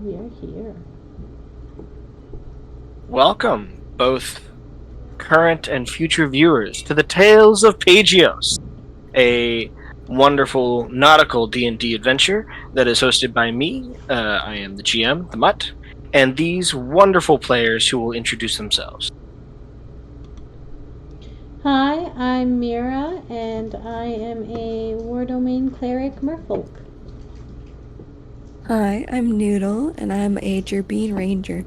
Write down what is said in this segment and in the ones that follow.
We are here. Welcome, both current and future viewers, to the Tales of Pageos, a wonderful nautical D&D adventure that is hosted by me. I am the GM, the Mutt, and these wonderful players who will introduce themselves. Hi, I'm Mira, and I am a War Domain Cleric Merfolk. Hi, I'm Noodle, and I'm a Gerbine Ranger.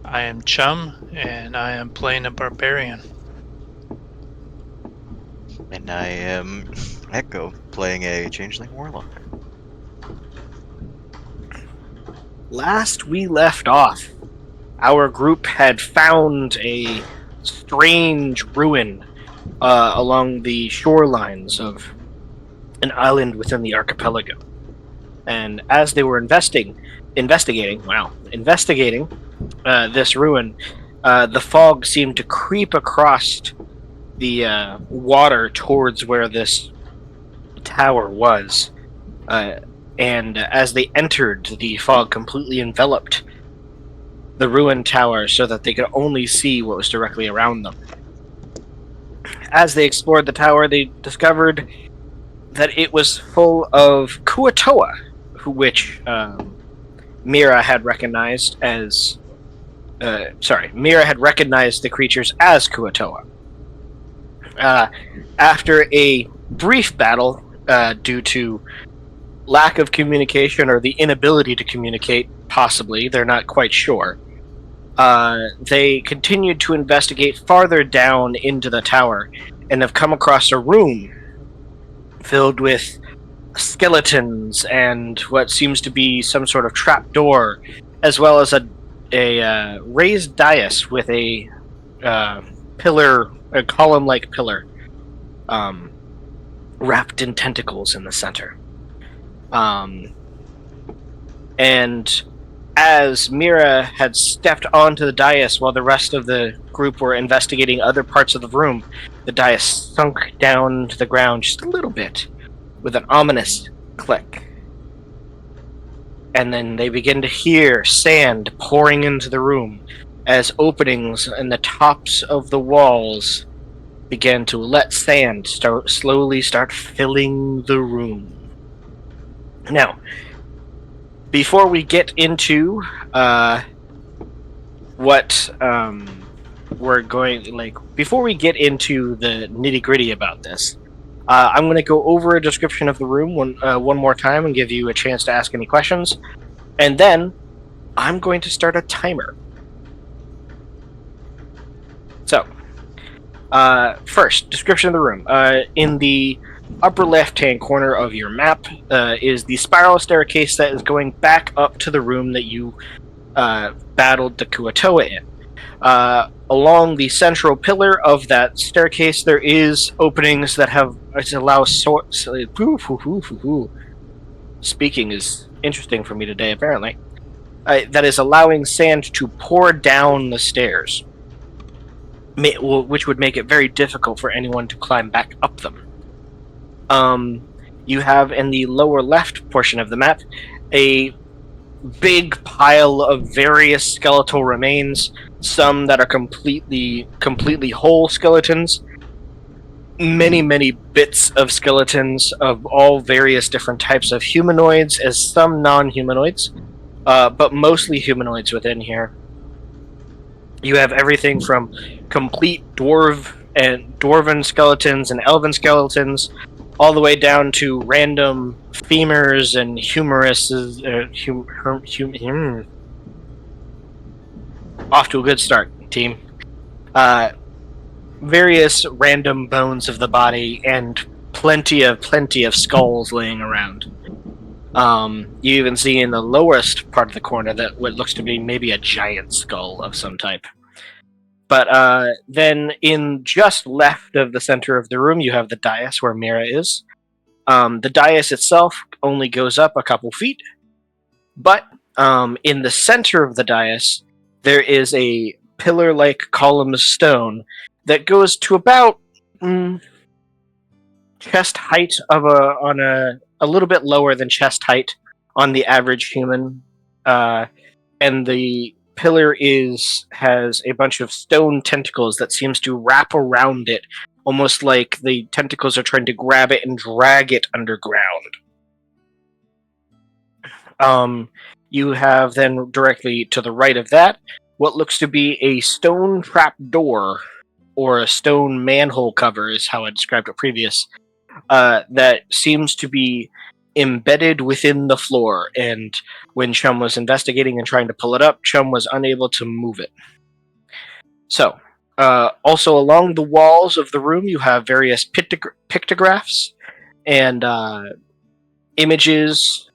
I am Chum, and I am playing a barbarian. And I am Echo, playing a Changeling Warlock. Last we left off, our group had found a strange ruin along the shorelines of an island within the archipelago. And as they were investigating this ruin, the fog seemed to creep across the water towards where this tower was. And as they entered, the fog completely enveloped the ruined tower so that they could only see what was directly around them. As they explored the tower, they discovered that it was full of Kuatoa, which Mira had recognized as. Mira had recognized the creatures as Kuatoa. After a brief battle, due to lack of communication or the inability to communicate, possibly, they're not quite sure, they continued to investigate farther down into the tower and have come across a room filled with skeletons and what seems to be some sort of trap door, as well as a raised dais with a pillar, a column-like pillar, wrapped in tentacles in the center. And as Mira had stepped onto the dais while the rest of the group were investigating other parts of the room, the dais sunk down to the ground just a little bit with an ominous click. And then they begin to hear sand pouring into the room as openings in the tops of the walls began to let sand slowly start filling the room. Now, before we get into before we get into the nitty-gritty about this, I'm going to go over a description of the room one more time and give you a chance to ask any questions. And then I'm going to start a timer. So, first, description of the room. In the upper left-hand corner of your map is the spiral staircase that is going back up to the room that you battled the Kuatoa in. Along the central pillar of that staircase, there is openings that allow sorts. Speaking is interesting for me today, apparently. That is allowing sand to pour down the stairs, which would make it very difficult for anyone to climb back up them. You have in the lower left portion of the map a big pile of various skeletal remains, some that are completely whole skeletons, many bits of skeletons of all various different types of humanoids, as some non-humanoids, but mostly humanoids within here. You have everything from complete dwarven skeletons and elven skeletons, all the way down to random femurs and humeruses. Off to a good start, team. Various random bones of the body and plenty of skulls laying around. You even see in the lowest part of the corner that what looks to be maybe a giant skull of some type. But then in just left of the center of the room, you have the dais where Mira is. The dais itself only goes up a couple feet, but in the center of the dais, there is a pillar-like column of stone that goes to about chest height a little bit lower than chest height on the average human. And the pillar has a bunch of stone tentacles that seems to wrap around it, almost like the tentacles are trying to grab it and drag it underground. You have then directly to the right of that what looks to be a stone trap door, or a stone manhole cover is how I described it previous, that seems to be embedded within the floor, and when Chum was investigating and trying to pull it up, Chum was unable to move it. So, also along the walls of the room, you have various pictographs and images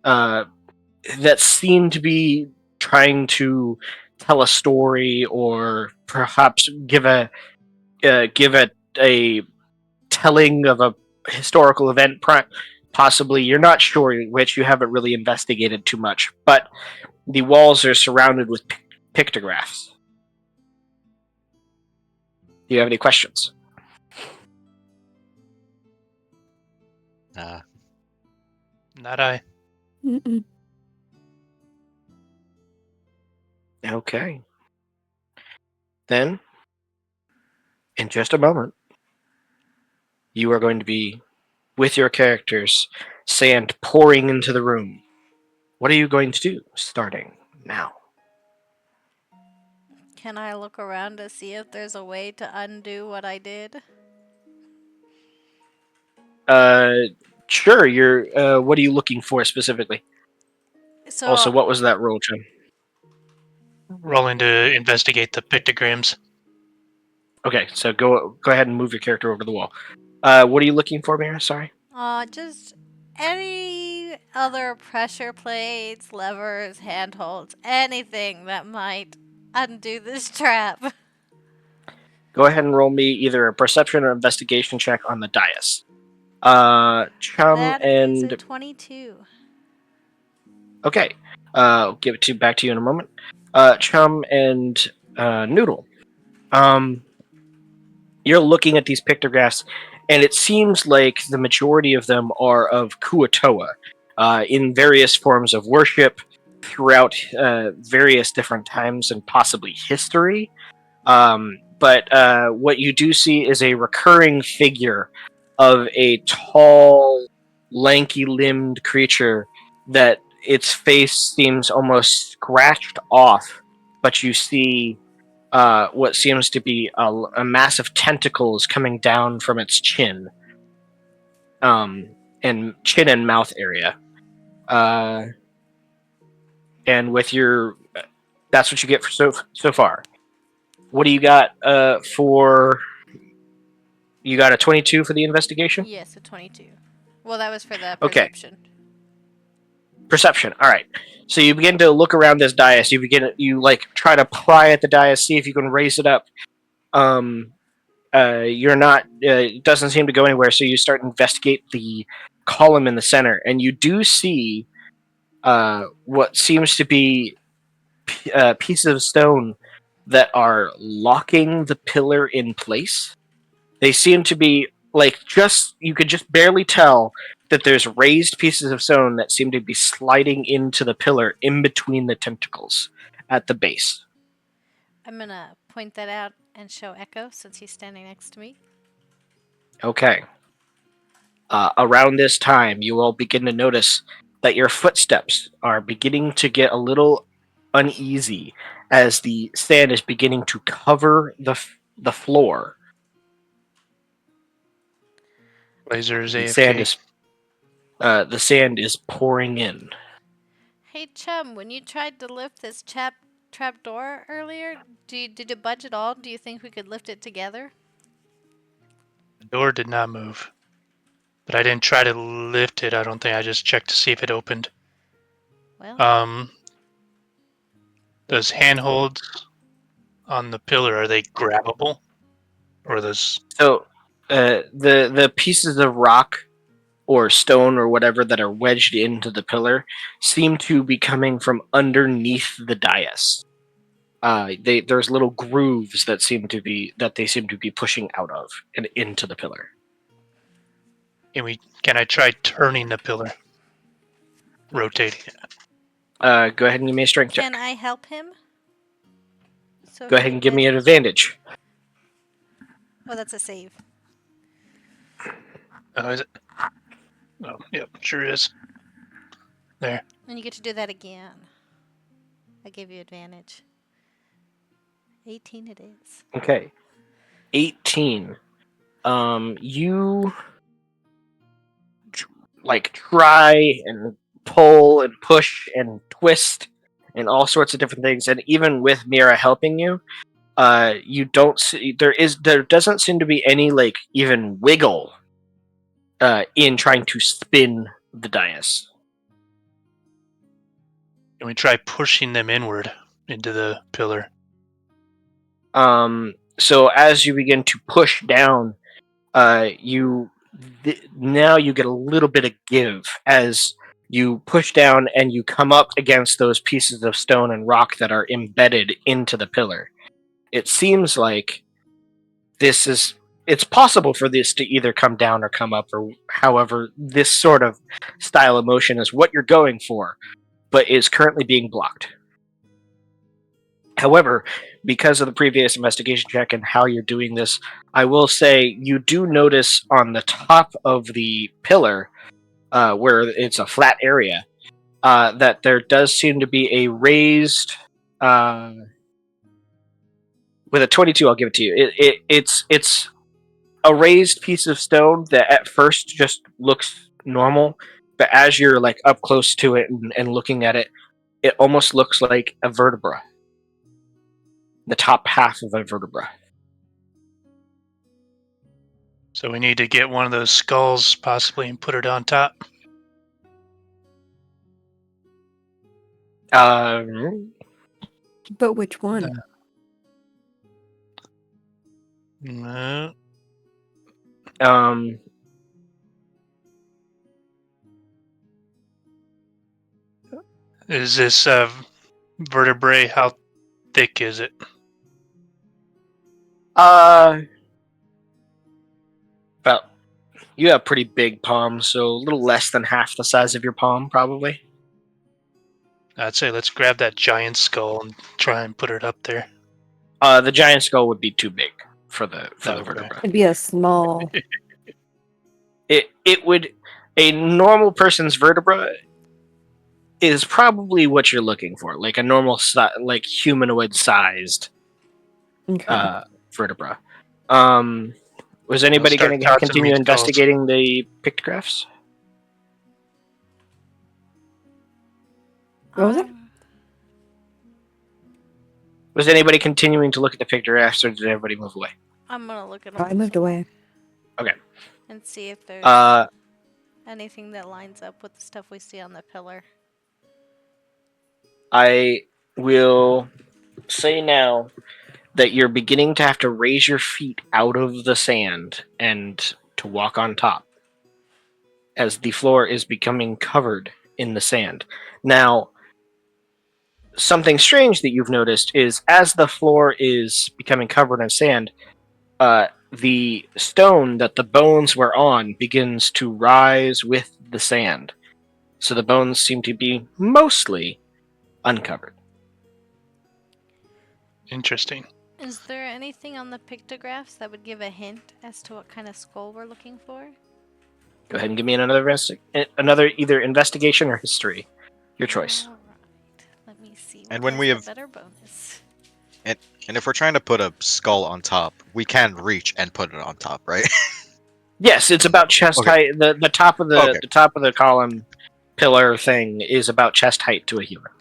that seem to be trying to tell a story, or perhaps give a telling of a historical event. Possibly, you're not sure which. You haven't really investigated too much, but the walls are surrounded with pictographs. Do you have any questions? Not I. Mm-mm. Okay. Then, in just a moment, you are going to be with your characters, sand pouring into the room. What are you going to do starting now? Can I look around to see if there's a way to undo what I did? Uh, sure. You're. What are you looking for specifically? So, Also, what was that roll, Chum? Rolling to investigate the pictograms. Okay, so go ahead and move your character over the wall. What are you looking for, Mira? Sorry. just any other pressure plates, levers, handholds, anything that might undo this trap. Go ahead and roll me either a perception or investigation check on the dais. Chum That is a and 22. okay. I'll give it back to you in a moment. Chum and Noodle. You're looking at these pictographs, and it seems like the majority of them are of Kuatoa, in various forms of worship throughout various different times and possibly history. But what you do see is a recurring figure of a tall, lanky-limbed creature that its face seems almost scratched off, but you see what seems to be a mass of tentacles coming down from its chin, and chin and mouth area. And with your, that's what you get for so far. What do you got for? You got a 22 for the investigation? Yes, a 22. Well, that was for the Okay. perception. Perception. All right. So you begin to look around this dais. You like try to pry at the dais, see if you can raise it up. You're not. It doesn't seem to go anywhere. So you start to investigate the column in the center, and you do see what seems to be pieces of stone that are locking the pillar in place. They seem to be like you could just barely tell that there's raised pieces of stone that seem to be sliding into the pillar in between the tentacles at the base. I'm gonna point that out and show Echo since he's standing next to me. Okay. Around this time, you all begin to notice that your footsteps are beginning to get a little uneasy as the sand is beginning to cover the floor. Lasers The AFK. sand is pouring in. Hey Chum, when you tried to lift this trap door earlier, did it budge at all? Do you think we could lift it together? The door did not move. But I didn't try to lift it, I don't think. I just checked to see if it opened. Well, Those handholds on the pillar, are they grabbable? Or those... So, the pieces of rock or stone or whatever that are wedged into the pillar seem to be coming from underneath the dais. There's little grooves that they seem to be pushing out of and into the pillar. Can I try turning the pillar? rotating it. Go ahead and give me a strength check. Can I help him? So Go for ahead and give me an advantage. Oh, that's a save. Oh, is it? Oh, yep, sure is. There. And you get to do that again. I gave you advantage. 18 it is. Okay. 18. You try and pull and push and twist and all sorts of different things, and even with Mira helping you, you don't see there doesn't seem to be any even wiggle in trying to spin the dais. Can we try pushing them inward into the pillar? So as you begin to push down, now you get a little bit of give as you push down and you come up against those pieces of stone and rock that are embedded into the pillar. It seems like it's possible for this to either come down or come up, or however this sort of style of motion is what you're going for, but is currently being blocked. However, because of the previous investigation check and how you're doing this, I will say you do notice on the top of the pillar, where it's a flat area, that there does seem to be a raised. With a 22, I'll give it to you. It's a raised piece of stone that at first just looks normal, but as you're up close to it and looking at it, it almost looks like a vertebra. The top half of a vertebra. So we need to get one of those skulls possibly and put it on top. But which one? No. Is this vertebrae? How thick is it? About you have pretty big palms, so a little less than half the size of your palm, probably. I'd say let's grab that giant skull and try and put it up there. The giant skull would be too big for the Okay. vertebra. It'd be a small. It would a normal person's vertebra is probably what you're looking for, like a normal humanoid sized Okay. vertebra. Was anybody start going to tossing continue me skulls. investigating the pictographs? What was it? Was anybody continuing to look at the pictographs, or did everybody move away? I'm gonna look at I them moved away. Okay. and see if there's anything that lines up with the stuff we see on the pillar. I will say now that you're beginning to have to raise your feet out of the sand and to walk on top, as the floor is becoming covered in the sand. Now, something strange that you've noticed is as the floor is becoming covered in sand, the stone that the bones were on begins to rise with the sand. So the bones seem to be mostly uncovered. Interesting. Is there anything on the pictographs that would give a hint as to what kind of skull we're looking for? Go ahead and give me another either investigation or history. Your choice. All right. Let me see. And what when we has have- the better bonus. And if we're trying to put a skull on top, we can reach and put it on top, right? Yes, it's about chest Okay. height. The top of the Okay. the top of the column pillar thing is about chest height to a human.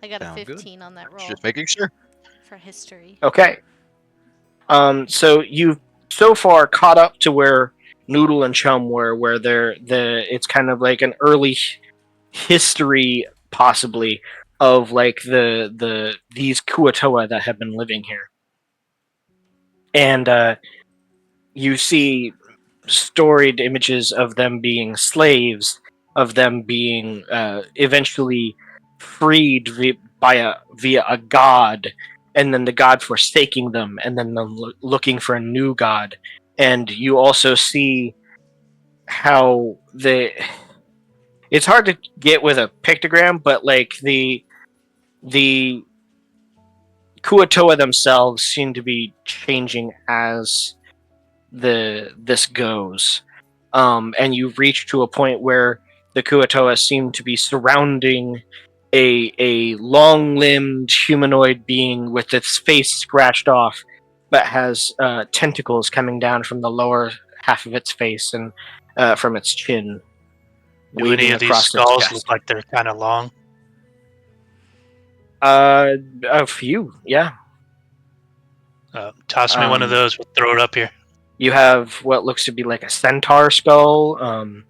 I got a Sound good. 15 on that roll Just making sure. for history. Okay. So you've so far caught up to where Noodle and Chum were, where it's kind of like an early history, possibly, of these Kuatoa that have been living here. And you see storied images of them being slaves, of them being eventually freed via a god, and then the god forsaking them, and then them looking for a new god. And you also see how It's hard to get with a pictogram, but like the Kuatoa themselves seem to be changing as this goes. And you reach to a point where the Kuatoa seem to be surrounding a long-limbed humanoid being with its face scratched off, but has tentacles coming down from the lower half of its face and from its chin, Do any waving of these across its skulls chest. look like they're kind of long? A few, yeah. Toss me one of those. We'll throw it up here. You have what looks to be like a centaur skull, or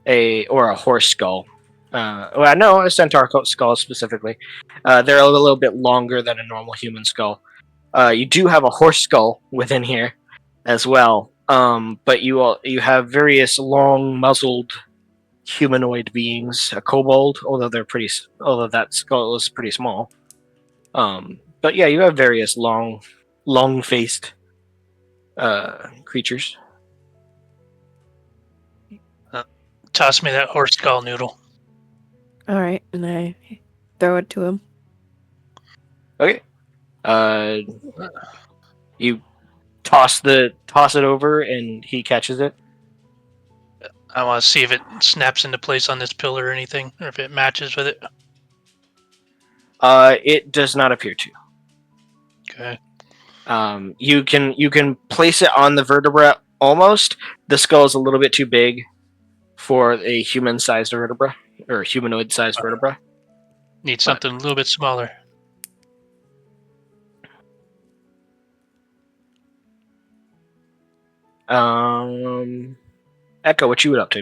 a horse skull. Well, no, a centaur skull specifically. They're a little bit longer than a normal human skull. You do have a horse skull within here as well, but you have various long muzzled humanoid beings, a kobold, although that skull is pretty small. But yeah, you have various long faced creatures. Toss me that horse skull noodle. All right, and I throw it to him. Okay. You toss it over, and he catches it. I want to see if it snaps into place on this pillar or anything, or if it matches with it. It does not appear to. Okay. You can place it on the vertebra almost. The skull is a little bit too big for a human-sized vertebra or humanoid-sized vertebra. Need something a little bit smaller. Echo, what you up to?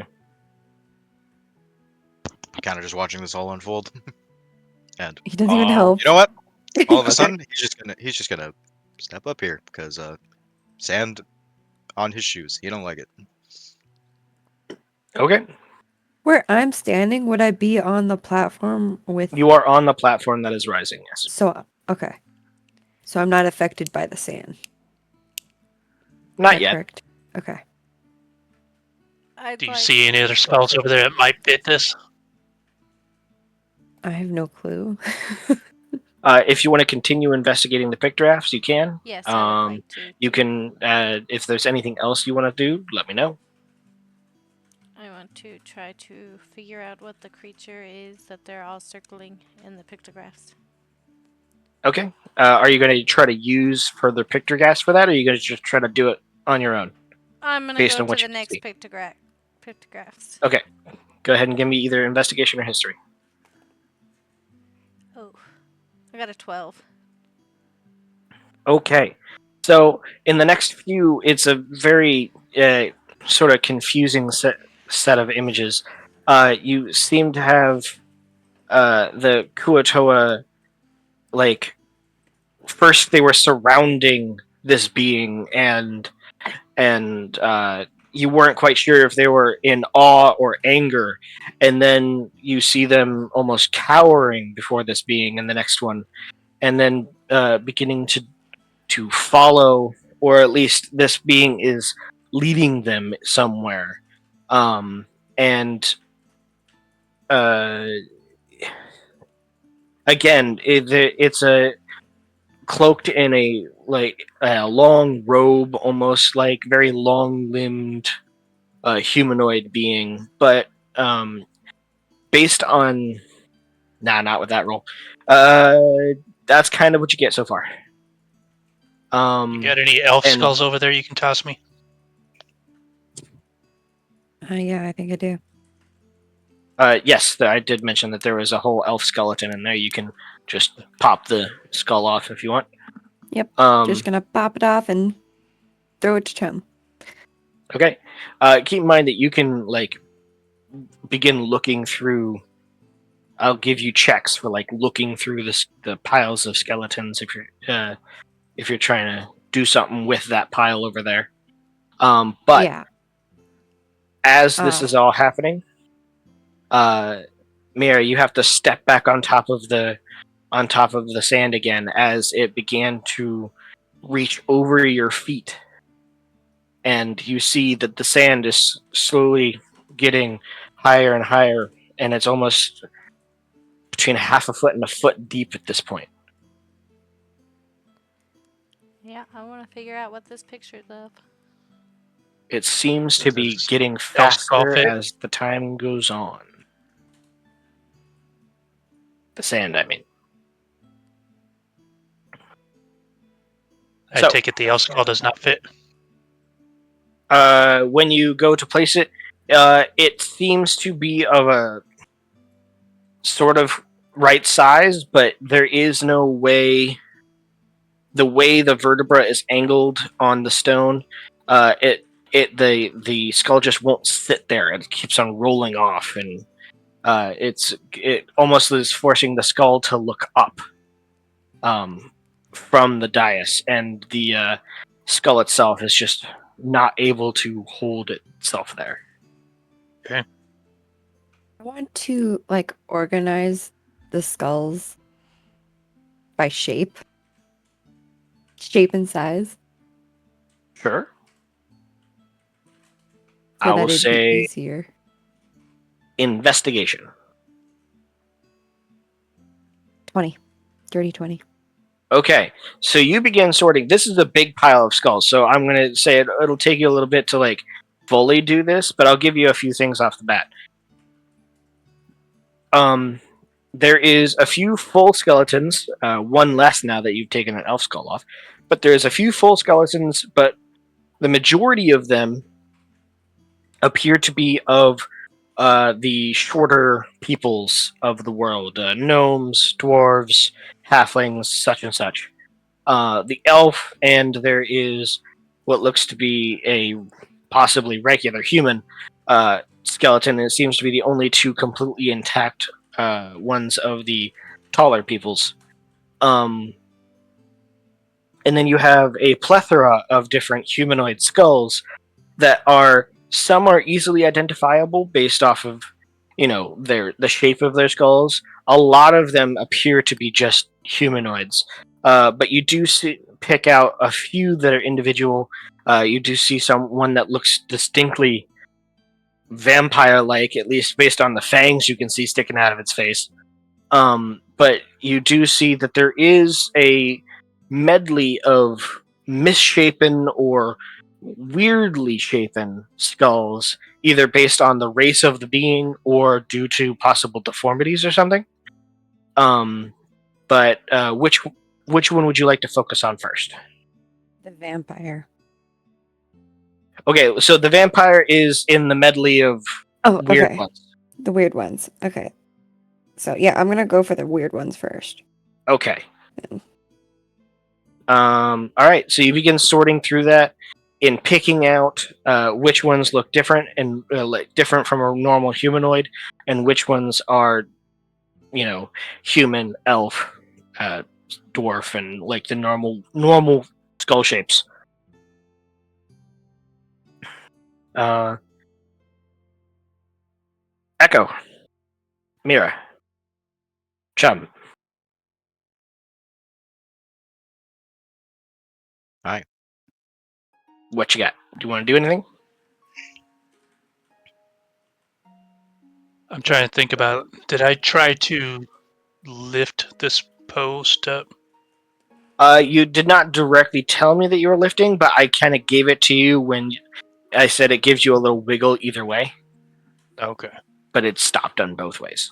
Kind of just watching this all unfold. And He doesn't even help. you know what? All of a Okay. sudden, he's just gonna step up here because sand on his shoes. He don't like it. Okay. Where I'm standing, would I be on the platform with? You are on the platform that is rising, yes. So okay, so I'm not affected by the sand. Not Is that yet. correct? Okay. Do you see any other skulls over there that might fit this? I have no clue. If you want to continue investigating the pictographs, you can. Yes, I would like to. You can, if there's anything else you want to do, let me know. I want to try to figure out what the creature is that they're all circling in the pictographs. Okay. Are you going to try to use further pictographs for that, or are you going to just try to do it on your own? I'm gonna Based go on what to you the can next see. pictographs. Okay. Go ahead and give me either investigation or history. Oh, I got a 12. Okay. So in the next few, it's a very sort of confusing set of images. You seem to have the Kuatoa, like, first they were surrounding this being, and you weren't quite sure if they were in awe or anger, and then you see them almost cowering before this being in the next one, and then beginning to follow, or at least this being is leading them somewhere. And again, it's a cloaked in a long robe, almost like very long limbed humanoid being, but based on not with that roll. That's kind of what you get so far. You got any elf and- skulls over there you can toss me? Yeah, I think I do. Yes, I did mention that there was a whole elf skeleton in there. You can just pop the skull off if you want. Yep. Um, Just gonna pop it off and throw it to Chum. Okay. Keep in mind that you can begin looking through. I'll give you checks for looking through the piles of skeletons if you're trying to do something with that pile over there. But yeah. as this is all happening, Mira, you have to step back on top of the sand again as it began to reach over your feet, and you see that the sand is slowly getting higher and higher and it's almost between half a foot and a foot deep at this point. Yeah, I want to figure out what this picture's of. It seems to be Does getting elf skull faster fit? as the time goes on. The sand, I mean. I So- take it the elf skull does not fit. When you go to place it, it seems to be of a sort of right size, but there is no way. The way the vertebra is angled on the stone, the skull just won't sit there. It keeps on rolling off, and it almost is forcing the skull to look up, from the dais, and the skull itself is just not able to hold itself there. I want to organize the skulls by shape and size, Sure. so I that will it'd be say easier. investigation. 20. Dirty 20. Okay, so you begin sorting. This is a big pile of skulls, so I'm going to say it'll take you a little bit to fully do this, but I'll give you a few things off the bat. There is a few full skeletons, one less now that you've taken an elf skull off, but there's a few full skeletons, but the majority of them appear to be of the shorter peoples of the world, gnomes, dwarves, halflings, such and such. The elf, and there is what looks to be a possibly regular human skeleton. And it seems to be the only two completely intact ones of the taller peoples. And then you have a plethora of different humanoid skulls that are some are easily identifiable based off of the shape of their skulls. A lot of them appear to be just humanoids, but you do pick out a few that are individual. You do see one that looks distinctly vampire-like, at least based on the fangs you can see sticking out of its face. But you do see that there is a medley of misshapen or weirdly shapen skulls, either based on the race of the being or due to possible deformities or something. But which one would you like to focus on first? The vampire. Okay, so the vampire is in the medley of weird Okay. ones. The weird ones. Okay. So, yeah, I'm going to go for the weird ones first. Okay. Yeah. All right, so you begin sorting through that in picking out which ones look different and different from a normal humanoid, and which ones are, human, elf, dwarf, and the normal skull shapes. Echo, Mira, Chum. Hi. What you got? Do you want to do anything? I'm trying to think about, did I try to lift this post up? You did not directly tell me that you were lifting, but I kind of gave it to you when I said it gives you a little wiggle either way. Okay. But it stopped on both ways.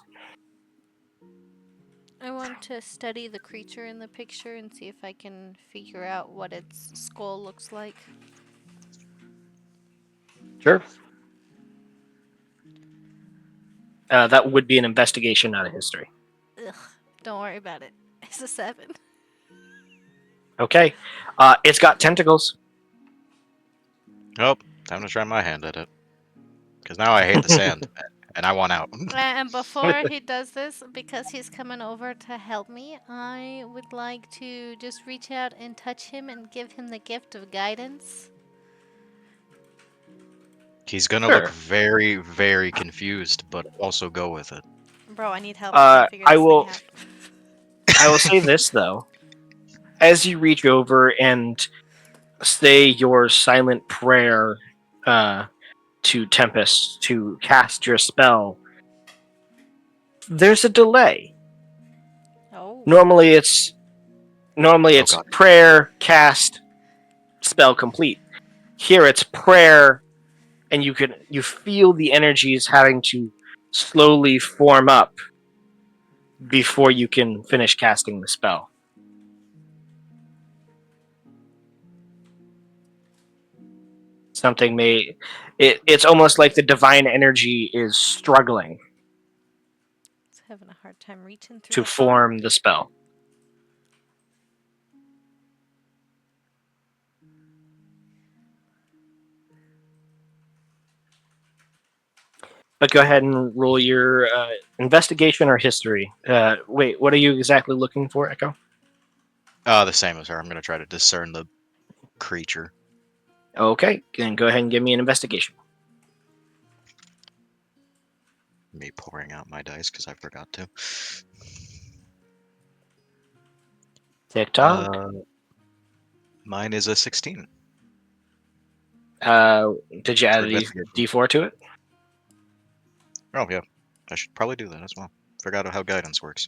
I want to study the creature in the picture and see if I can figure out what its skull looks like. Sure. That would be an investigation, not a history. Ugh, don't worry about it. It's a 7. Okay. It's got tentacles. Oh, time to try my hand at it. Because now I hate the sand, and I want out. And before he does this, because he's coming over to help me, I would like to just reach out and touch him and give him the gift of guidance. He's gonna Sure. look very, very confused, but also go with it. Bro, I need help. I can't figure I this will. thing out. I will say this though: as you reach over and say your silent prayer to Tempest to cast your spell, there's a delay. Oh. Normally it's God. prayer, cast, spell complete. Here it's prayer, and you feel the energies having to slowly form up before you can finish casting the spell. It's almost like the divine energy is struggling It's having a hard time reaching through to the fog. form the spell. But go ahead and roll your investigation or history. Wait, what are you exactly looking for, Echo? The same as her. I'm gonna try to discern the creature. Okay, then go ahead and give me an investigation. Me pouring out my dice because I forgot to. TikTok. Mine is a 16 Did you add for a investigation. D4 to it? Oh yeah, I should probably do that as well. Forgot how guidance works.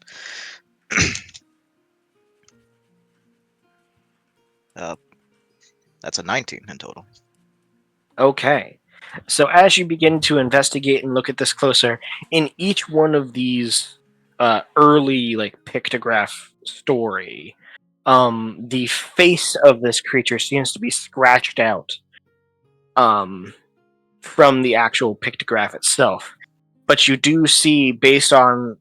That's a 19 in total. Okay. So as you begin to investigate and look at this closer, in each one of these early like pictograph story, the face of this creature seems to be scratched out from the actual pictograph itself. But you do see, based on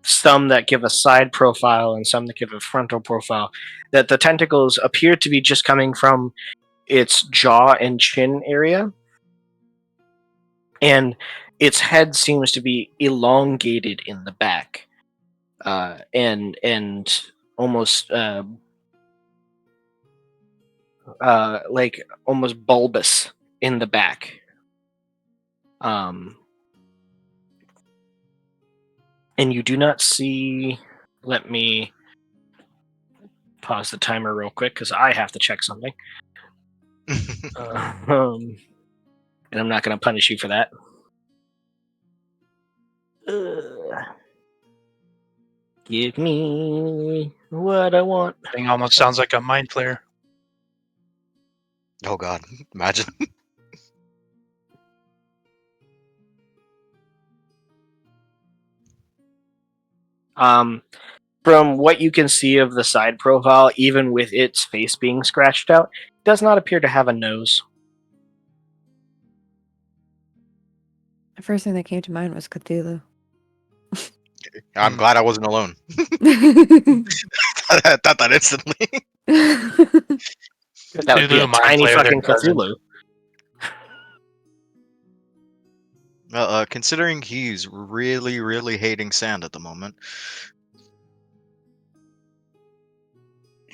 some that give a side profile and some that give a frontal profile, that the tentacles appear to be just coming from its jaw and chin area, and its head seems to be elongated in the back, and almost like almost bulbous in the back. And you do not see. Let me pause the timer real quick because I have to check something. And I'm not going to punish you for that. Give me what I want. Thing almost sounds like a mind flayer. Oh god, imagine. From what you can see of the side profile, even with its face being scratched out, it does not appear to have a nose. The first thing that came to mind was Cthulhu. I'm glad I wasn't alone. I thought that instantly. That would be a Cthulhu, mind tiny flayer, they're fucking cousins. Cthulhu. Considering he's really, really hating sand at the moment.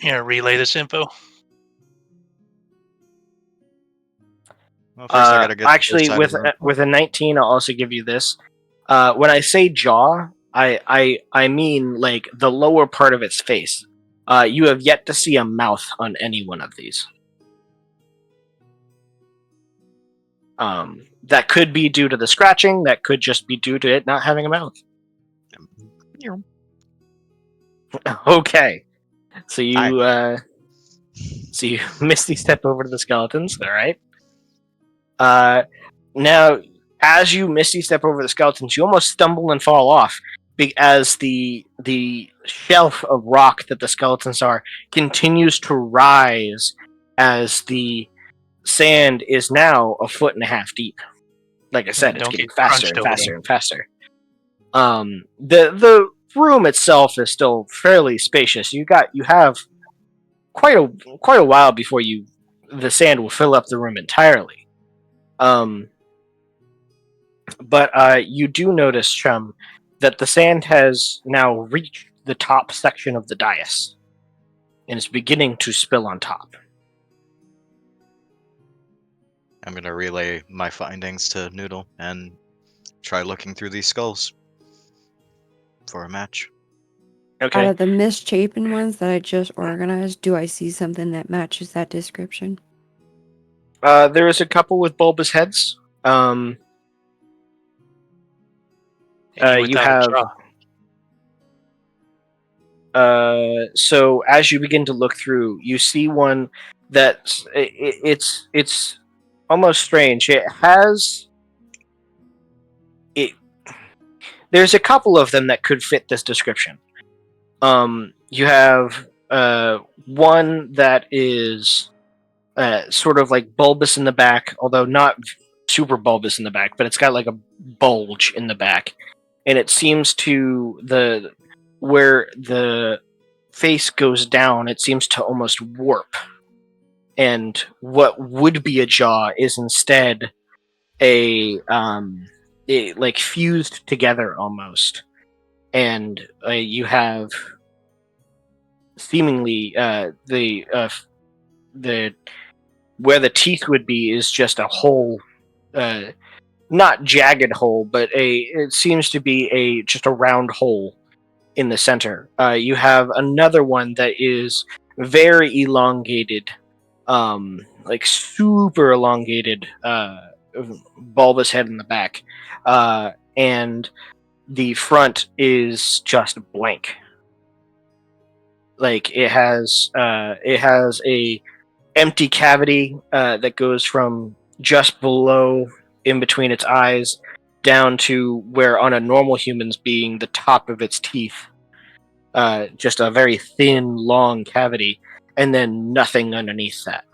You know, relay this info. Well, first I gotta get the Actually, side of the room. with a 19, I'll also give you this. When I say jaw, I mean like the lower part of its face. You have yet to see a mouth on any one of these. That could be due to the scratching. That could just be due to it not having a mouth. Okay, so you misty step over to the skeletons. All right. Now, as you misty step over the skeletons, you almost stumble and fall off as the shelf of rock that the skeletons are continues to rise as the sand is now 1.5 feet deep. Like I said, it's Don't getting get faster crunched and over faster them. and faster. The room itself is still fairly spacious. You have quite a while before the sand will fill up the room entirely. But you do notice, Chum, that the sand has now reached the top section of the dais and is beginning to spill on top. I'm gonna relay my findings to Noodle and try looking through these skulls for a match. Out Okay. of the misshapen ones that I just organized, do I see something that matches that description? There is a couple with bulbous heads. And you You without a have jaw. So as you begin to look through, you see one that's it's almost strange. It has it. There's a couple of them that could fit this description. You have one that is sort of like bulbous in the back, although not super bulbous in the back, but it's got like a bulge in the back, and it seems to the where the face goes down, it seems to almost warp, and what would be a jaw is instead like fused together almost, and you have seemingly the where the teeth would be is just a hole, not jagged hole, but it seems to be just a round hole in the center. You have another one that is very elongated, like super elongated, bulbous head in the back, and the front is just blank. Like it has a empty cavity that goes from just below, in between its eyes, down to where on a normal human's being the top of its teeth. Just a very thin, long cavity, and then nothing underneath that.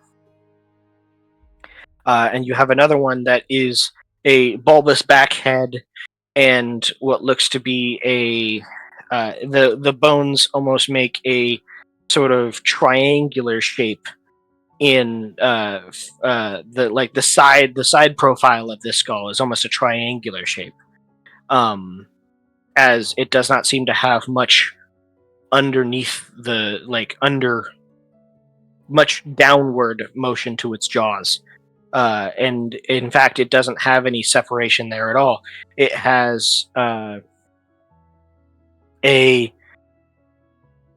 And you have another one that is a bulbous back head and what looks to be the bones almost make a sort of triangular shape in the side profile of this skull is almost a triangular shape, as it does not seem to have much underneath much downward motion to its jaws, and in fact it doesn't have any separation there at all. It has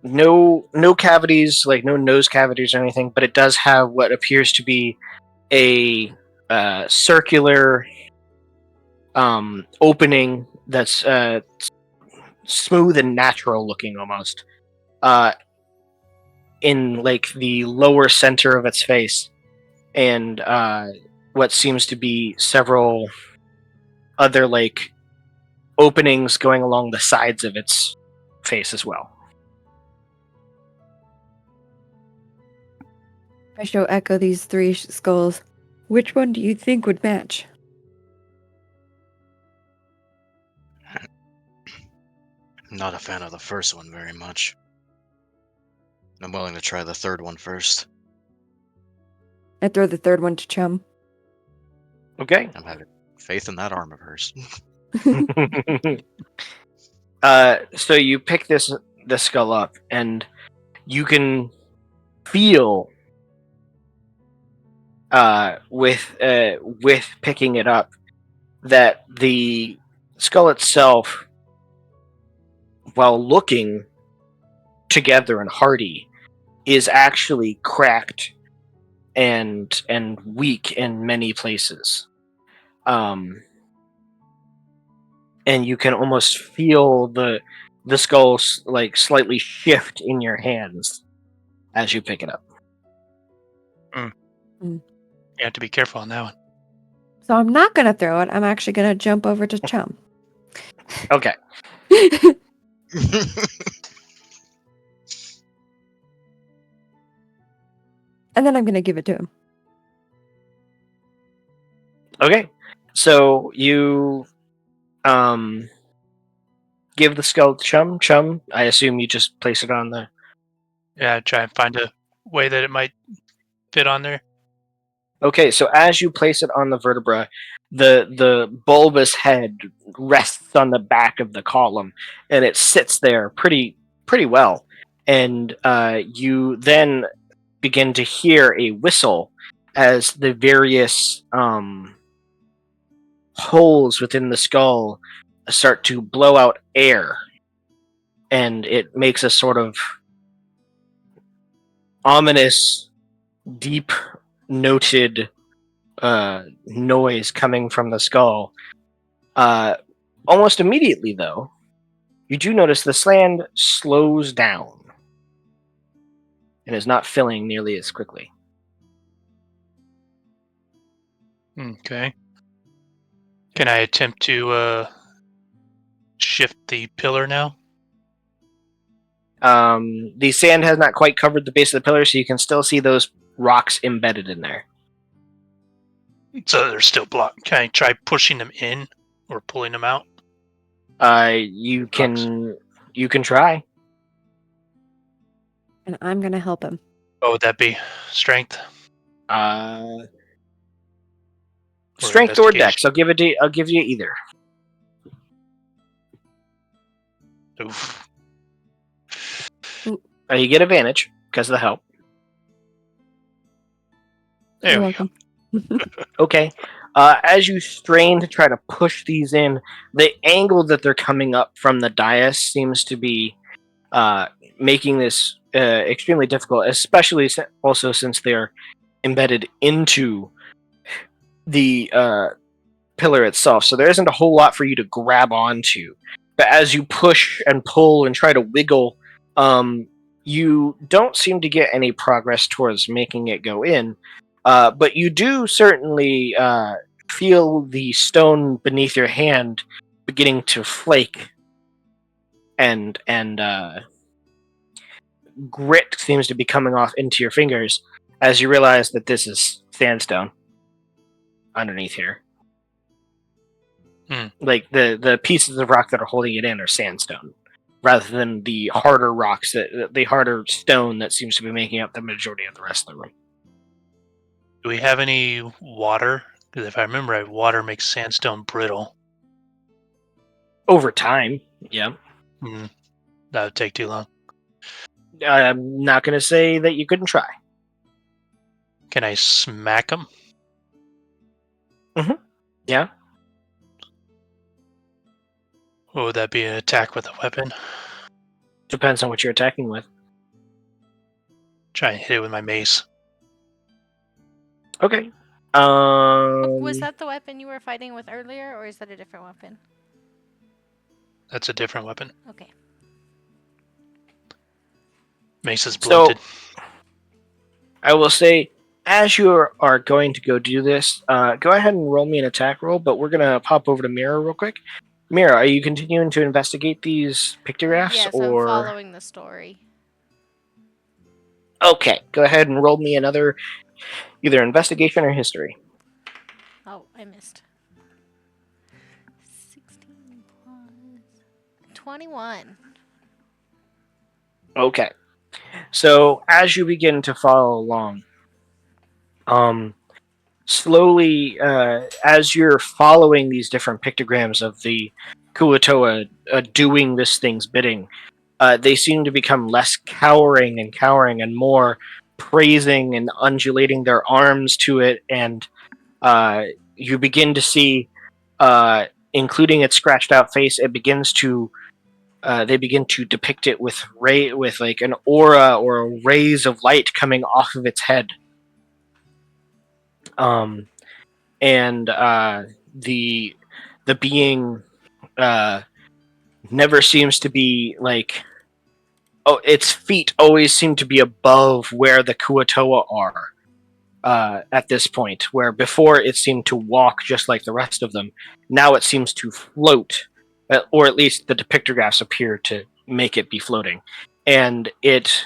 no cavities, like no nose cavities or anything, but it does have what appears to be a circular opening that's smooth and natural looking almost, in like the lower center of its face, and what seems to be several other like openings going along the sides of its face as well. I show Echo these three skulls. Which one do you think would match? Not a fan of the first one very much. I'm willing to try the third one first. I throw the third one to Chum. Okay. I'm having faith in that arm of hers. So you pick this skull up, and you can feel with picking it up that the skull itself, while looking together and hardy, is actually cracked and weak in many places. And you can almost feel the skull like slightly shift in your hands as you pick it up. You have to be careful on that one. So I'm not gonna throw it. I'm actually gonna jump over to Chum. Okay. And then I'm gonna give it to him. Okay. So you give the skull to Chum. Chum, I assume you just place it on the... Yeah, try and find a way that it might fit on there. Okay, so as you place it on the vertebra, the bulbous head rests on the back of the column, and it sits there pretty well. And you then begin to hear a whistle as the various holes within the skull start to blow out air, and it makes a sort of ominous, deep noted noise coming from the skull. Almost immediately, though, you do notice the sand slows down and is not filling nearly as quickly. Okay. Can I attempt to shift the pillar now? The sand has not quite covered the base of the pillar, so you can still see those rocks embedded in there. So they're still blocked. Can I try pushing them in or pulling them out? You can try. And I'm gonna help him. What would that be? Strength? Strength or investigation? dex. I'll give you either. Oof. You get advantage because of the help. There You're we welcome. Okay. As you strain to try to push these in, the angle that they're coming up from the dais seems to be making this extremely difficult, especially also since they're embedded into the pillar itself. So there isn't a whole lot for you to grab onto. But as you push and pull and try to wiggle, you don't seem to get any progress towards making it go in. But you do certainly feel the stone beneath your hand beginning to flake, and grit seems to be coming off into your fingers as you realize that this is sandstone underneath here. Like the pieces of rock that are holding it in are sandstone, rather than the harder rocks, the harder stone that seems to be making up the majority of the rest of the room. Do we have any water? Because if I remember right, water makes sandstone brittle. Over time, yeah. That would take too long. I'm not going to say that you couldn't try. Can I smack them? Yeah. Or would that be an attack with a weapon? Depends on what you're attacking with. Try and hit it with my mace. Okay. Was that the weapon you were fighting with earlier, or is that a different weapon? That's a different weapon. Okay. Mace is blunted. I will say, as you are going to go do this, go ahead and roll me an attack roll, but we're going to pop over to Mira real quick. Mira, are you continuing to investigate these pictographs? Yes, or... I'm following the story. Okay, go ahead and roll me another, either investigation or history. Oh, I missed. 16 plus 21. Okay. So as you begin to follow along, slowly, as you're following these different pictograms of the Kuatoa doing this thing's bidding, they seem to become less cowering and more praising and undulating their arms to it, and you begin to see, including its scratched out face, it begins to they begin to depict it with like an aura or rays of light coming off of its head. And the being never seems to be like, oh, its feet always seem to be above where the Kuatoa are at this point, where before it seemed to walk just like the rest of them. Now it seems to float, or at least the depictographs appear to make it be floating. And it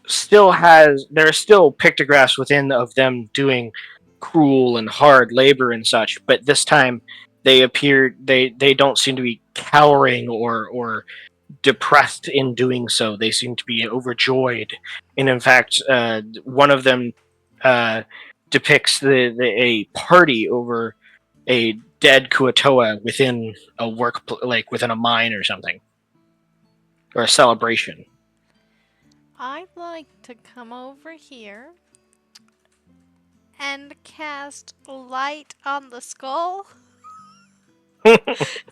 still has, there are still pictographs within of them doing cruel and hard labor and such, but this time they appear, they don't seem to be cowering or depressed in doing so. They seem to be overjoyed, and in fact, one of them depicts a party over a dead Kuatoa within a like within a mine or something, or a celebration. I'd like to come over here and cast light on the skull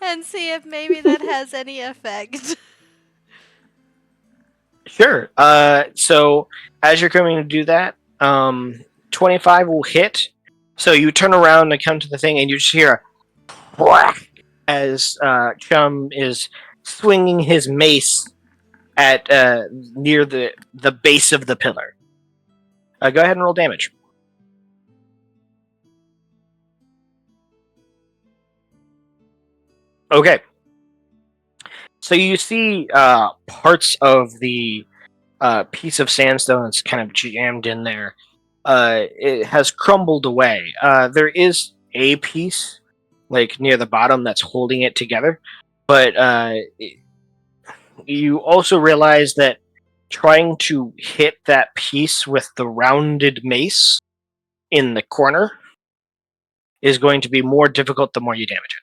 and see if maybe that has any effect. Sure. So as you're coming to do that, 25 will hit. So you turn around and come to the thing, and you just hear a whack, as Chum is swinging his mace at near the base of the pillar. Go ahead and roll damage. Okay. So you see parts of the piece of sandstone that's kind of jammed in there. It has crumbled away. There is a piece, like near the bottom, that's holding it together. But you also realize that trying to hit that piece with the rounded mace in the corner is going to be more difficult the more you damage it.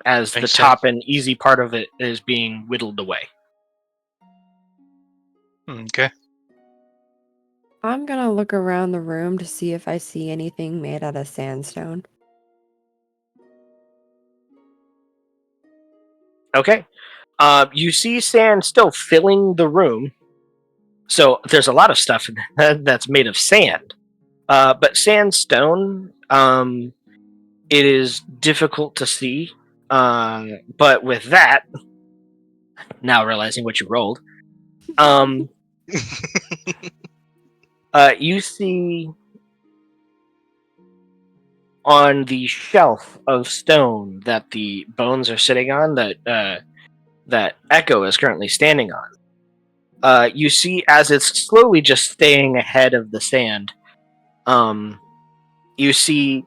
As Makes the top sense. and easy part of it is being whittled away. Okay. I'm gonna look around the room to see if I see anything made out of sandstone. Okay. You see sand still filling the room. So there's a lot of stuff that's made of sand. But sandstone, it is difficult to see. But with that, now realizing what you rolled, you see on the shelf of stone that the bones are sitting on, that Echo is currently standing on. You see as it's slowly just staying ahead of the sand. You see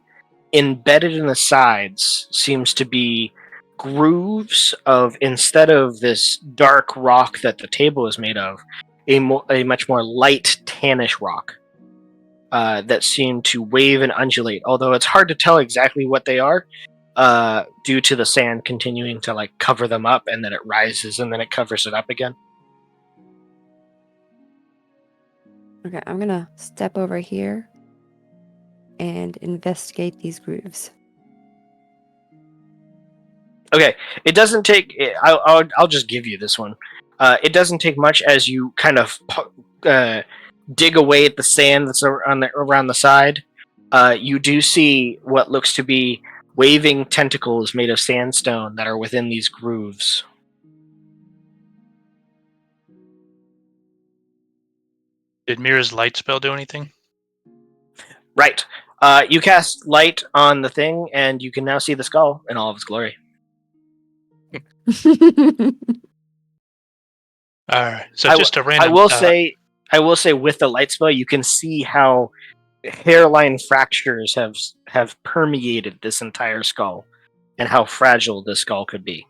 embedded in the sides seems to be grooves of, instead of this dark rock that the table is made of, a much more light tannish rock that seem to wave and undulate. Although it's hard to tell exactly what they are, due to the sand continuing to like cover them up, and then it rises and then it covers it up again. Okay, I'm gonna step over here and investigate these grooves. Okay, it doesn't take. I'll just give you this one. It doesn't take much as you kind of dig away at the sand that's around the side. You do see what looks to be waving tentacles made of sandstone that are within these grooves. Did Mira's light spell do anything? Right. You cast light on the thing, and you can now see the skull in all of its glory. All right. So just a random. I will say, with the light spell, you can see how hairline fractures have permeated this entire skull, and how fragile this skull could be.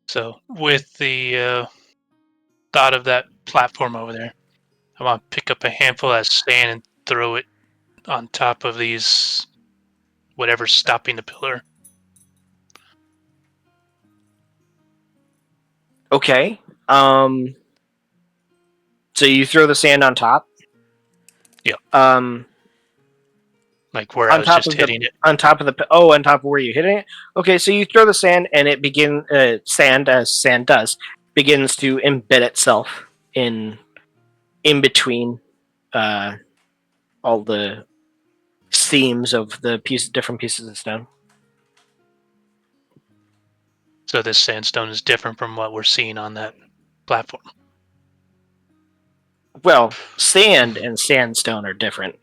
So with the thought of that platform over there, I want to pick up a handful of sand and throw it on top of these, whatever's stopping the pillar. Okay. So you throw the sand on top. Yeah. Like where I On was top just of hitting it. on top of on top of where you're hitting it. Okay, so you throw the sand, and it sand, as sand does, begins to embed itself in between all the seams of the different pieces of stone. So this sandstone is different from what we're seeing on that platform. Well, sand and sandstone are different,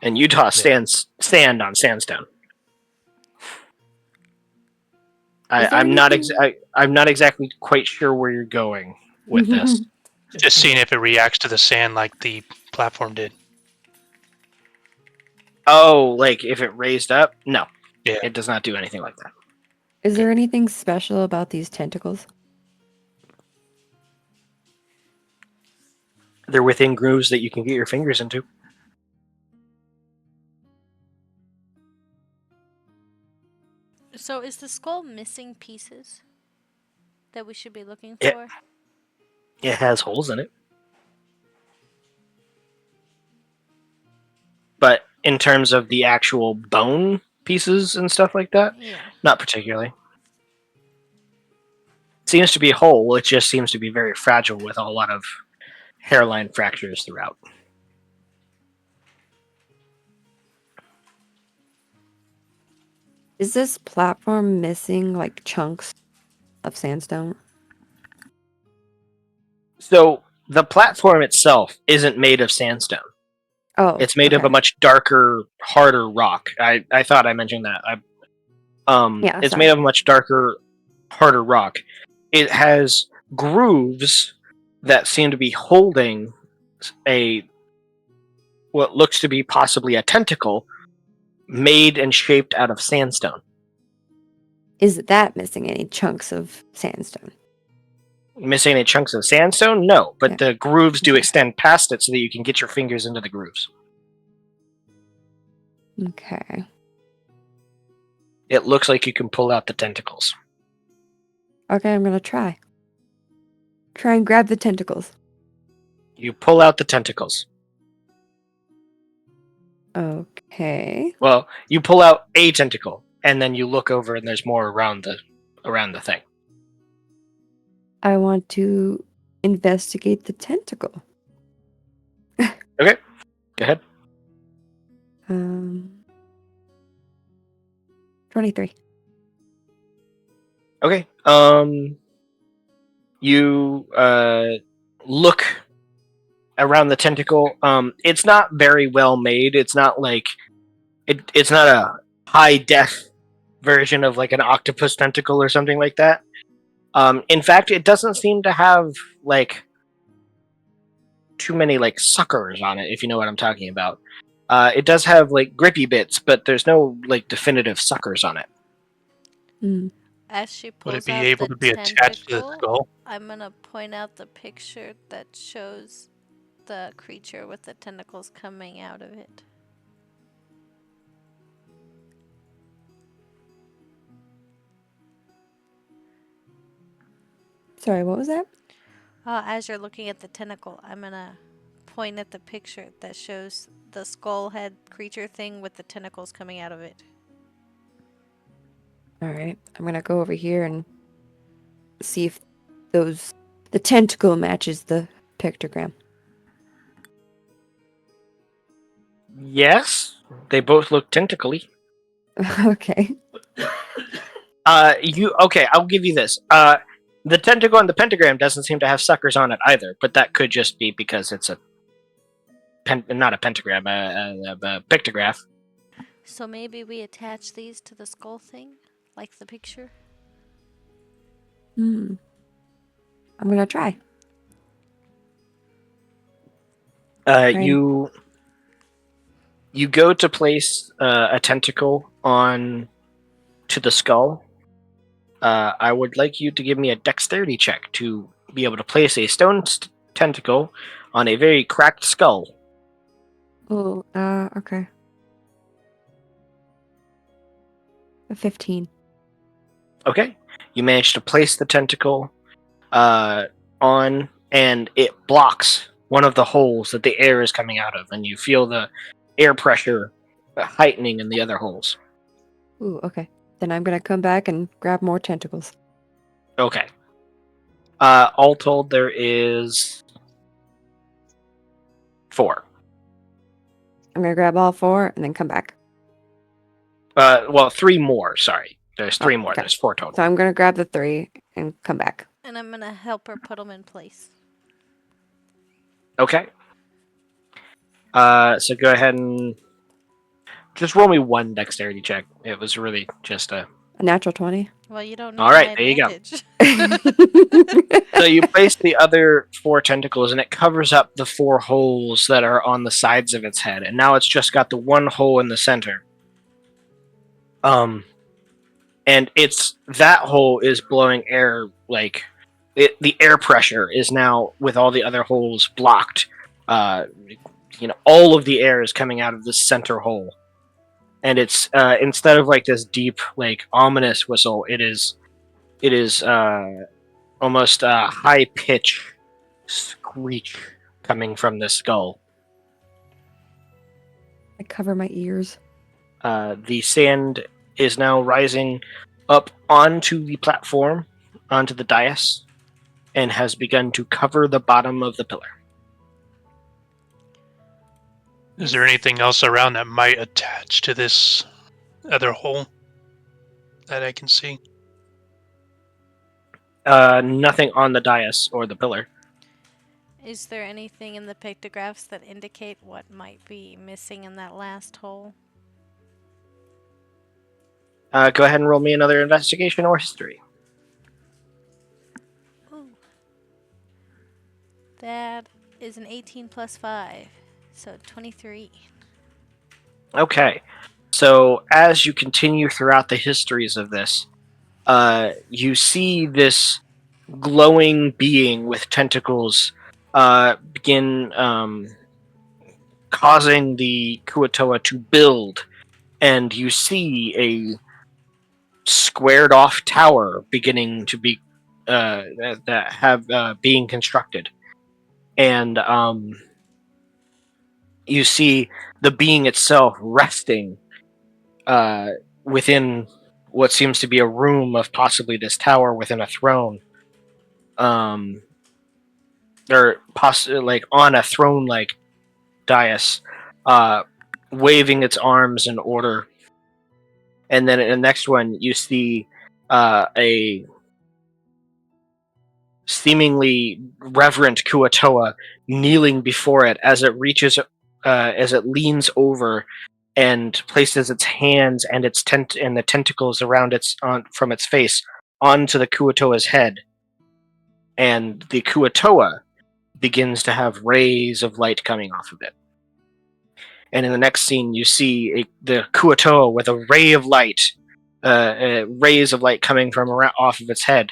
and Utah stands sand on sandstone. I'm not exactly quite sure where you're going with this. Just seeing if it reacts to the sand like the platform did. Oh, like if it raised up? No. Yeah. It does not do anything like that. Is there anything special about these tentacles? They're within grooves that you can get your fingers into. So is the skull missing pieces that we should be looking It- for? It has holes in it. But in terms of the actual bone pieces and stuff like that, Yeah. not particularly. It seems to be whole, it just seems to be very fragile with a lot of hairline fractures throughout. Is this platform missing like chunks of sandstone? So the platform itself isn't made of sandstone. Oh, It's made of a much darker, harder rock. I thought I mentioned that. Yeah, It's sorry. made of a much darker, harder rock. It has grooves that seem to be holding what looks to be possibly a tentacle made and shaped out of sandstone. Is that missing any chunks of sandstone? Missing any chunks of sandstone? No, but Yeah. the grooves do Okay. extend past it so that you can get your fingers into the grooves. Okay. It looks like you can pull out the tentacles. Okay, I'm gonna try. Try and grab the tentacles. You pull out the tentacles. Okay. Well, you pull out a tentacle, and then you look over, and there's more around the thing. I want to investigate the tentacle. Okay, go ahead. 23. Okay. You look around the tentacle. It's not very well made. It's not like it's not a high def version of like an octopus tentacle or something like that. In fact, it doesn't seem to have like too many like suckers on it, if you know what I'm talking about. It does have like grippy bits, but there's no like definitive suckers on it. As she Would pulls it be out able the to be attached to the tentacle, skull? I'm gonna point out the picture that shows the creature with the tentacles coming out of it. Sorry, what was that? As you're looking at the tentacle, I'm gonna point at the picture that shows the skull head creature thing with the tentacles coming out of it. All right. I'm gonna go over here and see if the tentacle matches the pictogram. Yes, they both look tentacly. Okay. Okay, I'll give you this. The tentacle on the pentagram doesn't seem to have suckers on it either, but that could just be because it's not a pentagram, a pictograph. So maybe we attach these to the skull thing, like the picture? I'm gonna try. You go to place a tentacle on to the skull. I would like you to give me a dexterity check to be able to place a stone tentacle on a very cracked skull. Oh, okay. A 15. Okay, you manage to place the tentacle on, and it blocks one of the holes that the air is coming out of, and you feel the air pressure heightening in the other holes. Ooh, okay. Then I'm gonna come back and grab more tentacles. Okay. All told, there is 4. I'm gonna grab all 4 and then come back. Well, 3 more. Sorry, there's 3 more. Okay. There's 4 total. So I'm gonna grab the 3 and come back. And I'm gonna help her put them in place. Okay. So go ahead and just roll me one dexterity check. It was really just a natural 20. Well, you don't know. All right, my there you go. advantage. So you place the other 4 tentacles, and it covers up the 4 holes that are on the sides of its head, and now it's just got the one hole in the center. And that hole is blowing air like the air pressure is now with all the other holes blocked. All of the air is coming out of this center hole, and it's instead of like this deep, like ominous whistle, it is almost a high pitch screech coming from the skull. I cover my ears. The sand is now rising up onto the platform, onto the dais, and has begun to cover the bottom of the pillar. Is there anything else around that might attach to this other hole? that I can see? Nothing on the dais or the pillar. Is there anything in the pictographs that indicate what might be missing in that last hole? Go ahead and roll me another investigation or history. Ooh. That is an 18 plus 5, so 23. Okay. So as you continue throughout the histories of this, you see this glowing being with tentacles begin causing the Kuatoa to build, and you see a squared off tower beginning to be that have being constructed, and you see the being itself resting within what seems to be a room of possibly this tower within a throne, um, or possibly like on a throne like dais, uh, waving its arms in order. And then in the next one, you see a seemingly reverent Kuatoa kneeling before it as it reaches, as it leans over and places its hands and its and the tentacles around from its face onto the Kuatoa's head, and the Kuatoa begins to have rays of light coming off of it. And in the next scene, you see the Kuatoa with a ray of light, rays of light coming from off of its head,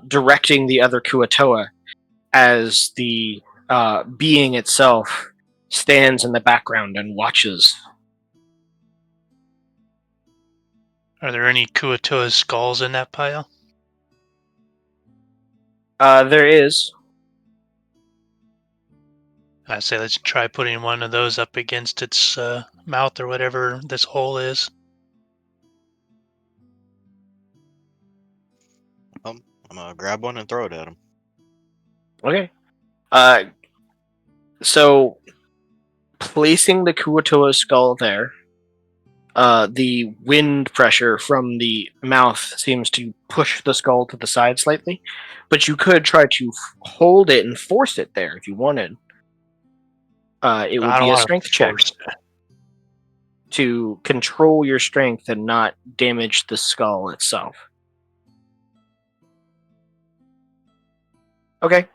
directing the other Kuatoa as the being itself stands in the background and watches. Are there any Kuatoa skulls in that pile? There is. I say let's try putting one of those up against its mouth or whatever this hole is. I'm gonna grab one and throw it at him. Okay. So placing the Kuatoa skull there, the wind pressure from the mouth seems to push the skull to the side slightly, but you could try to hold it and force it there if you wanted. It would I don't be a want strength to check force it. to control your strength and not damage the skull itself. Okay.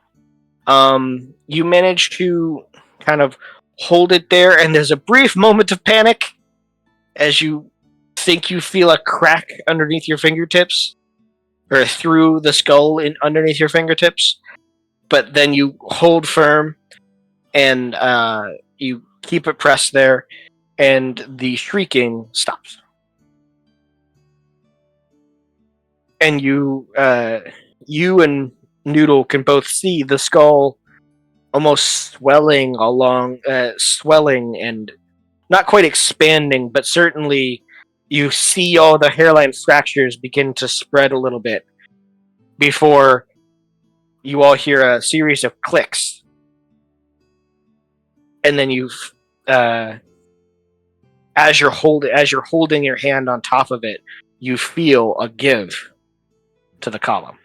You manage to kind of hold it there, and there's a brief moment of panic as you think you feel a crack underneath your fingertips, or through the skull underneath your fingertips. But then you hold firm, and you keep it pressed there, and the shrieking stops. And you and Noodle can both see the skull almost swelling and not quite expanding, but certainly you see all the hairline fractures begin to spread a little bit before you all hear a series of clicks, and then as you're holding your hand on top of it, you feel a give to the column.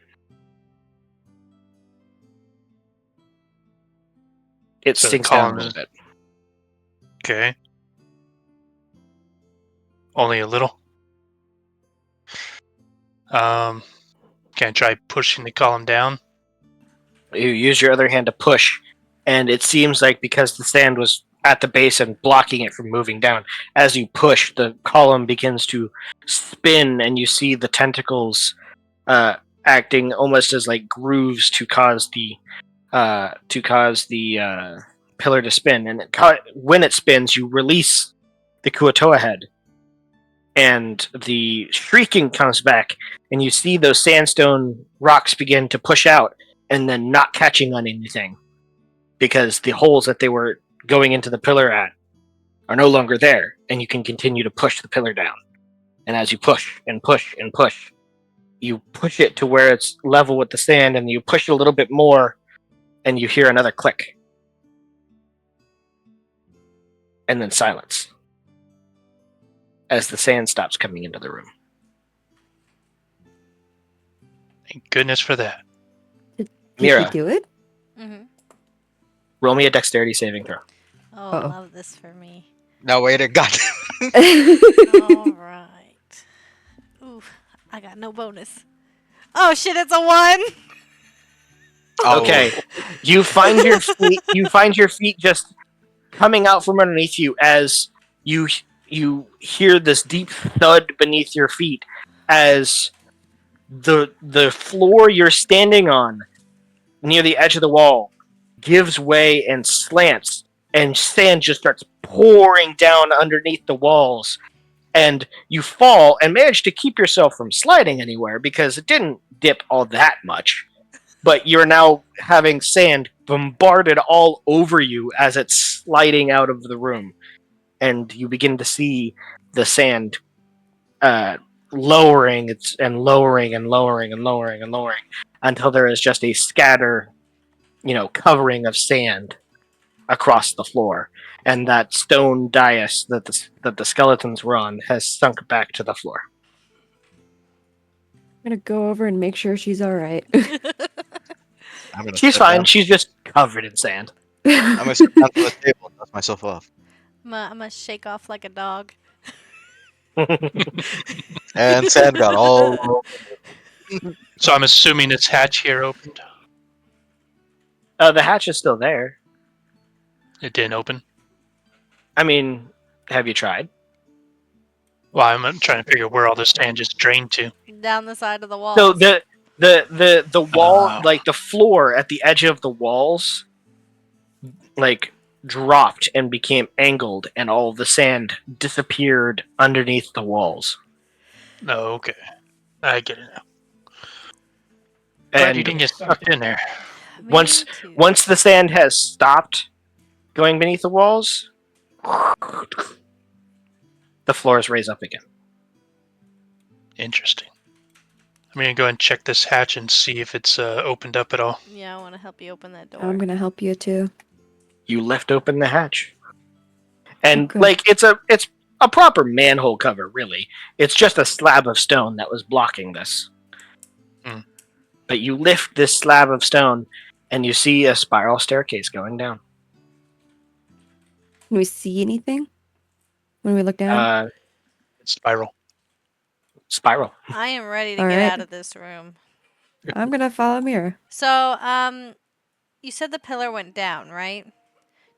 It So the sinks down a column little is- bit. Okay. Only a little. Can I try pushing the column down? You use your other hand to push, and it seems like because the sand was at the base and blocking it from moving down, as you push, the column begins to spin, and you see the tentacles acting almost as like grooves to cause the pillar to spin. And when it spins, you release the Kuatoa head, and the shrieking comes back, and you see those sandstone rocks begin to push out, and then not catching on anything because the holes that they were going into the pillar at are no longer there, and you can continue to push the pillar down. And as you push and push and push, you push it to where it's level with the sand, and you push it a little bit more, and you hear another click. And then silence as the sand stops coming into the room. Thank goodness for that. Did Mira. she do it? Mm-hmm. Roll me a dexterity saving throw. Oh, Uh-oh. love this for me. No, wait, it got. All right. Ooh, I got no bonus. Oh shit! It's a 1. Oh. Okay. You find your feet just coming out from underneath you as you hear this deep thud beneath your feet as the floor you're standing on near the edge of the wall gives way and slants, and sand just starts pouring down underneath the walls, and you fall and manage to keep yourself from sliding anywhere because it didn't dip all that much, but you're now having sand bombarded all over you as it's sliding out of the room, and you begin to see the sand lowering and lowering and lowering and lowering and lowering until there is just a scatter, covering of sand across the floor, and that stone dais that the skeletons were on has sunk back to the floor. I'm gonna go over and make sure she's all right. I'm gonna She's sit fine. down. She's just covered in sand. I'm gonna sit down to the table and dust myself off. I'm gonna shake off like a dog. And sand got all over. So I'm assuming this hatch here opened. The hatch is still there. It didn't open. I mean, have you tried? Well, I'm trying to figure where all this sand just drained to. Down the side of the wall. So the wall, Oh. like the floor at the edge of the walls, like dropped and became angled, and all the sand disappeared underneath the walls. Oh, okay. I get it now. Glad you And didn't get sucked in there. Me once too. once the sand has stopped going beneath the walls, the floors raise up again. Interesting. I'm gonna go and check this hatch and see if it's opened up at all. Yeah, I want to help you open that door. I'm gonna help you too. You left open the hatch, and Okay. like it's a proper manhole cover. Really, it's just a slab of stone that was blocking this. Hmm. But you lift this slab of stone, and you see a spiral staircase going down. Can we see anything when we look down? It's spiral. Spiral. I am ready to All get right. out of this room. I'm gonna follow Mira. So, you said the pillar went down, right?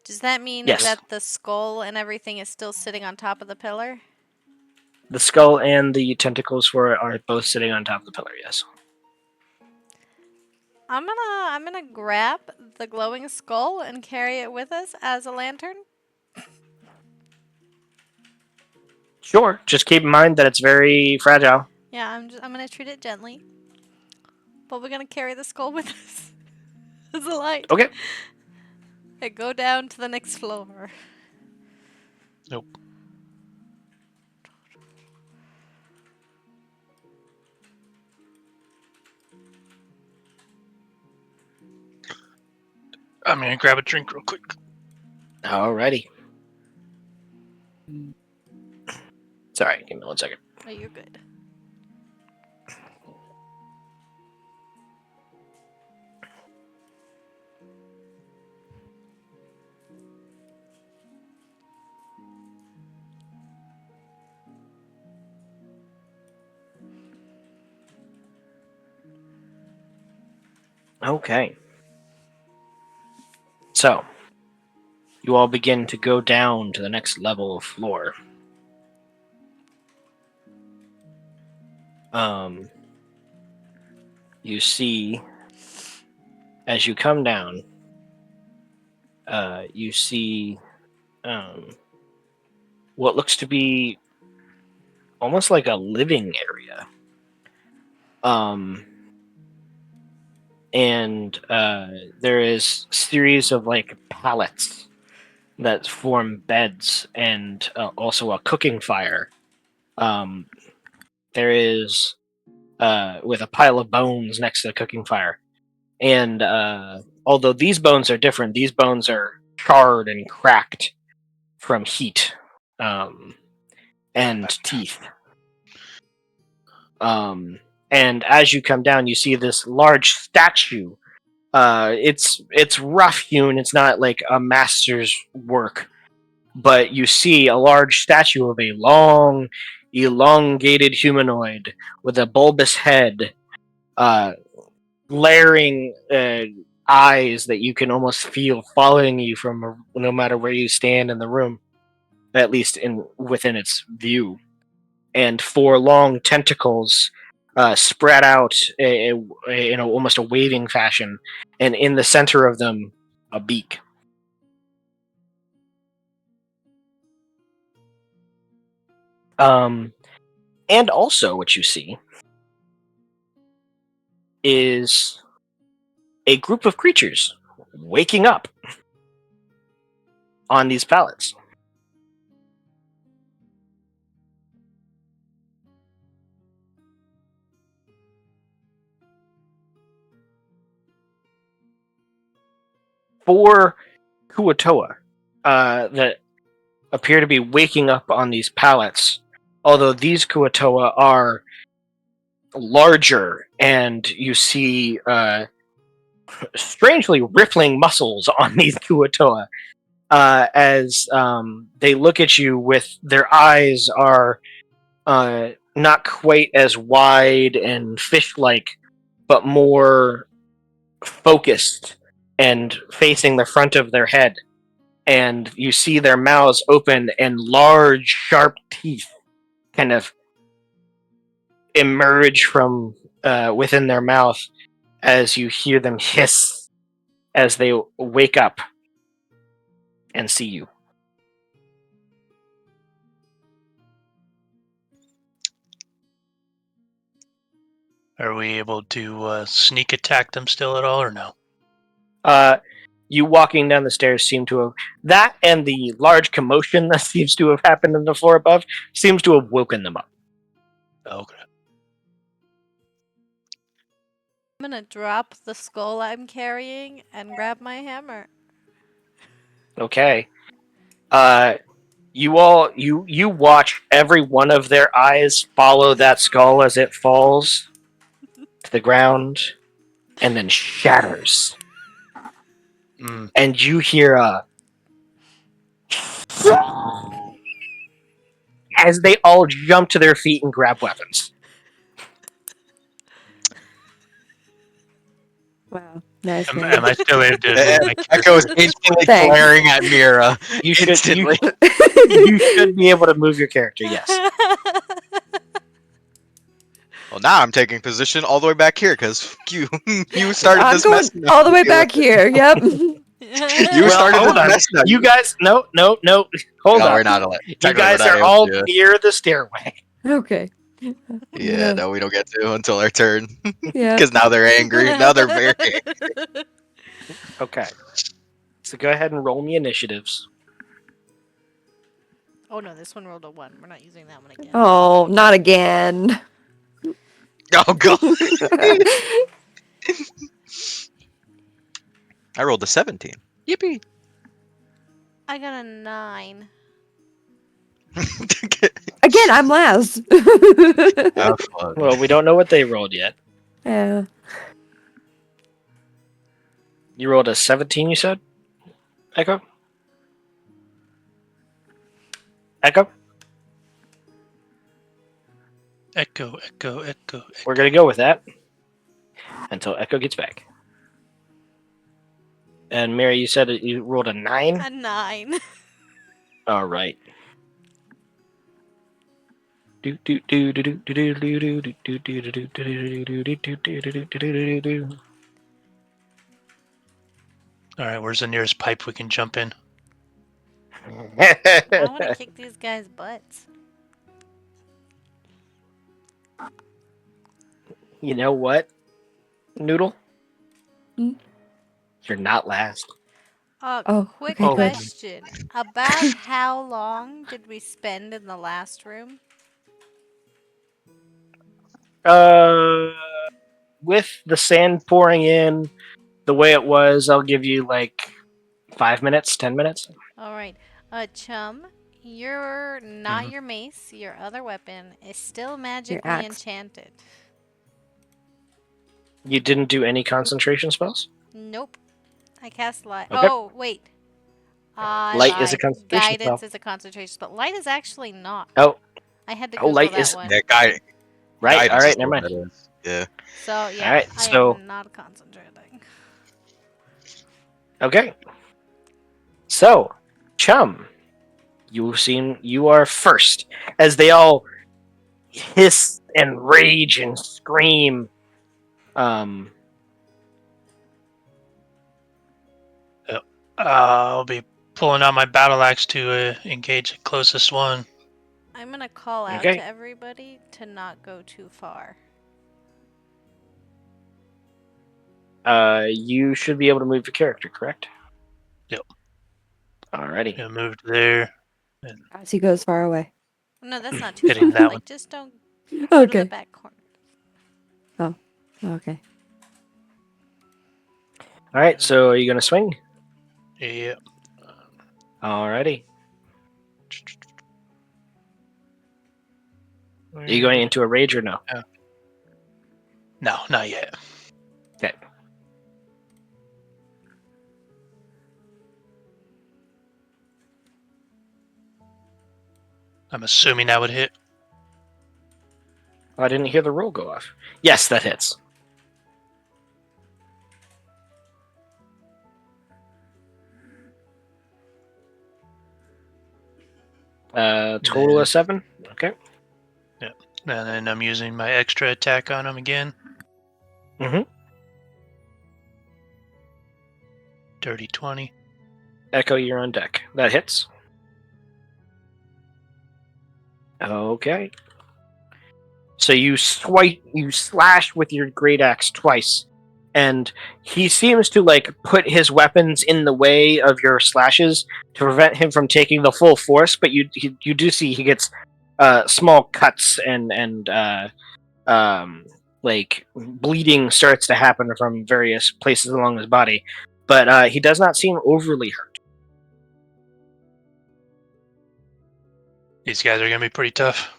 Does that mean Yes. that the skull and everything is still sitting on top of the pillar? The skull and the tentacles are both sitting on top of the pillar. Yes. I'm gonna grab the glowing skull and carry it with us as a lantern. Sure. Just keep in mind that it's very fragile. Yeah, I'm gonna treat it gently. But we're gonna carry the skull with us as a light. Okay. And go down to the next floor. Nope. I'm gonna grab a drink real quick. Alrighty. Sorry, give me 1 second. Oh, you're good. Okay. So, you all begin to go down to the next level of floor. You see, as you come down, you see what looks to be almost like a living area. And there is a series of like pallets that form beds, and also a cooking fire. There is with a pile of bones next to the cooking fire, and although these bones are different, these bones are charred and cracked from heat and teeth. And as you come down, you see this large statue. It's rough hewn. It's not like a master's work, but you see a large statue of a long, elongated humanoid with a bulbous head, uh, glaring eyes that you can almost feel following you from no matter where you stand in the room, at least in within its view, and four long tentacles spread out in almost a waving fashion, and in the center of them, a beak. And also, what you see is a group of creatures waking up on these pallets. Four Kuatoa that appear to be waking up on these pallets, although these Kuatoa are larger, and you see strangely rippling muscles on these Kuatoa as they look at you with their eyes are not quite as wide and fish-like, but more focused and facing the front of their head. And you see their mouths open and large, sharp teeth kind of emerge from within their mouth as you hear them hiss as they wake up and see you. Are we able to sneak attack them still at all, or no? You walking down the stairs seem to have that, and the large commotion that seems to have happened on the floor above seems to have woken them up. Okay. I'm gonna drop the skull I'm carrying and grab my hammer. Okay. You all you watch every one of their eyes follow that skull as it falls to the ground and then shatters. And you hear as they all jump to their feet and grab weapons. Wow. Nice. Am I still able to move my Echo is instantly Thanks. glaring at Mira. You should Instantly. you should be able to move your character, yes. Well, now I'm taking position all the way back here because you you started I'm this going mess. now all the way deal with back here. Yep. You Well, started hold this on. mess. Now. You guys, no. Hold No, on. we're not allowed. You Technically, guys we're not are able all to. near the stairway. Okay. Yeah, no, we don't get to until our turn Yeah. because now they're angry. Now they're very angry. Okay. So go ahead and roll me initiatives. Oh no, this one rolled a 1. We're not using that one again. Oh, not again. Oh god! I rolled a 17. Yippee! I got a 9. Again, I'm last. Have fun. Well, we don't know what they rolled yet. Yeah. You rolled a 17, you said? Echo? Echo? Echo. We're going to go with that until Echo gets back. And Mary, you said that you rolled a 9? A 9. All right. All right, where's the nearest pipe we can jump in? I want to kick these guys' butts. You know what, Noodle? Hmm? You're not last. Oh, Quick okay, good. question. About how long did we spend in the last room? With the sand pouring in the way it was, I'll give you like 5 minutes, 10 minutes. All right. Chum, your not your mace, your other weapon is still magically axe. enchanted. You didn't do any concentration spells? Nope. I cast light. Okay. Oh, wait. I Light is a lied. concentration Guidance spell. is a concentration spell. Light is actually not. Oh, I had to oh, Google light that is one. Yeah, right. guidance All is right, never what mind. that is. Yeah. So, yeah, All right, I so am not concentrating. okay. So, Chum, you are first as they all hiss and rage and scream. I'll be pulling out my battle axe to engage the closest one. I'm going to call out Okay. to everybody to not go too far. You should be able to move your character, correct? Yep. Alrighty. I moved there. As he goes far away. No, that's not too Hitting far. that Like, one. just don't go to the Okay. back corner. Okay. Alright, so are you gonna swing? Yeah. Alrighty. Are you going into a rage or no? No, not yet. Okay. I'm assuming that would hit. Oh, I didn't hear the roll go off. Yes, that hits. Total of 7? Okay. And then I'm using my extra attack on him again. Mhm. Dirty 20. Echo, you're on deck. That hits. Okay. So you slash with your great axe twice, and he seems to put his weapons in the way of your slashes to prevent him from taking the full force. But you do see he gets small cuts and bleeding starts to happen from various places along his body, but he does not seem overly hurt. These guys are going to be pretty tough.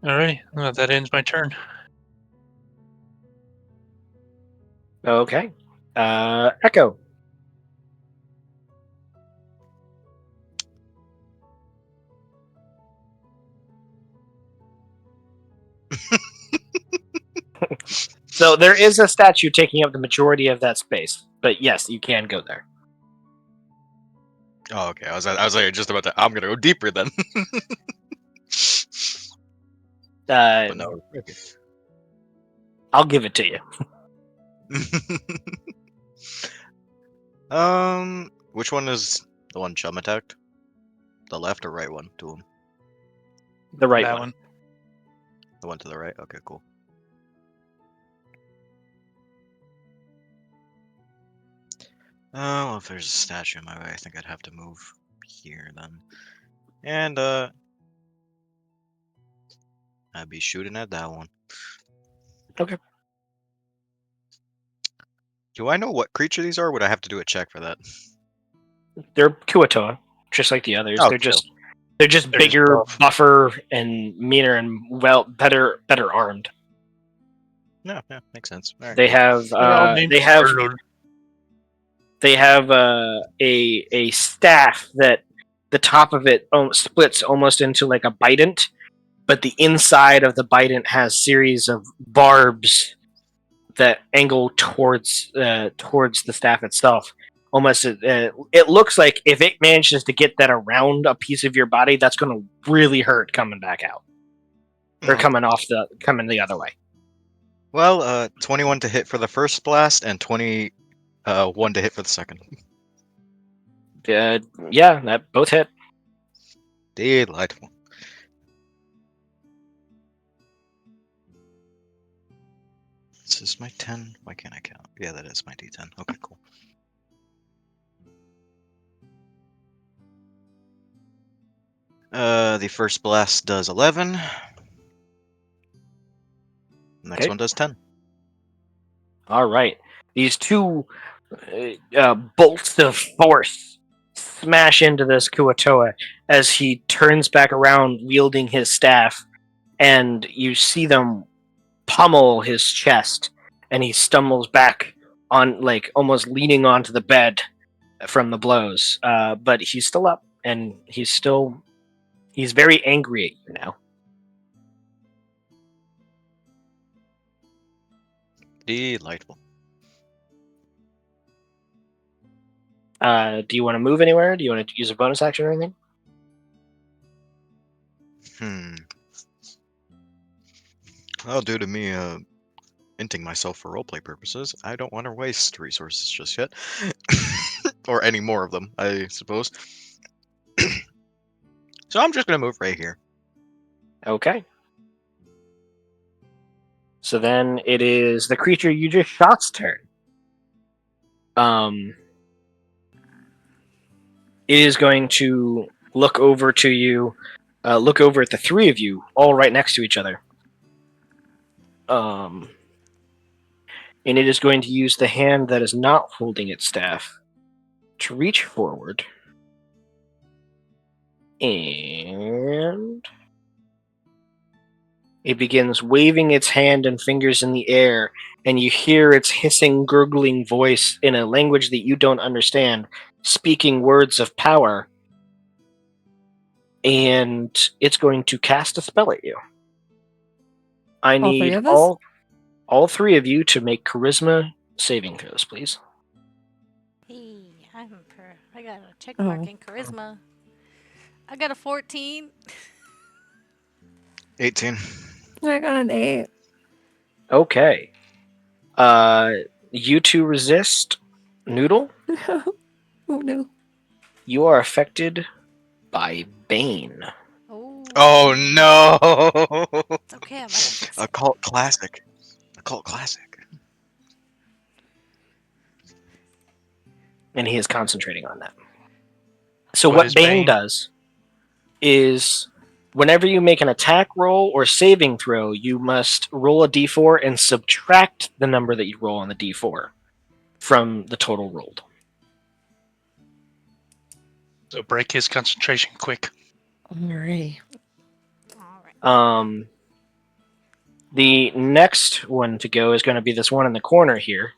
Alright, well, that ends my turn. Okay. Echo. So there is a statue taking up the majority of that space, but yes, you can go there. Oh, okay. I was just about to. I'm gonna go deeper then. But no. Okay. I'll give it to you. Which one is the one Chum attacked? The left or right one to him? The right That one. The one to the right. Okay, cool. Well, if there's a statue in my way, I think I'd have to move here then. And I'd be shooting at that one. Okay. Do I know what creature these are? Would I have to do a check for that? They're Kuatoa, just like the others. Oh, they're just They're just bigger, buff. buffer, and meaner, and better armed. No, yeah, makes sense. All right, They cool. have They're all named Arnold. they have a staff that the top of it splits almost into like a bident, but the inside of the bident has series of barbs that angle towards the staff itself. Almost, it looks like if it manages to get that around a piece of your body, that's going to really hurt coming back out or coming the other way. Well, 21 to hit for the first blast and 21 to hit for the second. Yeah, that both hit. Delightful. This is my 10. Why can't I count? Yeah, that is my D10. Okay, cool. The first blast does 11. Next Okay. one does 10. All right, these two bolts of force smash into this Kuatoa as he turns back around, wielding his staff, and you see them pummel his chest, and he stumbles back on, like, almost leaning onto the bed from the blows. But he's still up, and he's very angry at you now. Delightful. Do you want to move anywhere? Do you want to use a bonus action or anything? Well, due to me inting myself for roleplay purposes, I don't want to waste resources just yet. Or any more of them, I suppose. So I'm just gonna move right here. Okay. So then it is the creature you just shot's turn. It is going to look over to you, look over at the three of you, all right next to each other. And it is going to use the hand that is not holding its staff to reach forward. And it begins waving its hand and fingers in the air, and you hear its hissing, gurgling voice in a language that you don't understand, speaking words of power. And it's going to cast a spell at you. I All three need of us? all three of you to make charisma saving throws, please. Hey, I got a check mark in charisma. I got a 14. 18. I got an 8. Okay. You two resist. Noodle, Oh no. you are affected by Bane. Oh no! It's okay, I'm gonna fix A it. cult classic. A cult classic. And he is concentrating on that. So What what is Bane Bane? does is whenever you make an attack roll or saving throw, you must roll a d4 and subtract the number that you roll on the d4 from the total rolled. So break his concentration quick. Alright. Alright. The next one to go is going to be this one in the corner here.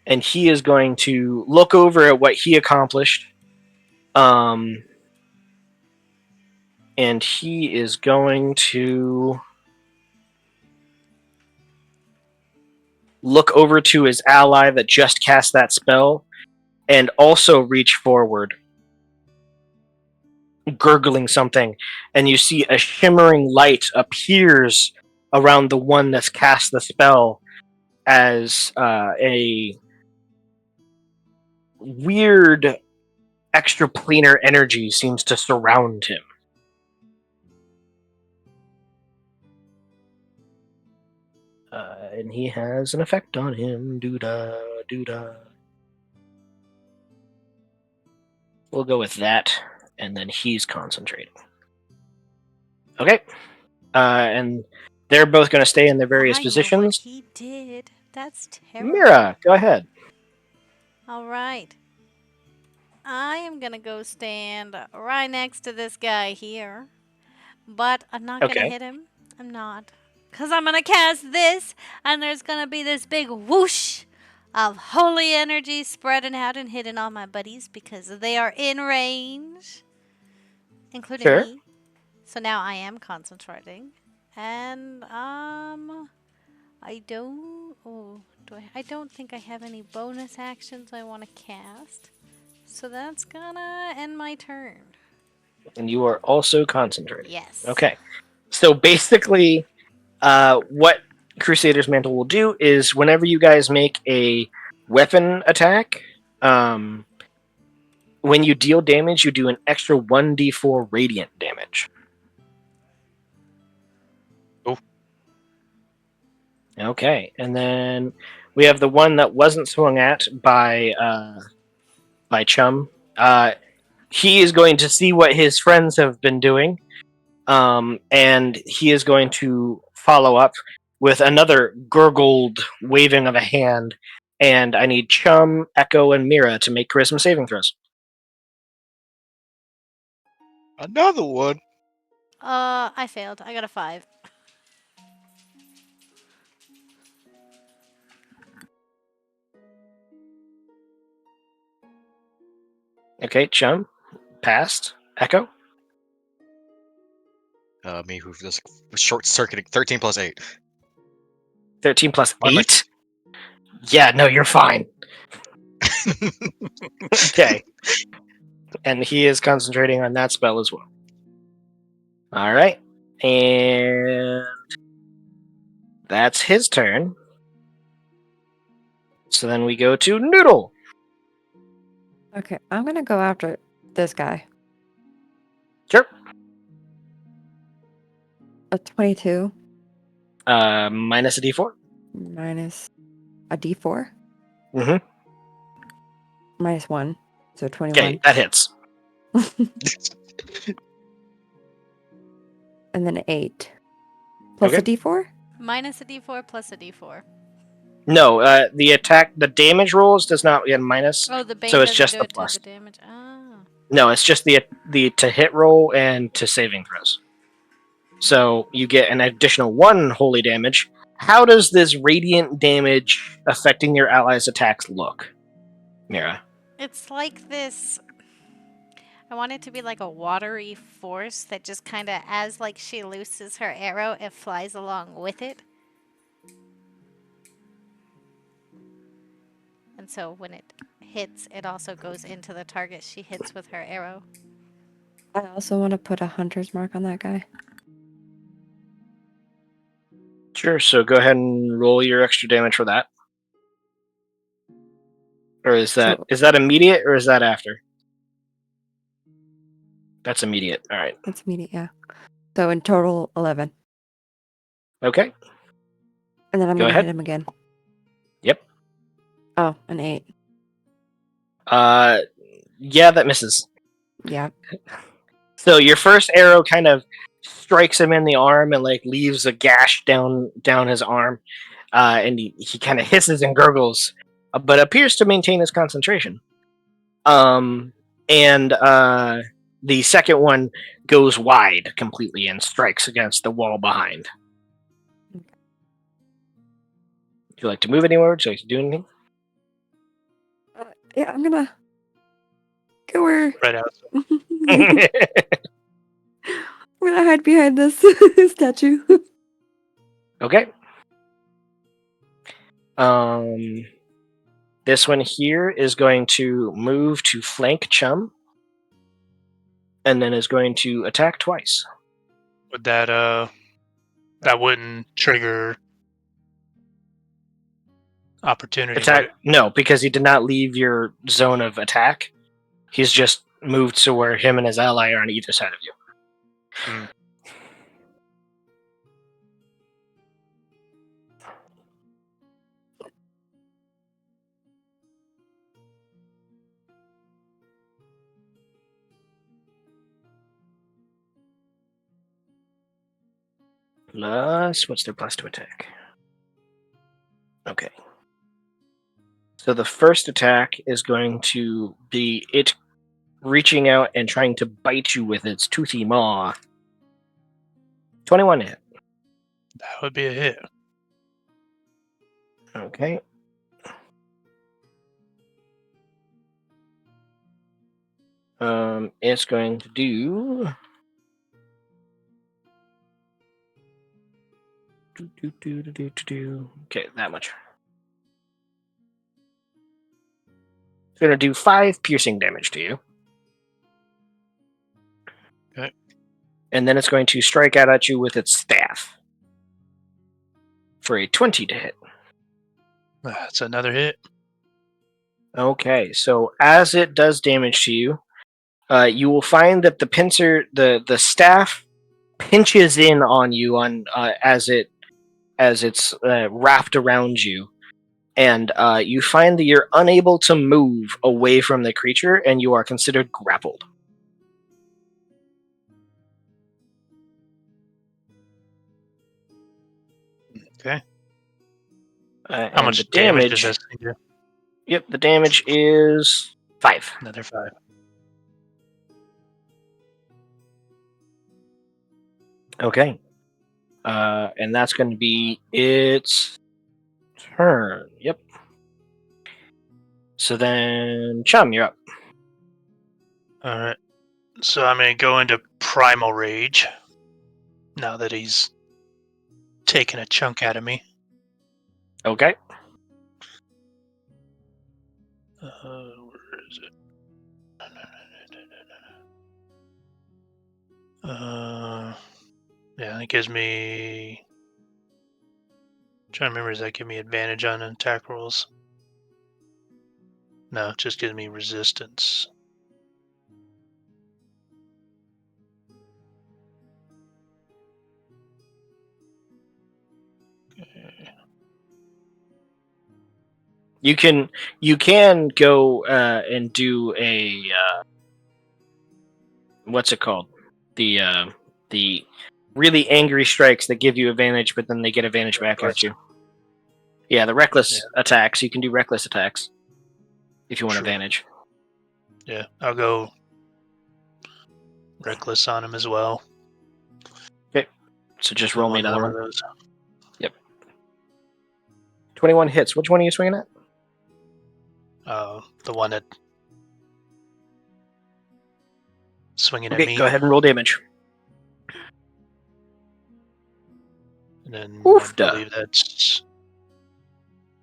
And he is going to look over at what he accomplished. And he is going to look over to his ally that just cast that spell and also reach forward, gurgling something. And you see a shimmering light appears around the one that's cast the spell as a weird extraplanar energy seems to surround him. And he has an effect on him. Doo-da, doo-da. We'll go with that, and then he's concentrating. Okay. And they're both going to stay in their various I know what positions. he did. That's terrible. Mira, go ahead. Alright. I am gonna go stand right next to this guy here. But I'm not gonna Okay. hit him. I'm not. Because I'm gonna cast this, and there's gonna be this big whoosh of holy energy spreading out and hitting all my buddies because they are in range, including Sure. me. So now I am concentrating. And, I don't. Oh, I don't think I have any bonus actions I want to cast. So that's gonna end my turn. And you are also concentrating. Yes. Okay. So basically, what Crusader's Mantle will do is whenever you guys make a weapon attack, when you deal damage, you do an extra 1d4 radiant damage. Oh. Okay, and then we have the one that wasn't swung at by Chum. He is going to see what his friends have been doing, and he is going to follow up with another gurgled waving of a hand. And I need Chum, Echo, and Mira to make charisma saving throws. Another one. I failed. I got a 5. Okay, Chum passed. Echo. Me who just short circuiting 13 plus 8. 13 plus Am I- 8. Yeah, no, you're fine. Okay. And he is concentrating on that spell as well. All right. And that's his turn. So then we go to Noodle. Okay, I'm gonna go after this guy. Sure. A 22 Minus a d4. minus a d4 Mm-hmm. minus 1, so Okay, 21. that hits. And then 8 plus Okay. a d4. Minus a d4 plus a d4. No, the damage rolls does not get minus, Oh, the so bane it's doesn't just do the it to plus. the damage. Ah. No, it's just the to hit roll and to saving throws. So you get an additional 1 holy damage. How does this radiant damage affecting your allies' attacks look, Mira? It's like this. I want it to be like a watery force that just kind of, as like she looses her arrow, it flies along with it. And so when it hits, it also goes into the target she hits with her arrow. I also want to put a hunter's mark on that guy. Sure. So go ahead and roll your extra damage for that. Or is that immediate or is that after? That's immediate. All right. That's immediate, yeah. So in total, 11. Okay. And then I'm Go going to ahead. hit him again. Yep. Oh, an 8. Yeah, that misses. Yeah. So your first arrow kind of strikes him in the arm and like leaves a gash down his arm, and he kind of hisses and gurgles, but appears to maintain his concentration. And the second one goes wide completely and strikes against the wall behind. Would you like to move anywhere? Would you like to do anything? Yeah, I'm going to go where... Right out. I'm going to hide behind this statue. Okay. This one here is going to move to flank Chum, and then is going to attack twice. Would that wouldn't trigger opportunity, would Attack? it? No, because he did not leave your zone of attack. He's just moved to where him and his ally are on either side of you. Hmm. Plus, what's their plus to attack? Okay. So the first attack is going to be it reaching out and trying to bite you with its toothy maw. 21 hit. That would be a hit. Okay. It's going to do. Okay, that much. It's going to do 5 piercing damage to you. Okay. And then it's going to strike out at you with its staff for a 20 to hit. That's another hit. Okay, so as it does damage to you, you will find that the pincer, the staff, pinches in on you as it's wrapped around you, and you find that you're unable to move away from the creature, and you are considered grappled. Okay. How How much damage does this thing do? Yep, the damage is 5. Another 5. Okay. And that's going to be its turn. Yep. So then, Chum, you're up. All right. So I'm going to go into Primal Rage now that he's taken a chunk out of me. Okay. Where is it? Yeah, it gives me. Trying to remember, does that give me advantage on attack rolls? No, it just gives me resistance. Okay. You can go and do a what's it called? The really angry strikes that give you advantage, but then they get advantage back at you. Yeah, the reckless attacks. You can do reckless attacks if you want advantage. Yeah, I'll go reckless on him as well. Okay, so just roll me another one one. of those. Yep. 21 hits. Which one are you swinging at? The one that swinging at Okay, me. go ahead and roll damage. And then Oofda. I believe that's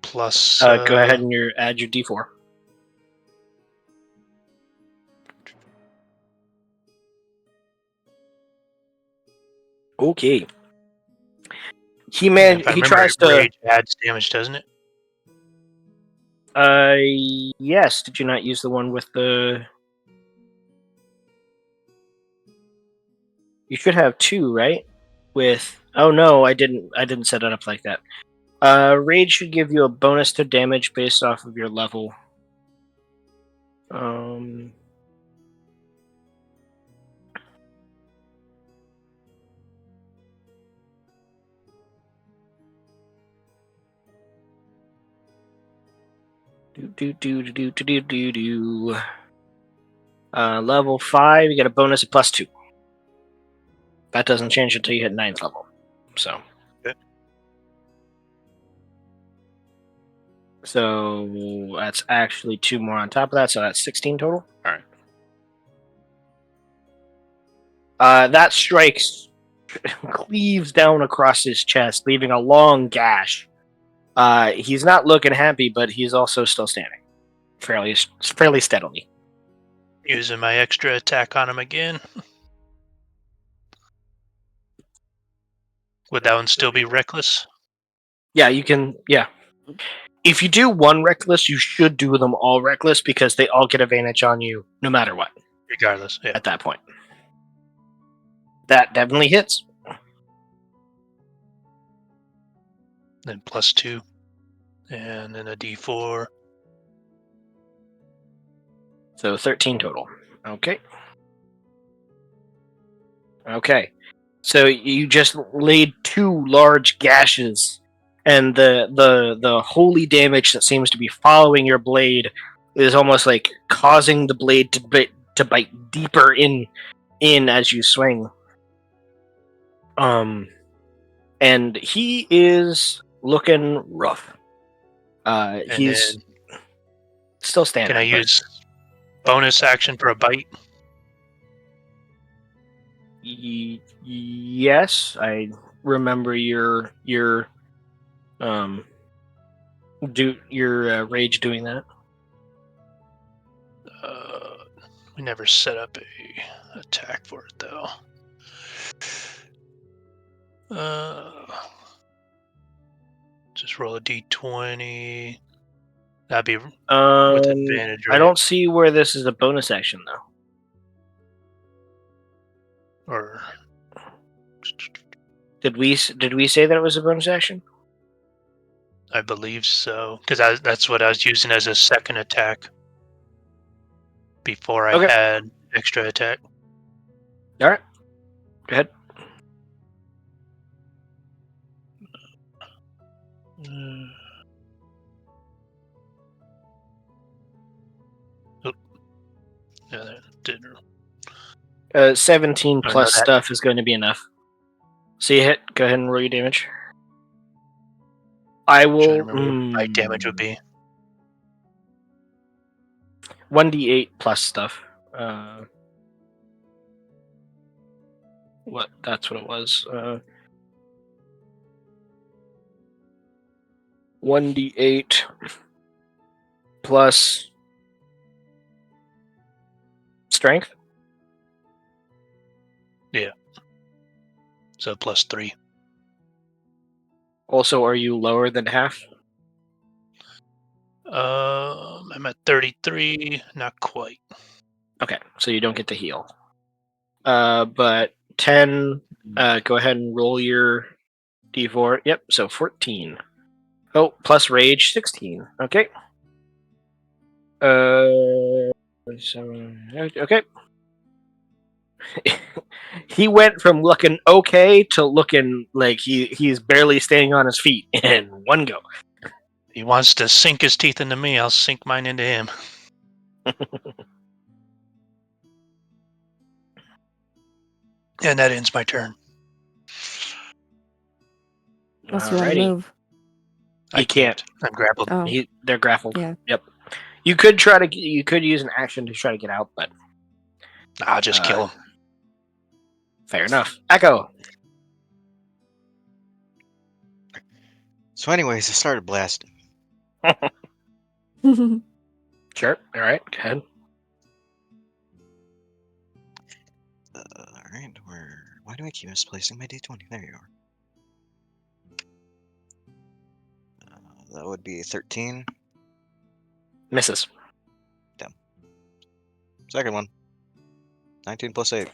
plus. Go ahead and add your d4. Okay. He tries to. Rage adds damage, doesn't it? Yes. Did you not use the one with the? You should have 2, right? With oh no, I didn't set it up like that. Rage should give you a bonus to damage based off of your level. Level 5, you get a bonus of +2. That doesn't change until you hit 9th level. So. Okay. So that's actually 2 more on top of that, so that's 16 total. All right. That strikes cleaves down across his chest, leaving a long gash. He's not looking happy, but he's also still standing, fairly steadily. Using my extra attack on him again. Would that one still be reckless? Yeah, you can. Yeah. If you do one reckless, you should do them all reckless because they all get advantage on you no matter what. Regardless, yeah. At that point. That definitely hits. Then +2. And then a d4. So 13 total. Okay. Okay. So you just laid 2 large gashes, and the holy damage that seems to be following your blade is almost like causing the blade to bite deeper in as you swing. And he is looking rough. He's still standing. Can I use bonus action for a bite? Yes, I remember your rage doing that. We never set up a attack for it though. Just roll a d20. That'd be with advantage, right? I don't see where this is a bonus action though. Or did we say that it was a bonus action? I believe so, because that's what I was using as a second attack before I had extra attack. All right, go ahead. Yeah, that didn't. 17 plus stuff is going to be enough. So you hit. Go ahead and roll your damage. I Trying to will. remember what my damage would be. 1d8 plus stuff. What? That's what it was. 1d8 plus strength. So +3. Also, are you lower than half? I'm at 33. Not quite. Okay, so you don't get to heal. But 10. Go ahead and roll your d4. Yep. So 14. Oh, plus rage 16. Okay. 7. Okay. He went from looking okay to looking like he's barely staying on his feet in one go. He wants to sink his teeth into me. I'll sink mine into him. And that ends my turn. Unless you want to Alrighty. move. He can't. I'm grappled. Oh, They're grappled. Yeah. Yep. You could try to. You could use an action to try to get out, but I'll just kill him. fair enough. Echo. So, anyways, I started blasting. Sure. All right. Go ahead. All right. Why do I keep misplacing my d20? There you are. That would be 13. Misses. Second one. 19 plus 8.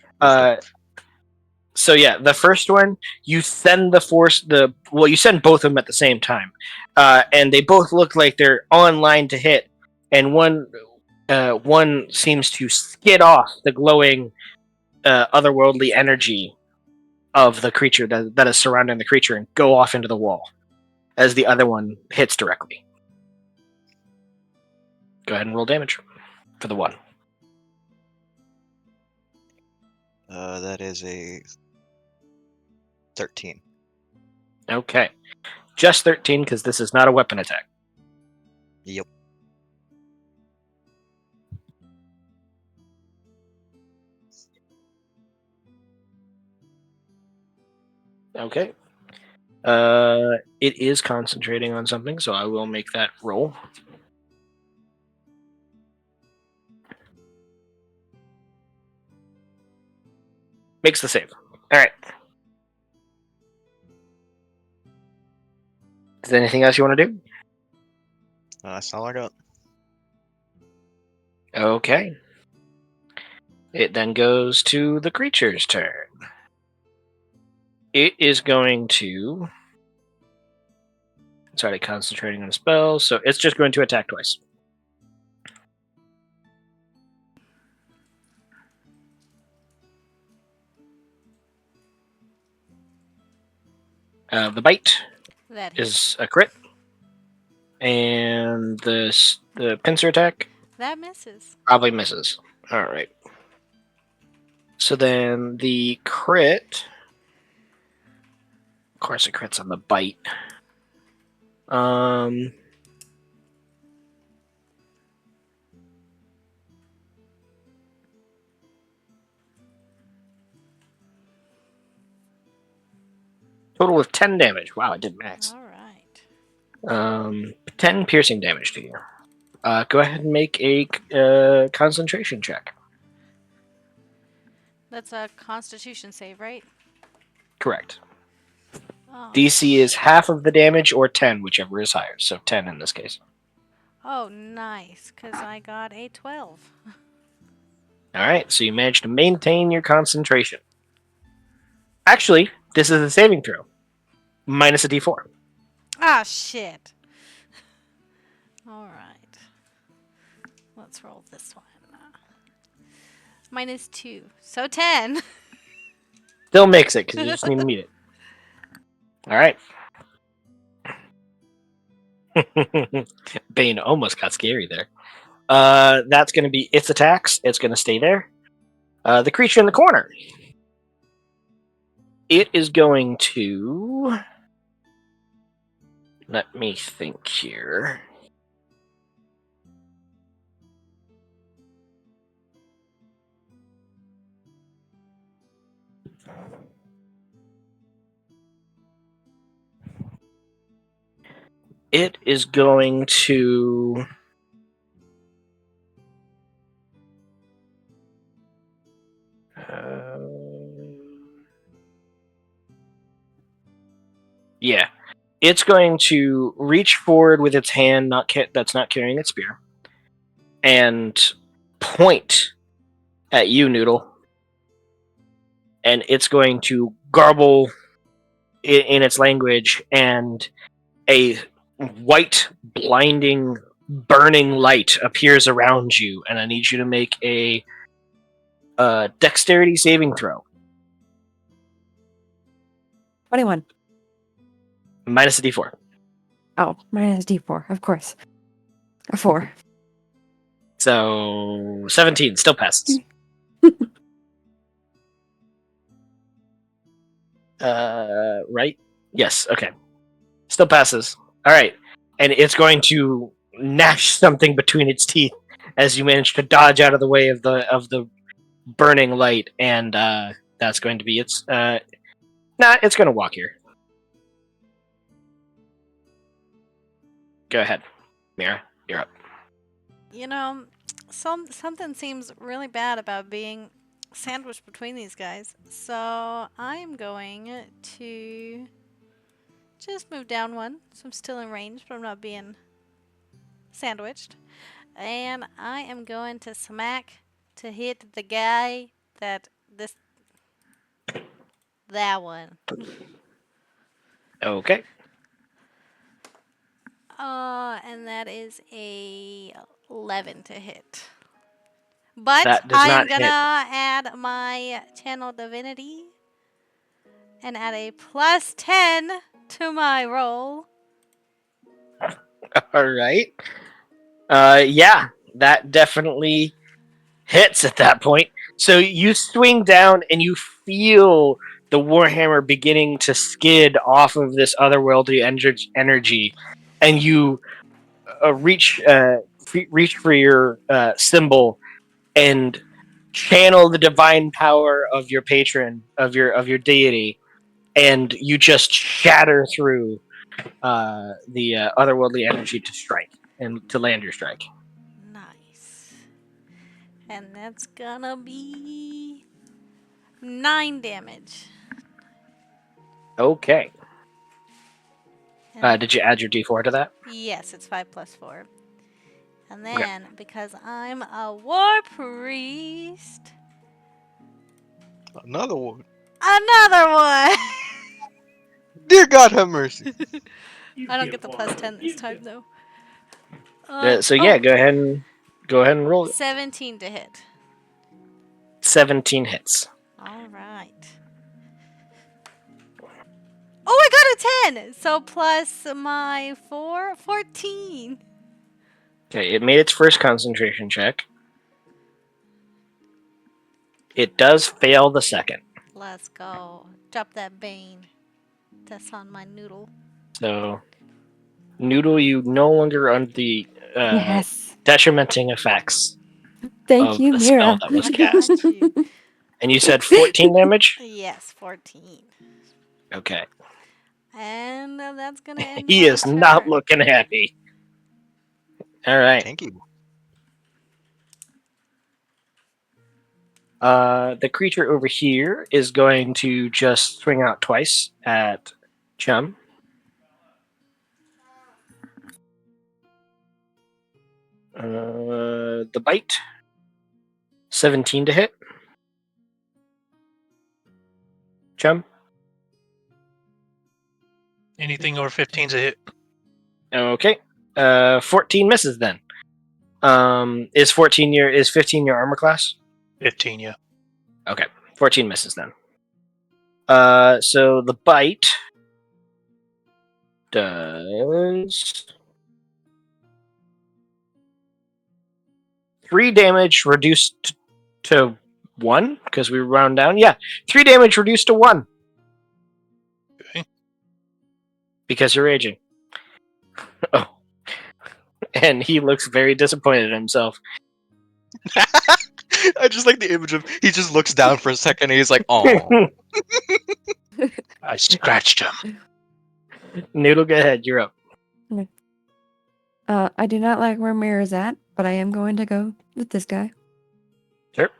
So yeah, the first one you send you send both of them at the same time, and they both look like they're on line to hit, and one seems to skid off the glowing otherworldly energy of the creature that is surrounding the creature and go off into the wall as the other one hits directly. Go ahead and roll damage for the one. That is a 13. Okay, just 13 because this is not a weapon attack. Yep. Okay. It is concentrating on something, so I will make that roll. Makes the save. All right. Is there anything else you want to do? That's all I got. Okay. It then goes to the creature's turn. It is going to. It's already concentrating on a spell, so it's just going to attack twice. The bite That is a crit, and the pincer attack that misses. probably misses. All right. So then the crit. Of course, it crits on the bite. Total of 10 damage. Wow, it did max. All right. 10 piercing damage to you. Go ahead and make a concentration check. That's a Constitution save, right? Correct. Oh. DC is half of the damage or 10, whichever is higher. So 10 in this case. Oh, nice, because I got a 12. All right, so you managed to maintain your concentration. Actually, this is a saving throw. Minus a d4. Ah, shit. All right. Let's roll this one. -2. So 10. Still makes it, because you just need to meet it. All right. Bane almost got scary there. That's going to be its attacks. It's going to stay there. The creature in the corner it is going to... Let me think here. It is going to... yeah. It's going to reach forward with its hand that's not carrying its spear and point at you, Noodle. And it's going to garble in its language, and a white, blinding, burning light appears around you. And I need you to make a dexterity saving throw. 21. Minus a d4. Oh, minus D4, of course. A 4. So 17 still passes. Right? Yes. Okay. Still passes. All right, and it's going to gnash something between its teeth as you manage to dodge out of the way of the burning light, and that's going to be its. It's going to walk here. Go ahead, Mira. You're up. You know, something seems really bad about being sandwiched between these guys. So I'm going to just move down one, so I'm still in range, but I'm not being sandwiched. And I am going to smack to hit the guy that one. Okay. And that is a 11 to hit. But That does I'm not gonna hit. add my channel divinity and add a plus 10 to my roll. All right. Yeah, that definitely hits at that point. So you swing down and you feel the warhammer beginning to skid off of this otherworldly energy, and you reach for your symbol and channel the divine power of your patron of your deity, and you just shatter through the otherworldly energy to strike and to land your strike. Nice. And that's gonna be 9 damage. Okay. And Did you add your d4 to that? yes, it's 5 plus 4. And then, because I'm a war priest, Another one. another one! Dear God, have mercy. I don't get the plus 10 this time, though. So yeah, go ahead and roll it. 17 to hit. 17 hits. All right. Oh, I got a 10! So plus my 4, 14. Okay, it made its first concentration check. It does fail the second. Let's go. Drop that bane. That's on my noodle. So, Noodle, you no longer under the Yes. detrimenting effects Thank of you, the Mira. spell that was I cast. got you. And you said 14 damage? Yes, 14. Okay. And that's gonna end He my is not turn. looking happy. Alright. Thank you. The creature over here is going to just swing out twice at Chum. The bite. 17 to hit. Chum. Anything over 15's a hit. Okay. 14 misses then. Is 15 your armor class? 15, yeah. Okay. 14 misses then. So the bite does 3 damage reduced to 1 because we round down. Yeah, 3 damage reduced to 1. Because you're raging. Oh. And he looks very disappointed in himself. I just like the image of he just looks down for a second and he's like, "Oh." I scratched him. Noodle, go ahead. You're up. I do not like where Mira's at, but I am going to go with this guy. Sure.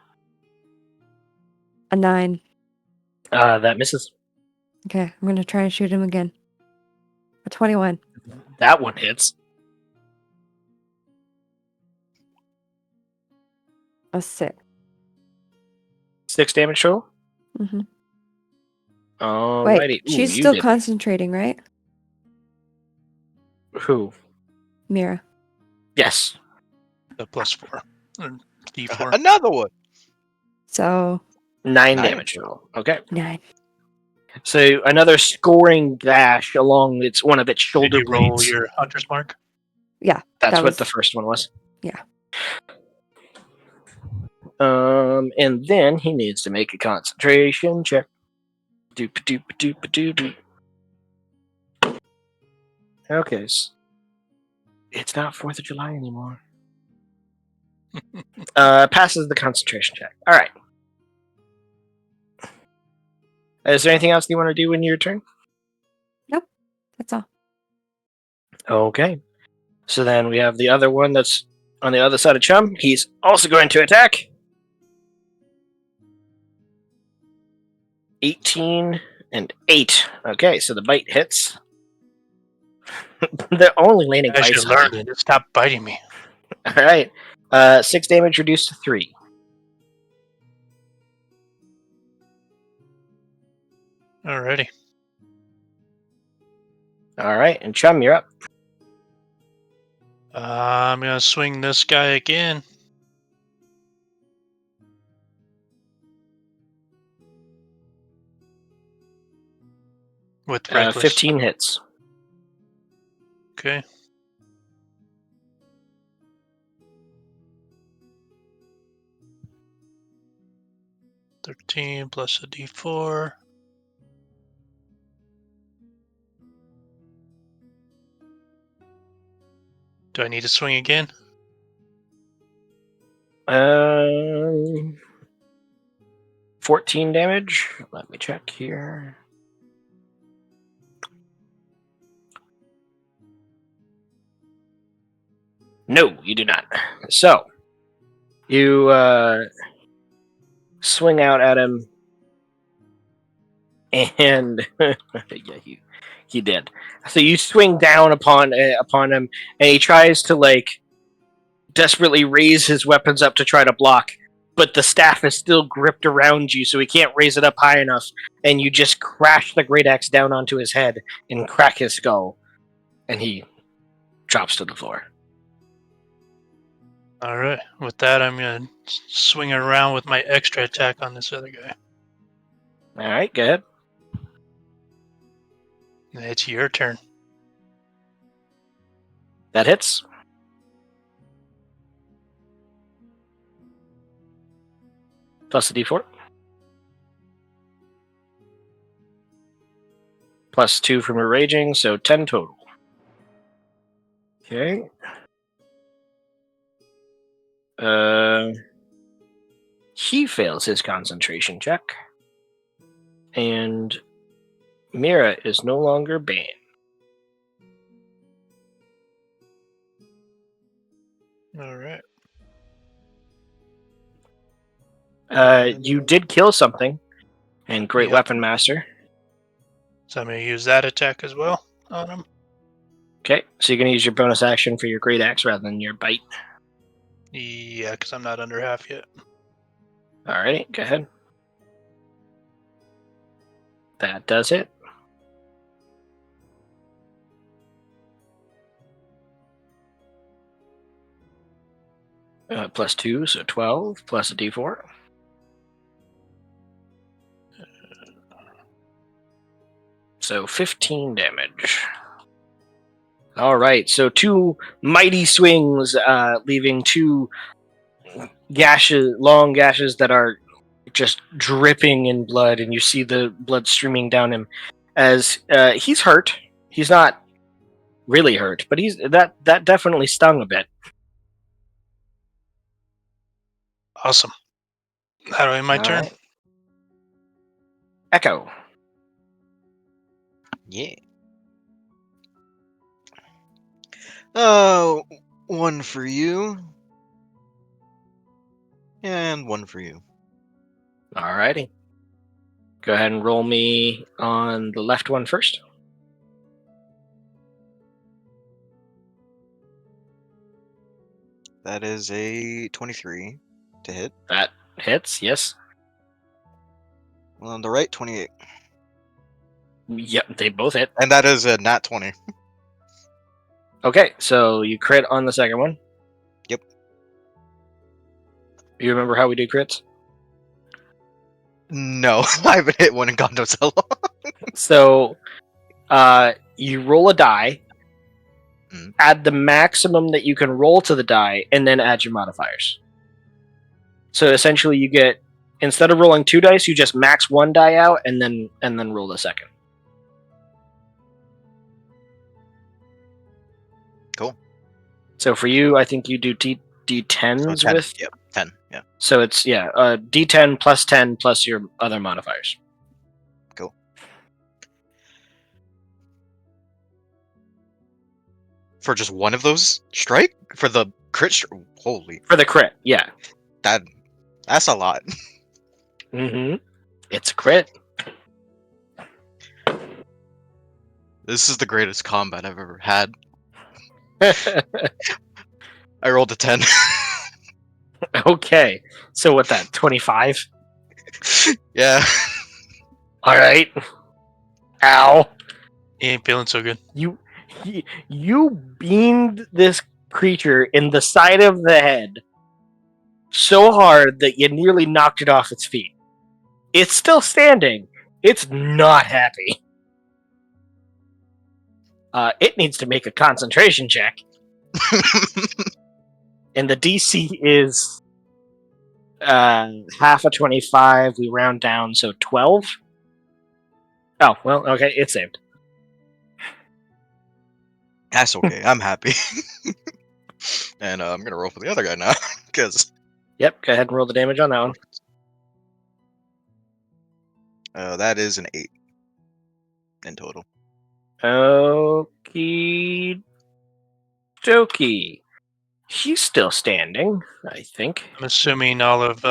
A 9. That misses. Okay, I'm going to try and shoot him again. A 21. That one hits. A 6. 6 damage total. Mm-hmm. Alrighty. Wait, Ooh, she's you still did. concentrating, right? Who? Mira. Yes. The +4. D4. Another one. So, 9 Nice. damage total. Okay. 9. So another scoring gash along one of its Did shoulder you roll blades. your hunter's mark? Yeah. That's that what was- the first one was. Yeah. And then he needs to make a concentration check. Doop doop doop doop doop. Okay. It's not 4th of July anymore. Passes the concentration check. All right. Is there anything else you want to do in your turn? That's all. Okay. So then we have the other one that's on the other side of Chum. He's also going to attack. 18 and 8. Okay, so the bite hits. They're only landing I bites. should learn it. Stop biting me. All right. 6 damage reduced to 3. Alrighty. All right, and Chum, you're up. I'm gonna swing this guy again. With reckless. 15 hits. Okay. $13 plus a D4. Do I need to swing again? 14 damage. Let me check here. No, you do not. So, you swing out at him, and yeah, he did. So you swing down upon him, and he tries to desperately raise his weapons up to try to block, but the staff is still gripped around you, so he can't raise it up high enough, and you just crash the great axe down onto his head and crack his skull, and he drops to the floor. Alright. With that, I'm gonna swing around with my extra attack on this other guy. All right, go ahead. It's your turn. That hits. Plus a d4. Plus 2 from your raging, so 10 total. Okay. He fails his concentration check. And Mira is no longer banned. Alright. You did kill something, and Great Yep. Weapon Master. So I'm gonna use that attack as well on him. Okay, so you're going to use your bonus action for your Great Axe rather than your bite. Yeah, because I'm not under half yet. Alrighty, go ahead. That does it. Plus 2, so 12, plus a d4. So 15 damage. Alright, so 2 mighty swings, leaving 2 long gashes that are just dripping in blood, and you see the blood streaming down him as he's hurt. He's not really hurt, but that definitely stung a bit. Awesome. How do I end my All turn? right. Echo. Yeah. One for you. And one for you. Alrighty. Go ahead and roll me on the left one first. That is a 23 to hit. That hits, yes. Well, on the right, 28. Yep, they both hit. And that is a nat 20. Okay, so you crit on the second one. Yep. You remember how we do crits? No, I haven't hit one in God knows how long. So, you roll a die, add the maximum that you can roll to the die, and then add your modifiers. So essentially, you get, instead of rolling 2 dice, you just max 1 die out, and then roll the second. Cool. So for you, I think you do So D10s 10. with. Yep, 10. Yeah. So it's D10 plus 10 plus your other modifiers. Cool. For just one of those strike? For the crit holy. For the crit, yeah. That's a lot. Mm-hmm. It's a crit. This is the greatest combat I've ever had. I rolled a 10. Okay. So what's that, 25? Yeah. Alright. Ow. He ain't feeling so good. You beamed this creature in the side of the head so hard that you nearly knocked it off its feet. It's still standing. It's not happy. It needs to make a concentration check. And the DC is half a 25. We round down, so 12. Oh, well, okay, it's saved. That's okay. I'm happy. And I'm gonna roll for the other guy now, because Yep, go ahead and roll the damage on that one. that is an 8 in total. Okie dokie. He's still standing, I think. I'm assuming all of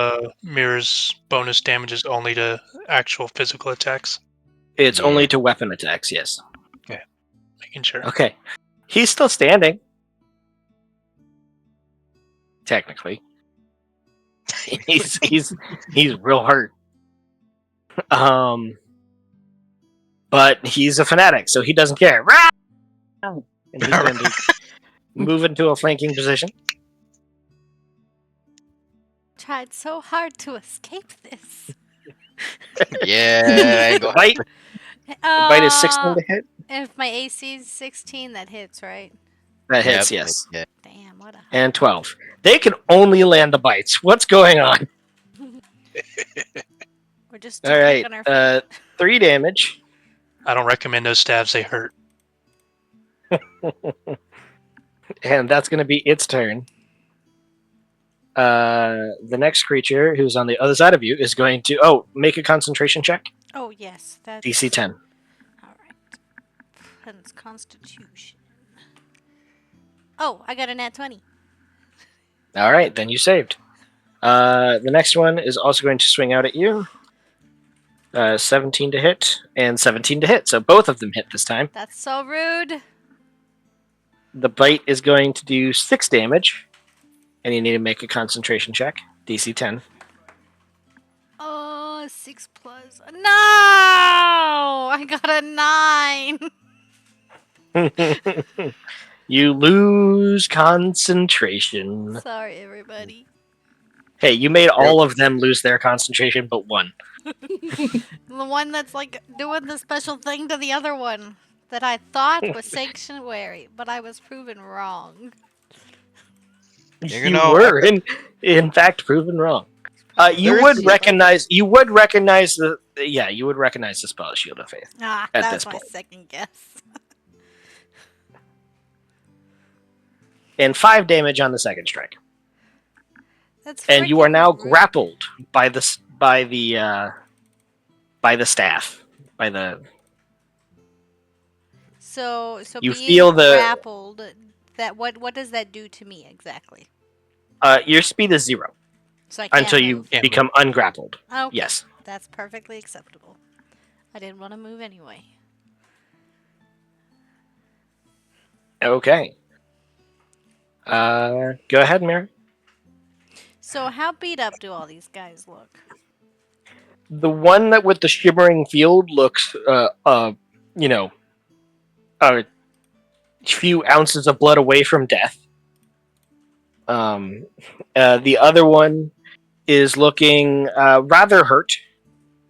Mira's bonus damage is only to actual physical attacks. It's Yeah. only to weapon attacks, yes. Making sure. Okay. He's still standing. Technically. he's real hurt. But he's a fanatic, so he doesn't care. And he's going to move into a flanking position. Tried so hard to escape this. Yeah. The bite is 16 to hit. If my AC is 16, that hits, right? That hits, Yep, yes. yeah. Damn, what a... And 12. They can only land the bites. What's going on? We're just too All right. quick on our feet. 3 damage. I don't recommend those stabs. They hurt. And that's going to be its turn. The next creature, who's on the other side of you, is going to make a concentration check. Oh, yes. That's... DC 10. All right. And it's Constitution. Oh, I got a nat 20. All right, then you saved. The next one is also going to swing out at you. 17 to hit and 17 to hit, so both of them hit this time. That's so rude. The bite is going to do 6 damage, and you need to make a concentration check. DC 10. Oh, 6 plus. No! I got a 9. You lose concentration. Sorry, everybody. Hey, you made all of them lose their concentration but one. The one that's like doing the special thing to the other one that I thought was sanctuary, but I was proven wrong. You know, were in fact proven wrong. You There would is- recognize the spell Shield of Faith. Ah, At that this was my point. second guess. and 5 damage on the second strike. That's And you are freaking now rude. grappled by the staff, by the. So You being feel the- grappled. That what does that do to me exactly? Your speed is 0 So I can't until move. you Can't move. become ungrappled. Okay. Yes. That's perfectly acceptable. I didn't want to move anyway. Okay. Go ahead, Mary. So how beat up do all these guys look? The one that with the shimmering field looks, a few ounces of blood away from death. The other one is looking rather hurt,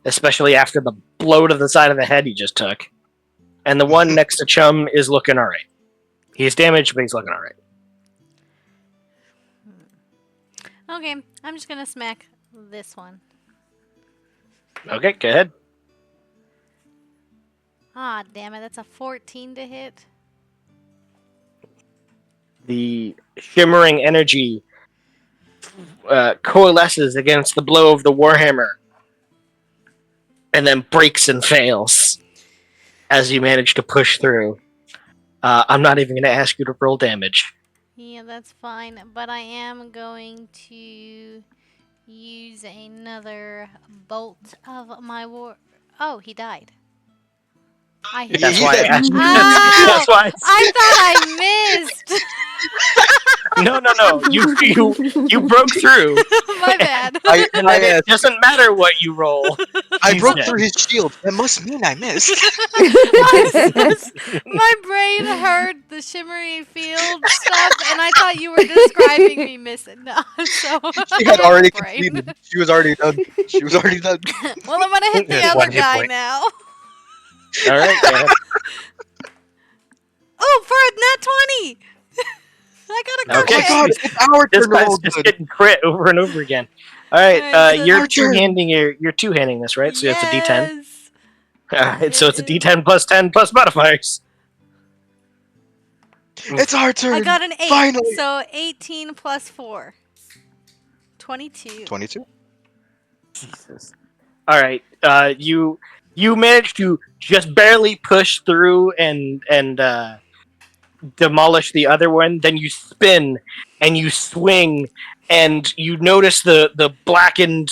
especially after the blow to the side of the head he just took. And the one next to Chum is looking alright. He's damaged, but he's looking alright. Okay, I'm just gonna smack this one. Okay, go ahead. Ah, damn it, that's a 14 to hit. The shimmering energy coalesces against the blow of the warhammer and then breaks and fails as you manage to push through. I'm not even going to ask you to roll damage. Yeah, that's fine, but I am going to use another bolt of my war. Oh, he died. I hit That's He why I did. asked you. Oh! That's why. I thought I missed. No. You broke through, My bad. and then it doesn't matter what you roll. I He's broke dead. through his shield. That must mean I missed. My brain heard the shimmery field stuff, and I thought you were describing me missing. No, so She had I have a already brain. completed. She was already done. She was already done. Well, I'm gonna hit the That's other one hit guy point. now. All right, go ahead. Oh, for a nat 20! I got a Okay. Oh my crit. god, it's our This turn to guy's roll just good. getting crit over and over again. All right, Alright, so you're Our turn. you're two-handing this, right? So it's a D10. Yes. All right, so it's a It is. D10 plus 10 plus modifiers. It's our turn. I got an 8, Finally. so 18 plus 4. 22. 22. Jesus. All right, you managed to just barely push through and demolish the other one. Then you spin and you swing, and you notice the blackened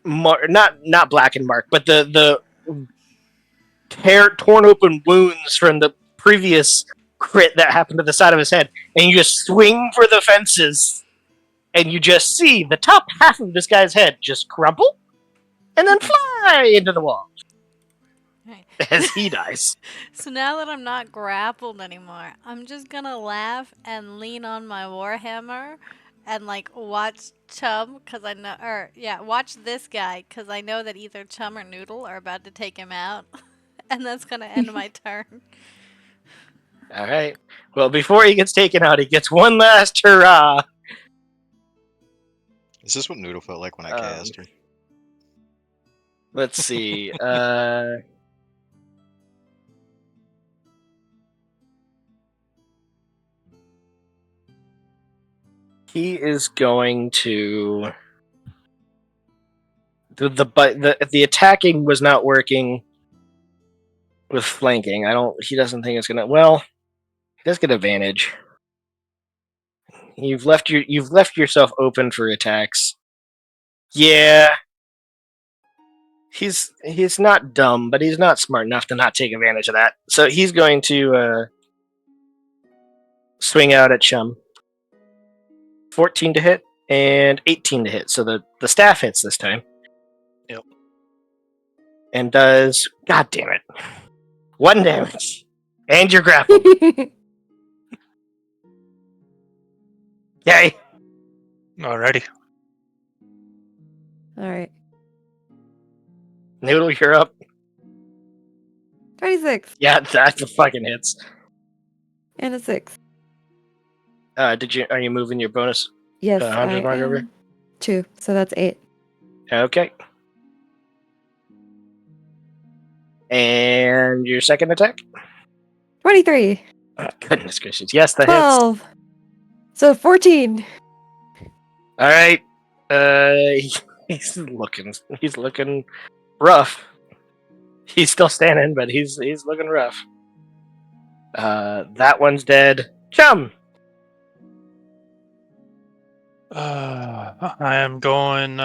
not blackened mark, but the torn open wounds from the previous crit that happened to the side of his head, and you just swing for the fences, and you just see the top half of this guy's head just crumple, and then fly into the wall Right. as he dies. So now that I'm not grappled anymore, I'm just gonna laugh and lean on my warhammer and like watch Chum, cause I know, or yeah, watch this guy, cause I know that either Chum or Noodle are about to take him out, and that's gonna end my turn. All right. Well, before he gets taken out, he gets one last hurrah. Is this what Noodle felt like when I cast her? Let's see. He is going to the attacking was not working with flanking. He doesn't think it's gonna. Well, he does get advantage. You've left yourself open for attacks. Yeah. He's not dumb, but he's not smart enough to not take advantage of that. So he's going to swing out at Chum. 14 to hit and 18 to hit. So the staff hits this time. Yep. And does, god damn it, 1 damage. And you're grappled. Yay. Alrighty. All right. Noodle, you're up. 26 Yeah, that's the fucking hits. and a 6. Are you moving your bonus? Yes, Hunter's I mark over? am. 2, so that's 8. Okay. And your second attack? 23. Goodness gracious. Yes, that hits. 12. So 14. All right. He's looking rough. He's still standing, but he's looking rough. That one's dead. Chum. I am going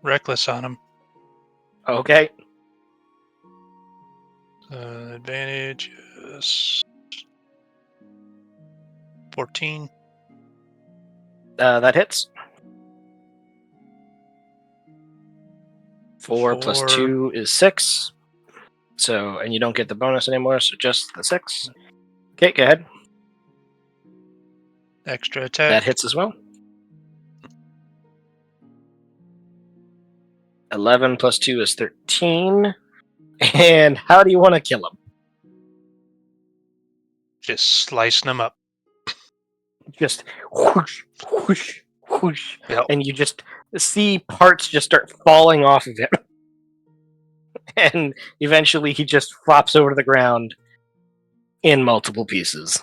reckless on him. Okay. Advantage is 14. That hits. 4 plus 2 is 6. So, and you don't get the bonus anymore, so just the 6. Okay, go ahead. Extra attack. That hits as well. 11 plus 2 is 13. And how do you want to kill him? Just slicing them up. Just whoosh, whoosh, whoosh. Yep. And you just see parts just start falling off of him. And eventually he just flops over to the ground in multiple pieces.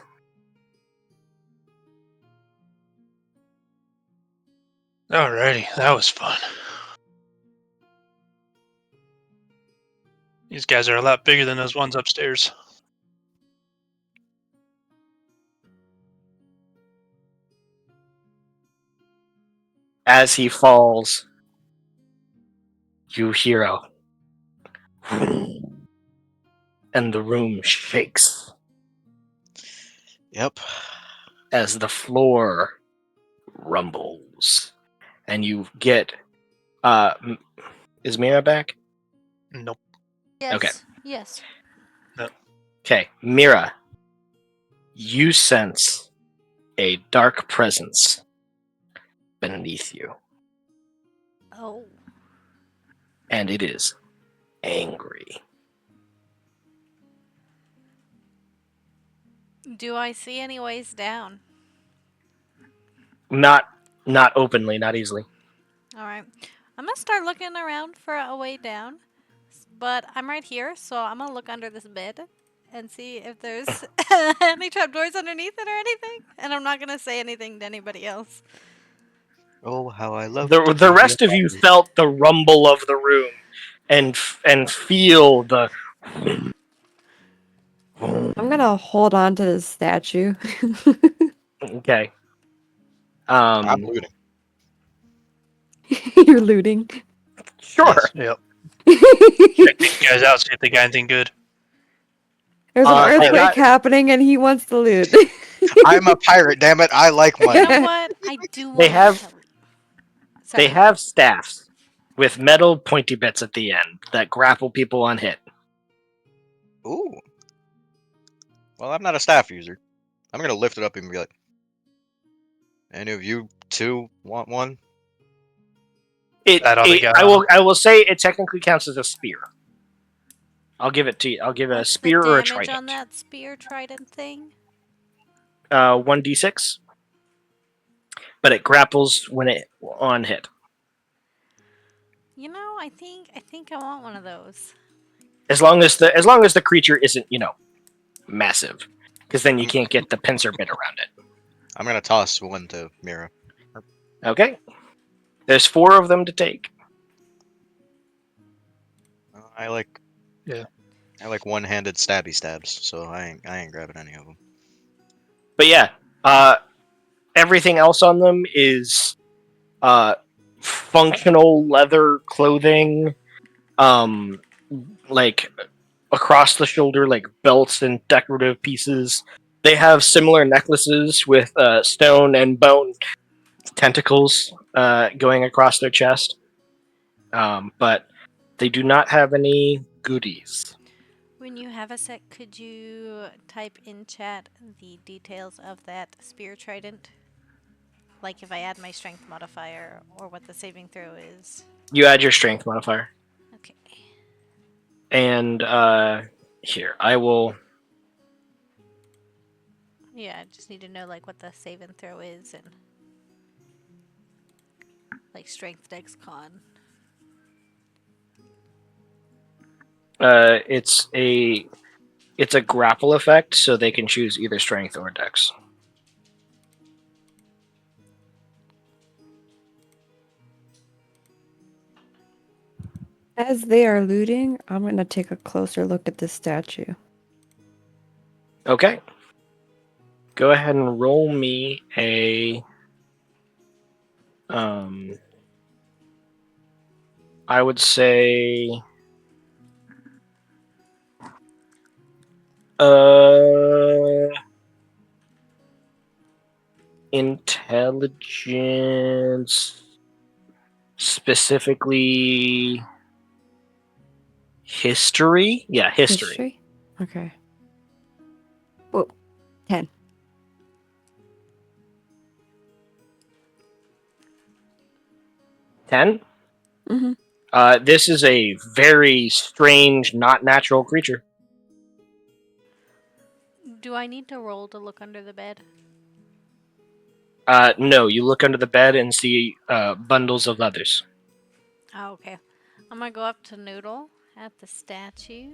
Alrighty, that was fun. These guys are a lot bigger than those ones upstairs. As he falls, you hear a and the room shakes Yep. as the floor rumbles. And you get is Mira back? Nope. Yes. Okay. Yes. Okay, Mira, you sense a dark presence beneath you, Oh. and it is angry. Do I see any ways down? Not openly, not easily. All right. I'm gonna start looking around for a way down, but I'm right here, so I'm gonna look under this bed and see if there's any trapdoors underneath it or anything. And I'm not gonna say anything to anybody else. Oh, how I love The rest of you felt the rumble of the room and feel the I'm gonna hold on to this statue. okay. I'm looting. You're looting. Sure. Yep. Check these guys out, see if they got anything good. There's an I earthquake got- happening and he wants to loot. I'm a pirate, damn it. I like You money. know what? I do want They have- Sorry. They have staffs with metal pointy bits at the end that grapple people on hit. Ooh. Well, I'm not a staff user. I'm gonna lift it up and be like, any of you two want one? That all they got I will say it technically counts as a spear. I'll give it to you. I'll give it a What's spear the or a damage trident. on that spear trident thing? 1d6. But it grapples when it on hit. You know, I think I want one of those. As long as the creature isn't, massive. Because then you can't get the pincer bit around it. I'm gonna toss one to Mira. Okay. There's 4 of them to take. I like. Yeah. I like one-handed stabby stabs, so I ain't grabbing any of them. But yeah, everything else on them is functional leather clothing, like across the shoulder, like belts and decorative pieces. They have similar necklaces with stone and bone tentacles going across their chest, but they do not have any goodies. When you have a sec, could you type in chat the details of that spear trident? Like if I add my strength modifier or what the saving throw is. You add your strength modifier. Okay. And here, I will. Yeah, I just need to know like what the save and throw is and like strength dex con. It's It's a grapple effect, so they can choose either strength or dex. As they are looting, I'm going to take a closer look at this statue. Okay. Go ahead and roll me a... I would say... Intelligence... Specifically... History? Yeah, history. Okay. Whoa. 10. 10? Mm-hmm. This is a very strange, not natural creature. Do I need to roll to look under the bed? No, you look under the bed and see bundles of leathers. Oh, okay. I'm gonna go up to Noodle at the statue.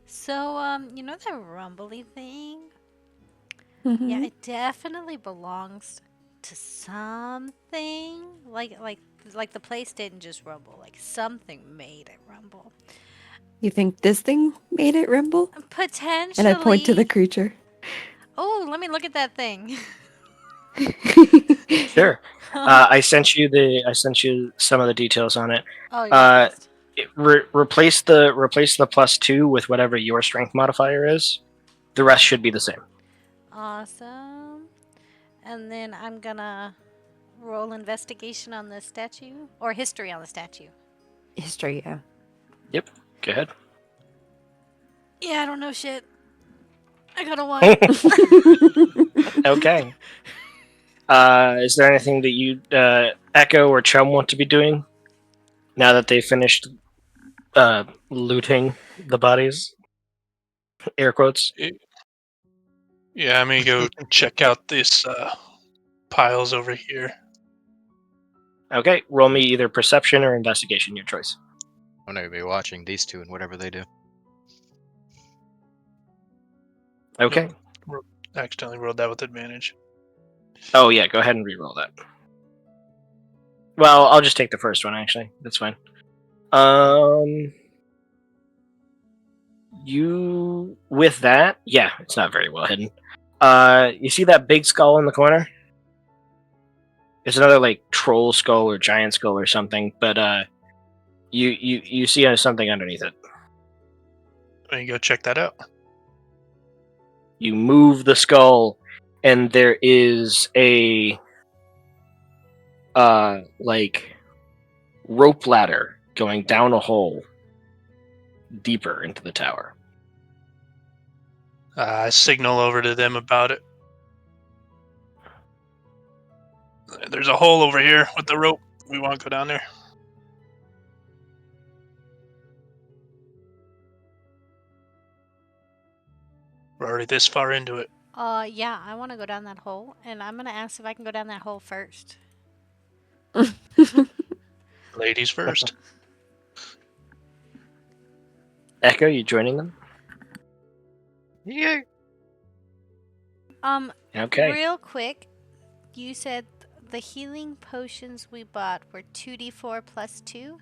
So, you know that rumbly thing? Mm-hmm. Yeah, it definitely belongs to something. Like the place didn't just rumble. Like something made it rumble. You think this thing made it rumble? Potentially. And I point to the creature. Oh, let me look at that thing. Sure. I sent you some of the details on it. Oh, you're fast. Replace the +2 with whatever your strength modifier is. The rest should be the same. Awesome. And then I'm gonna roll investigation on the statue or history on the statue. History, yeah. Yep. Go ahead. Yeah, I don't know shit. I got a 1. Okay. Is there anything that you, Echo or Chum, want to be doing now that they finished looting the bodies? Air quotes. Yeah, I'm gonna go check out this piles over here. Okay, roll me either perception or investigation, your choice. I'm gonna be watching these two and whatever they do. Okay. Accidentally rolled that with advantage. Oh yeah, go ahead and re-roll that. Well, I'll just take the first one actually. That's fine. You with that, yeah, it's not very well hidden. You see that big skull in the corner? It's another like troll skull or giant skull or something, but you see something underneath it. Let me go check that out. You move the skull, and there is a like rope ladder going down a hole deeper into the tower. I signal over to them about it. There's a hole over here with the rope. We want to go down there. We're already this far into it. Yeah, I want to go down that hole, and I'm gonna ask if I can go down that hole first. Ladies first. Echo, you joining them? Yeah. Okay. Real quick, you said the healing potions we bought were 2d4 plus 2?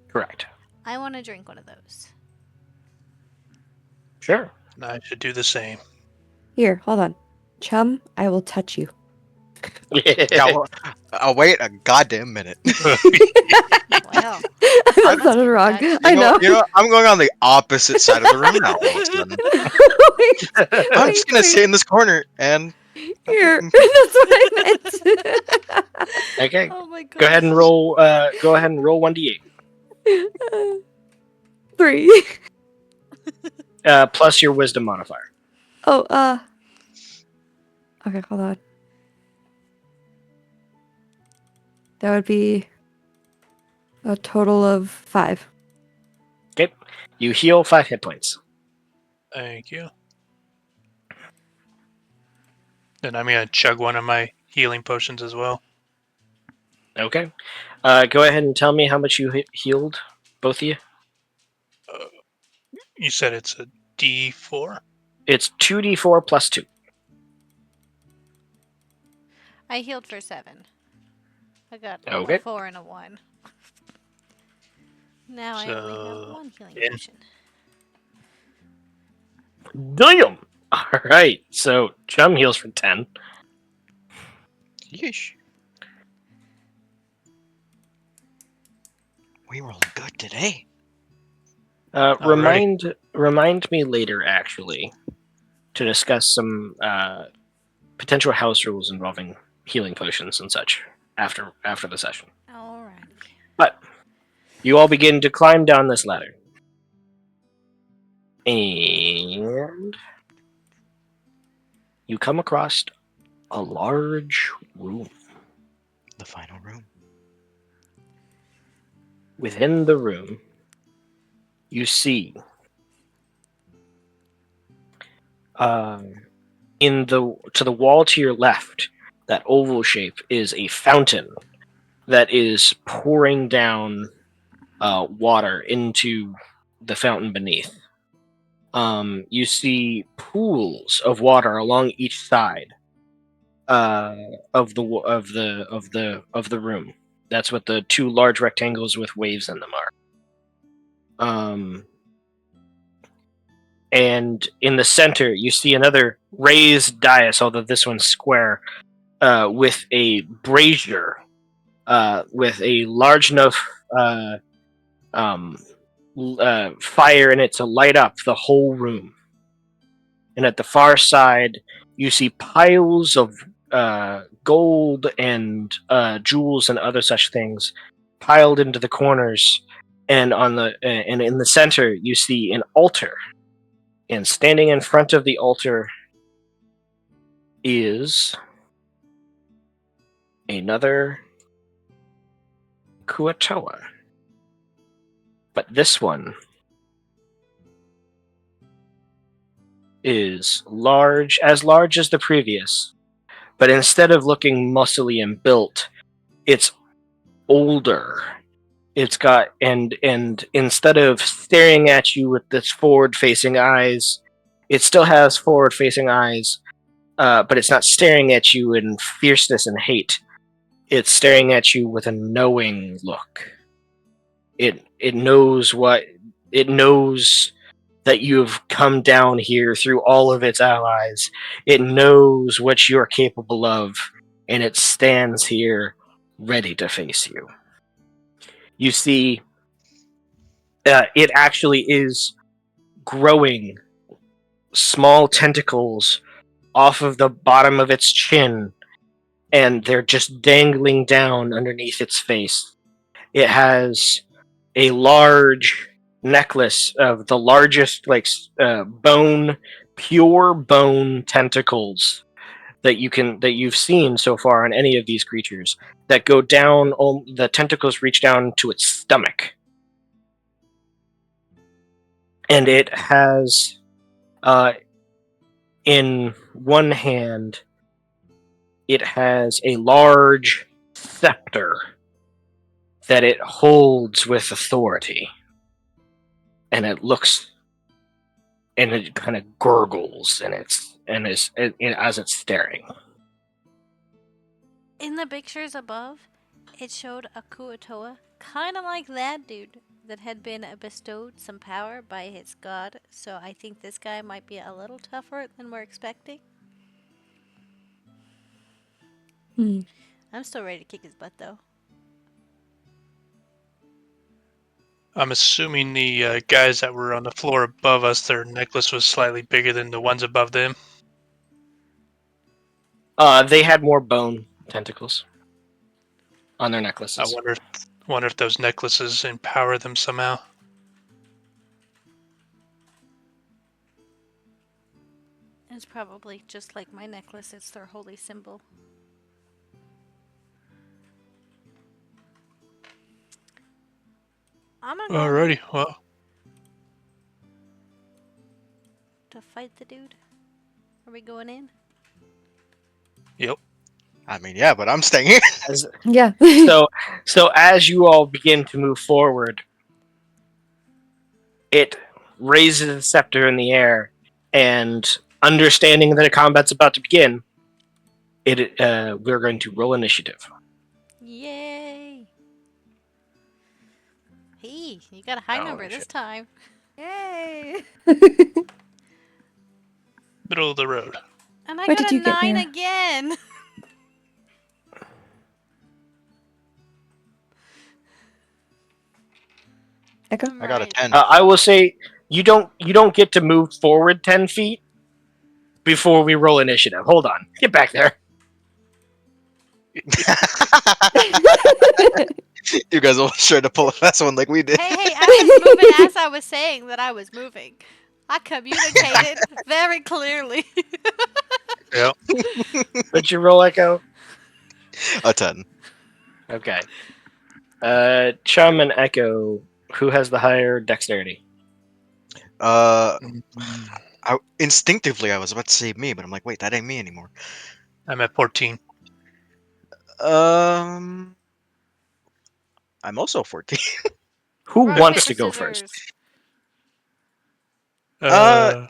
Correct. I want to drink one of those. Sure. I should do the same. Here, hold on. Chum, I will touch you. Yeah, I'll wait a goddamn minute. Wow. That sounded wrong. I know. You know, I'm going on the opposite side of the room now. All of a sudden. I'm just gonna sit in this corner and Here. That's what I meant. Okay. Oh my god. Go ahead and roll. Go ahead and roll 1d8. 3. Plus your wisdom modifier. Oh, okay, hold on. That would be a total of 5. Okay. You heal 5 hit points. Thank you. Then I'm going to chug one of my healing potions as well. Okay. Go ahead and tell me how much you healed, both of you. You said it's a 2d4. It's 2d4 plus 2. I healed for 7. I got Okay. a 4 and a 1. Now I only have So, 1 healing 10. potion. Damn! Alright, so Chum heals for 10. Yeesh. We rolling good today. Remind me later, actually, to discuss some potential house rules involving healing potions and such after the session. Alrighty. But you all begin to climb down this ladder. And you come across a large room. The final room. Within the room, you see to the wall to your left, that oval shape is a fountain that is pouring down water into the fountain beneath. You see pools of water along each side of the room. That's what the two large rectangles with waves in them are. And in the center, you see another raised dais, although this one's square, with a brazier, with a large enough fire in it to light up the whole room. And at the far side, you see piles of gold and jewels and other such things piled into the corners. And and in the center, you see an altar. And standing in front of the altar is another Kuatoa. But this one is large as the previous, but instead of looking muscly and built, it's older. It's got and instead of staring at you with its forward-facing eyes, it still has forward-facing eyes, but it's not staring at you in fierceness and hate. It's staring at you with a knowing look. It knows that you've come down here through all of its allies. It knows what you're capable of, and it stands here ready to face you. You see, it actually is growing small tentacles off of the bottom of its chin, and they're just dangling down underneath its face. It has a large necklace of the largest, pure bone tentacles that you've seen so far on any of these creatures, that go down. The tentacles reach down to its stomach, and it has, in one hand, it has a large scepter that it holds with authority, and it looks, and it kind of gurgles, as it's staring. In the pictures above, it showed a Kuatoa, kind of like that dude, that had been bestowed some power by his god. So I think this guy might be a little tougher than we're expecting. I'm still ready to kick his butt, though. I'm assuming the guys that were on the floor above us, their necklace was slightly bigger than the ones above them. They had more bone tentacles on their necklaces. I wonder if those necklaces empower them somehow. It's probably just like my necklace. It's their holy symbol. I'm gonna go Alrighty, well, to fight the dude. Are we going in? yep. I mean, yeah, but I'm staying here. Yeah. So as you all begin to move forward, it raises the scepter in the air, and understanding that a combat's about to begin, we're going to roll initiative. Yay! Hey, you got a high Oh, number this shit. time. Yay! Middle of the road. And I What got did a you get, 9 Mira? again. Echo? I'm I got a right. 10. I will say you don't get to move forward 10 feet before we roll initiative. Hold on, get back there. You guys all tried to pull a fast one like we did. Hey, I was moving as I was saying that I was moving. I communicated very clearly. Yep. What'd you roll, Echo? A 10. Okay. Chum and Echo, who has the higher dexterity? Instinctively, I was about to say me, but I'm like, wait, that ain't me anymore. I'm at 14. Um, I'm also 14. Who Rock, wants paper, to go first? scissors. I'll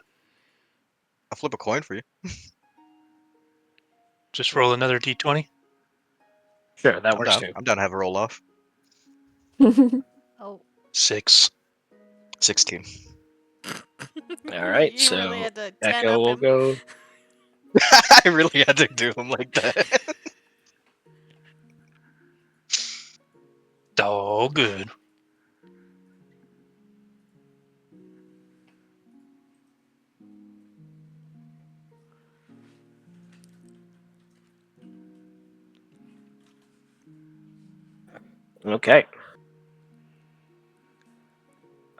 flip a coin for you. Just roll another d20. Sure, that I'm works down. too. I'm down to have a roll off. Oh. 6. 16. All right, You so really had to 10 Echo up will him. go. I really had to do him like that. All good. Okay.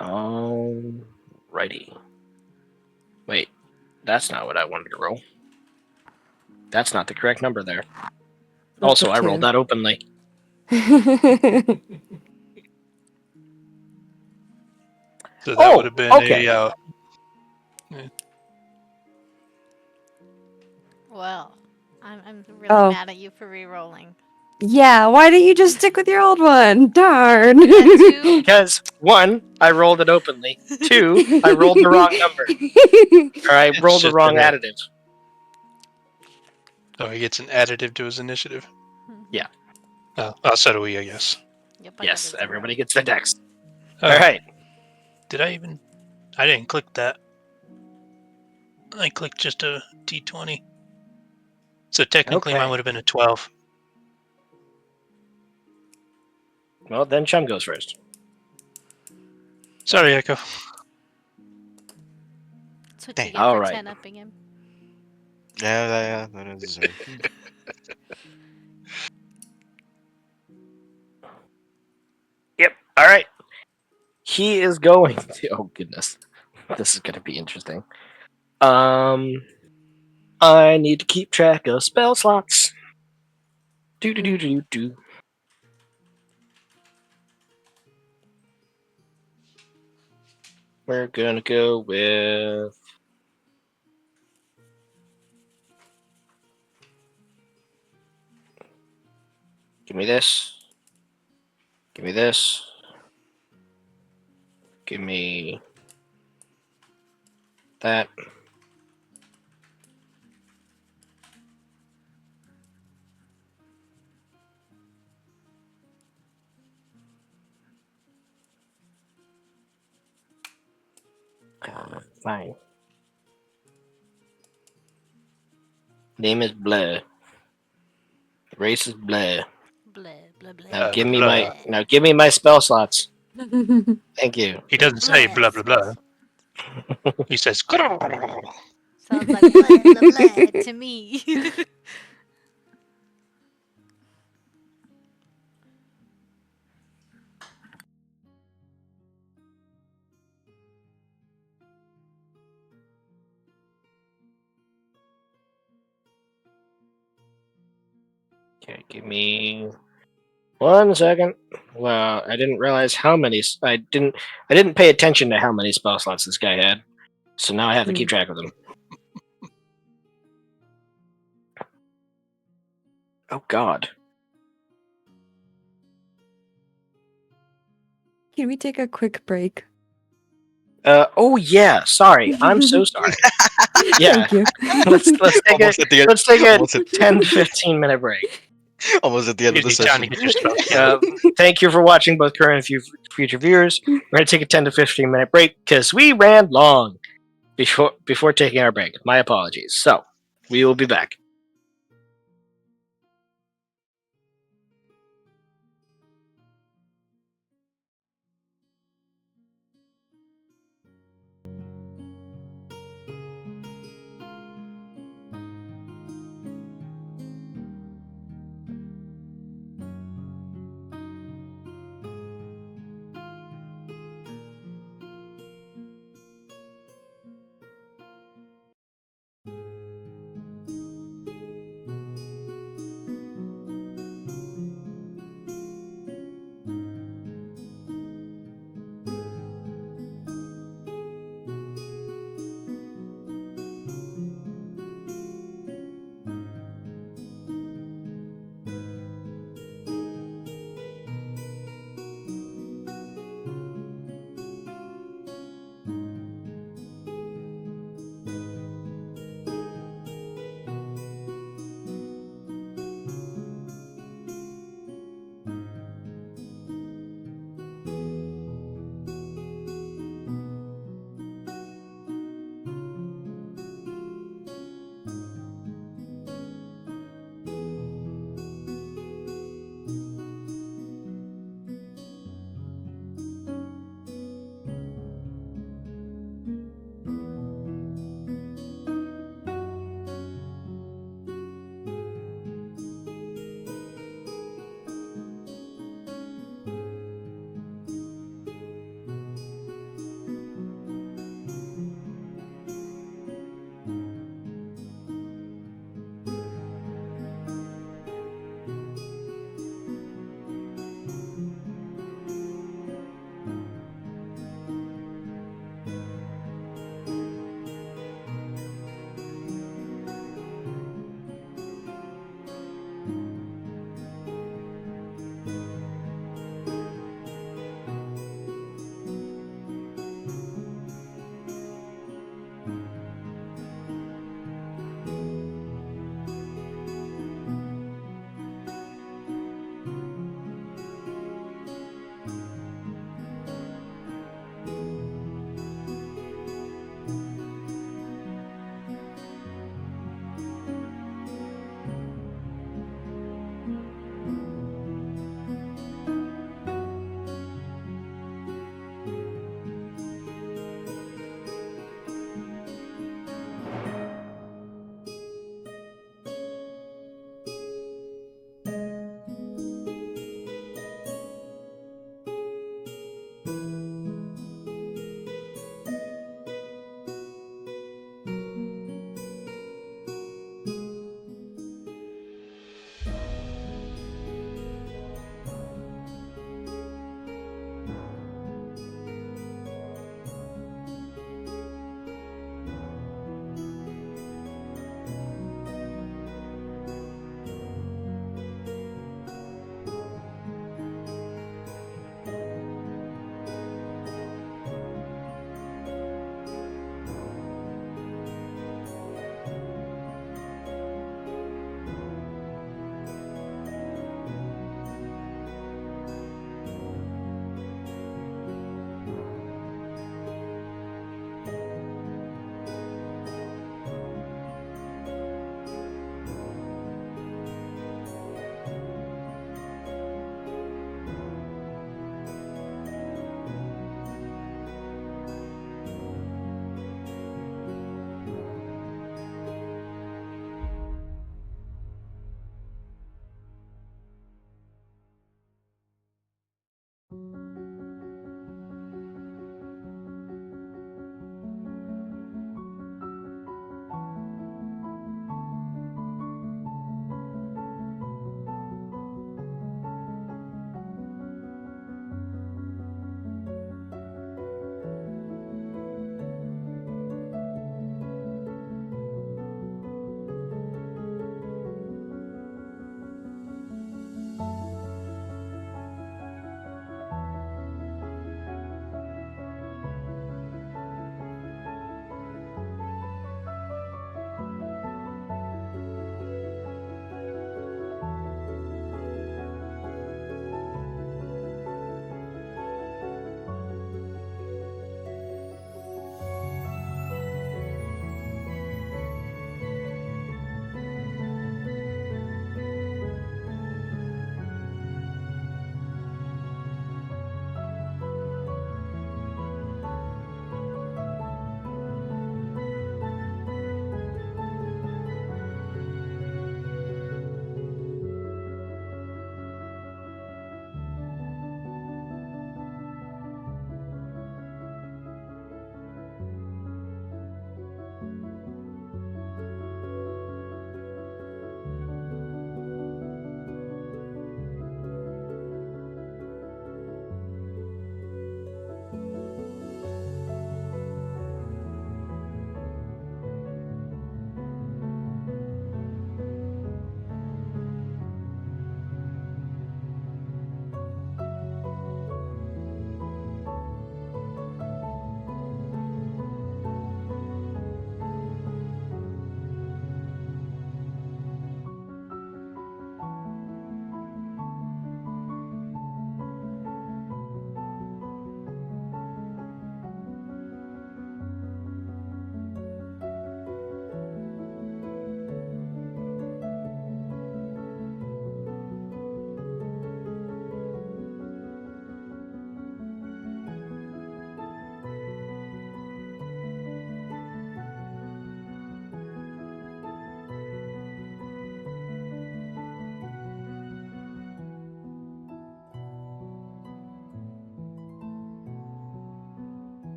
Alrighty. Wait, that's not what I wanted to roll. That's not the correct number there. That's Also, a I rolled 2. that openly. So that would Oh, have been okay. Well, I'm really Oh. mad at you for re-rolling. Yeah, why didn't you just stick with your old one? Darn. Two. Because 1, I rolled it openly. 2, I rolled the wrong number. Or I It's rolled the just wrong a hit. additive. Oh, he gets an additive to his initiative. Yeah. Oh, so do we, I guess. Yep, I Yes, got a 0. everybody gets their dex. Oh, Alright. did I even? I didn't click that. I clicked just a d20. So technically mine Okay. would have been a 12. Well, then Chum goes first. Sorry, Echo. That's what Dang. you get All for right. 10 upping him. Yeah, that is deserved. Yep. Alright. He is going to. Oh, goodness. This is going to be interesting. I need to keep track of spell slots. Do. We're gonna go with. Give me this. Give me this. Give me that. Fine. Name is Blair. Race is Blair. Blah, blah, blah. Now Blah. give me my spell slots. Thank you. He Your doesn't say blah, blah, spells. blah. He says, Sounds like blah, blah, blah to me. Okay, give me 1 second. Well, I didn't realize how many. I didn't pay attention to how many spell slots this guy had. So now I have to keep track of them. Oh God. Can we take a quick break? Oh yeah, sorry. I'm so sorry. Yeah. Thank you. Let's take Almost at the end. let's take a Almost at, 10 to 15 minute break. almost at the end of the Gives you time to session. get your spell slot. Thank you for watching, both current and future viewers. We're gonna take a 10 to 15 minute break because we ran long before taking our break. My apologies. So we will be back.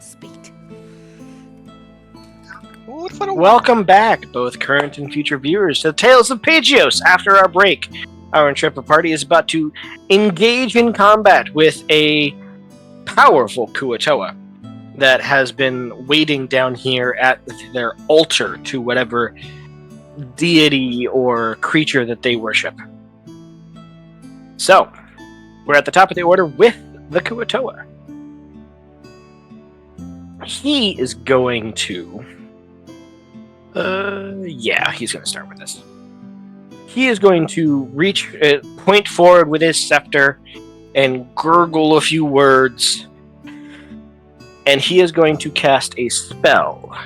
Sweet. What if I don't Welcome back, both current and future viewers, to the Tales of Pageos. After our break, our intrepid party is about to engage in combat with a powerful Kuatoa that has been waiting down here at their altar to whatever deity or creature that they worship. So, we're at the top of the order with the Kuatoa. He is going to... he's going to start with this. He is going to point forward with his scepter and gurgle a few words, and he is going to cast a spell.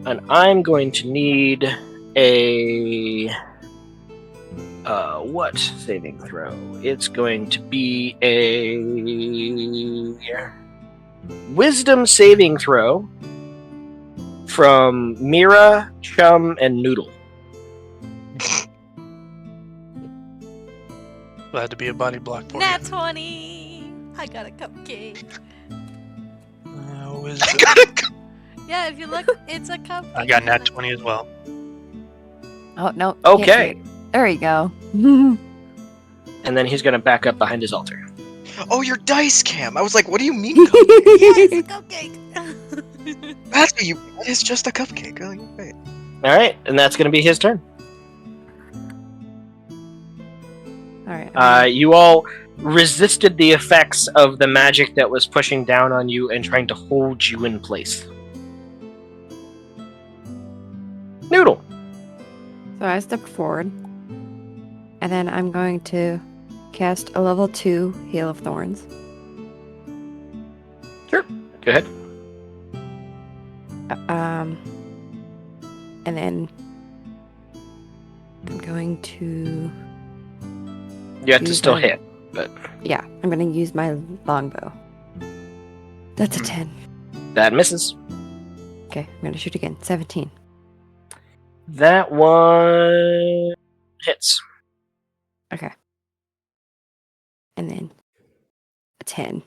And I'm going to need a... what saving throw? It's going to be a... Wisdom saving throw from Mira, Chum, and Noodle. Glad to be a body block for Nat 20! I got a cupcake. you. Wisdom. Yeah, if you look, it's a cupcake. I got nat 20 as well. Oh, no. can't Okay. do it. There you go. And then he's going to back up behind his altar. Oh, your dice cam. I was like, what do you mean? Yeah, it's a cupcake. That's what you. It's just a cupcake. Oh, you're right. Alright, and that's going to be his turn. All right. You all resisted the effects of the magic that was pushing down on you and trying to hold you in place. Noodle. So I stepped forward, and then I'm going to cast a level 2 Hail of Thorns. Go ahead. And then I'm going to, You have to Use still my- hit, but yeah, I'm going to use my longbow. That's a 10. that misses. Okay, I'm going to shoot again. 17. That one hits. Okay. And then a 10.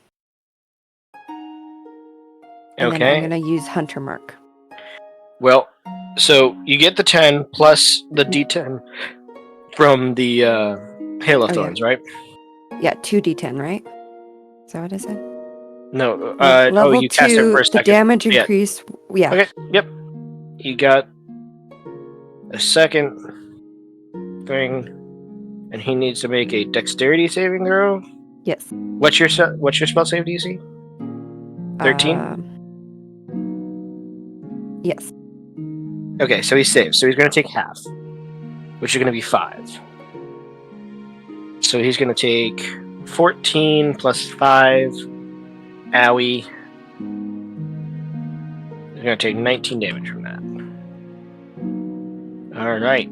And then I'm Okay. going to use Hunter Mark. Well, so you get the 10 plus the d10 from the Hail of Oh, yeah. Thorns, right? Yeah, 2d10, right? Is that what I said? No. Level you cast 2, it for a the second. damage Yeah. increase. Yeah. Okay, yep. You got a second thing, and he needs to make a dexterity saving throw. Yes. What's your spell save DC? 13? Yes. Okay, so he saves. So he's going to take half, which is going to be 5. So he's going to take 14 plus 5. Owie. He's going to take 19 damage from that. Alright.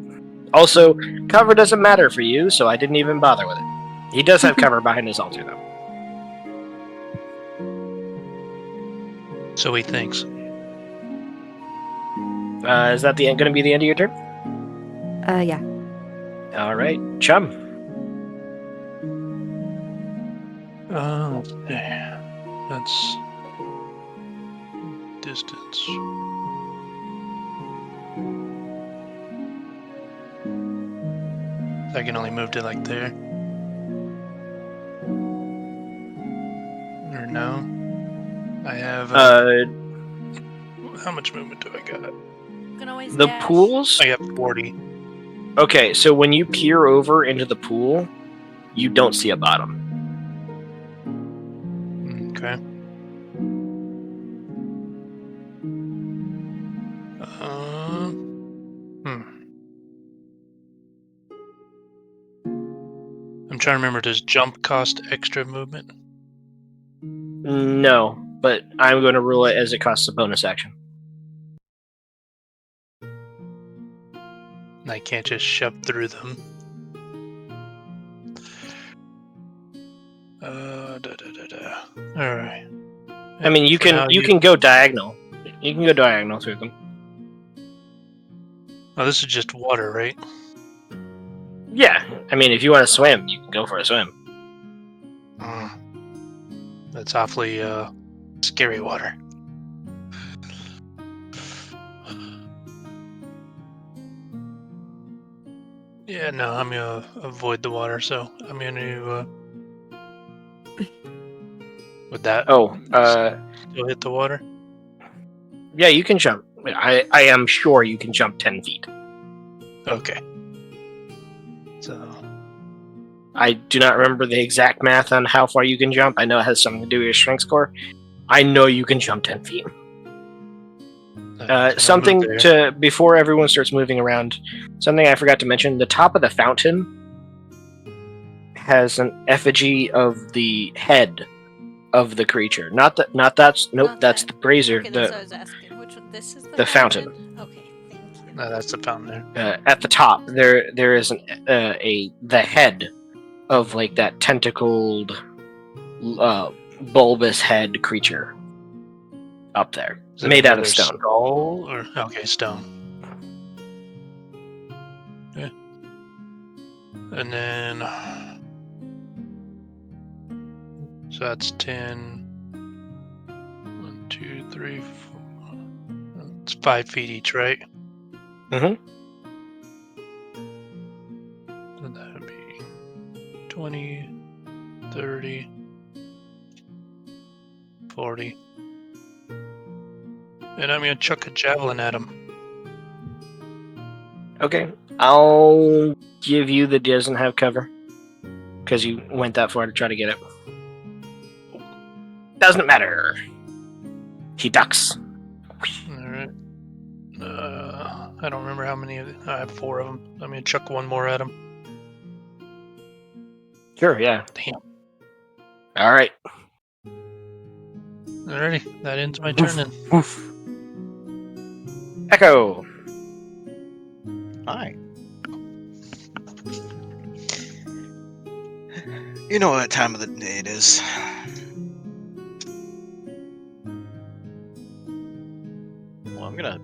Also, cover doesn't matter for you, so I didn't even bother with it. He does have cover behind his altar, though. So he thinks. Is that going to be the end of your turn? Yeah. Alright. Chum. Yeah. That's distance. I can only move to like there. Or no? I have. How much movement do I got? You can always The dash. pools? I got 40. Okay, so when you peer over into the pool, you don't see a bottom. Okay. I'm trying to remember, does jump cost extra movement? No, but I'm going to rule it as it costs a bonus action. And I can't just shove through them. Alright. I mean, you can go diagonal. You can go diagonal through them. Oh, this is just water, right? Yeah, I mean, if you want to swim, you can go for a swim. That's awfully scary water. Yeah, no, I'm gonna avoid the water, so I'm gonna. Would that still hit the water? Yeah, you can jump. I am sure you can jump 10 feet. Okay. So I do not remember the exact math on how far you can jump. I know it has something to do with your strength score. I know you can jump 10 feet. Something to, before everyone starts moving around, something I forgot to mention, the top of the fountain has an effigy of the head of the creature. Not that's Not that's that. the brazier. Okay, that's what I was asking. Which one? This is the fountain. Okay, thank you. No, that's the fountain there. At the top, there is the head of like that tentacled, bulbous head creature up there, Is it made out of another stone. Skull or okay, stone. Yeah. And then so that's 10. 1, 2, 3, 4. It's 5 feet each, right? Mhm. So that would be 20, 30, 40. And I'm gonna chuck a javelin at him. Okay, I'll give you the doesn't have cover because you went that far to try to get it. Doesn't matter. He ducks. Alright. I don't remember how many I have 4 of them. I'm gonna chuck one more at him. Sure, yeah. Damn. All right. Alrighty, that ends my turn then. Oof. Echo. Hi. You know what time of the day it is. Well, I'm gonna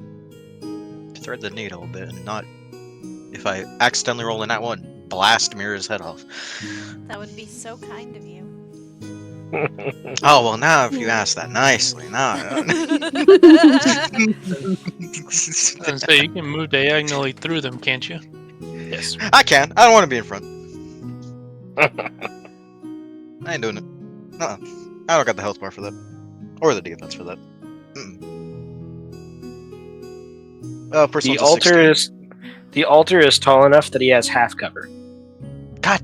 thread the needle a bit and not, if I accidentally roll in that one, blast Mira's head off. That would be so kind of you. Oh, well, now if you ask that nicely, now. And so you can move diagonally through them, can't you? Yes. I can. I don't want to be in front. I ain't doing it. I don't got the health bar for that. Or the defense for that. Personal The altar is tall enough that he has half cover. God,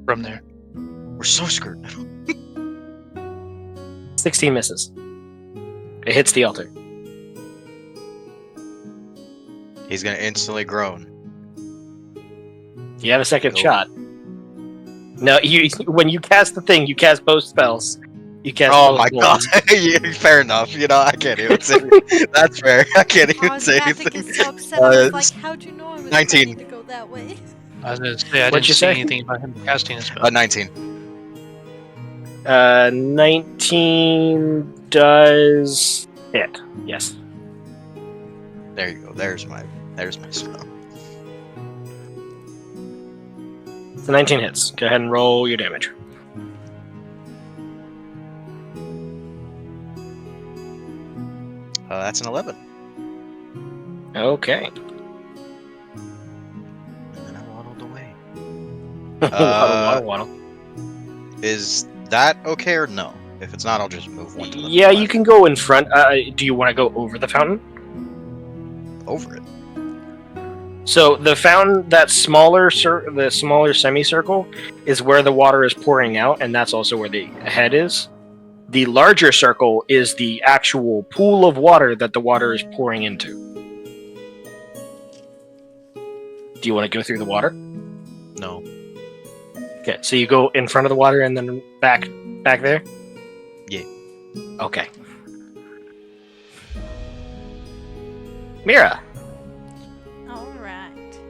From there. we're so screwed. 16 misses. It hits the altar. He's gonna instantly groan. You have a second Nope. shot. No, when you cast the thing, you cast both spells. You cast Oh both my god! ones. Yeah, fair enough. You know, I can't even say. That's fair. I can't I even was say about to anything. get so upset. I was Uh, like, how'd you know I was 19. planning to go that way? I was gonna say I What'd didn't you see say? anything about him casting a spell. 19. 19 does hit. Yes. There you go. There's my spell. So 19 hits. Go ahead and roll your damage. That's an 11. Okay. And then I waddled away. Waddle. Is that okay or no? If it's not, I'll just move one to the Yeah, left. you can go in front. Do you want to go over the fountain? Over it. So the fountain, that smaller the smaller semicircle, is where the water is pouring out, and that's also where the head is. The larger circle is the actual pool of water that the water is pouring into. Do you want to go through the water? No. Okay, so you go in front of the water and then back there? Yeah. Okay. Mira. Alright.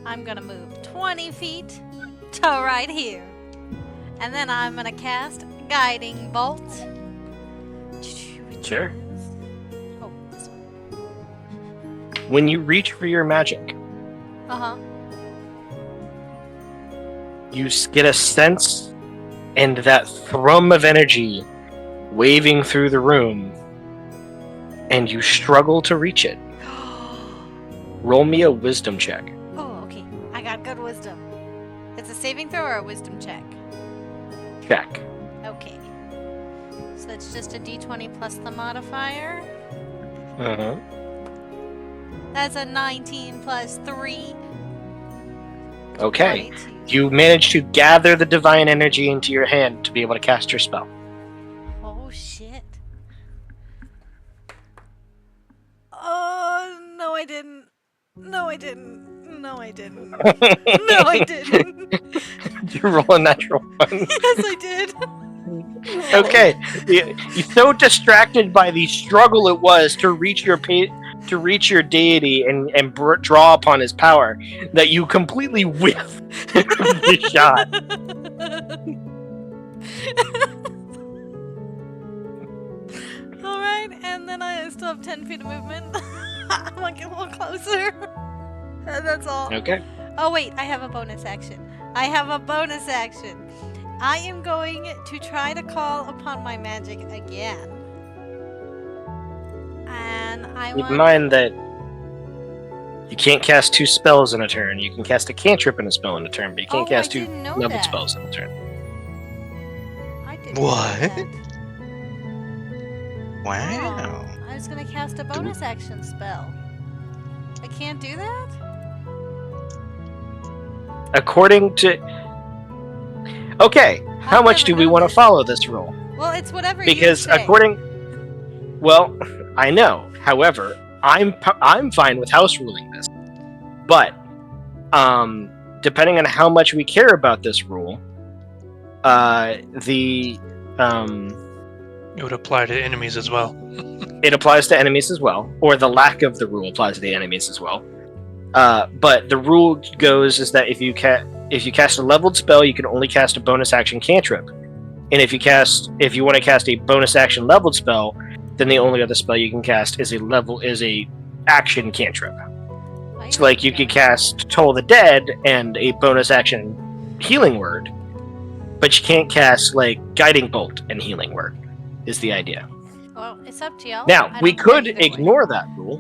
I'm gonna move 20 feet to right here. And then I'm gonna cast Guiding Bolt. Sure. Oh, this one. When you reach for your magic, Uh-huh. you get a sense and that thrum of energy waving through the room, and you struggle to reach it. Roll me a wisdom check. Oh, saving throw or a wisdom check? Check. Okay. So that's just a d20 plus the modifier. Uh-huh. That's a 19 plus 3. Okay. 22. You manage to gather the divine energy into your hand to be able to cast your spell. Oh, shit. Oh, no, I didn't. No, I didn't. No, I didn't. No, I didn't. Did you roll a natural one? Yes, I did. Okay. You're so distracted by the struggle it was to reach your deity and draw upon his power that you completely whiff the shot. Alright, and then I still have 10 feet of movement. I'm gonna get a little closer. And that's all. Okay. Oh, wait, I have a bonus action. I am going to try to call upon my magic again. And I Keep want... in mind that you can't cast 2 spells in a turn. You can cast a cantrip in a spell in a turn, but you can't cast 2 didn't know leveled that. spells in a turn. I didn't know What? that. Wow. Oh, I was gonna cast a bonus action spell. I can't do that? According to... Okay, how I've much never do we known want to this. follow this rule? Well, it's whatever Because you say. Well, I know. However, I'm fine with house ruling this. But, depending on how much we care about this rule, It would apply to enemies as well. it applies to enemies as well, or the lack of the rule applies to the enemies as well. But the rule goes is that if you cast a leveled spell, you can only cast a bonus action cantrip. And if you want to cast a bonus action leveled spell, then the only other spell you can cast is a action cantrip. So like you could cast Toll the Dead and a bonus action healing word, but you can't cast like Guiding Bolt and healing word, is the idea. Well, it's up to y'all. Now, I we don't care could either way. ignore that rule,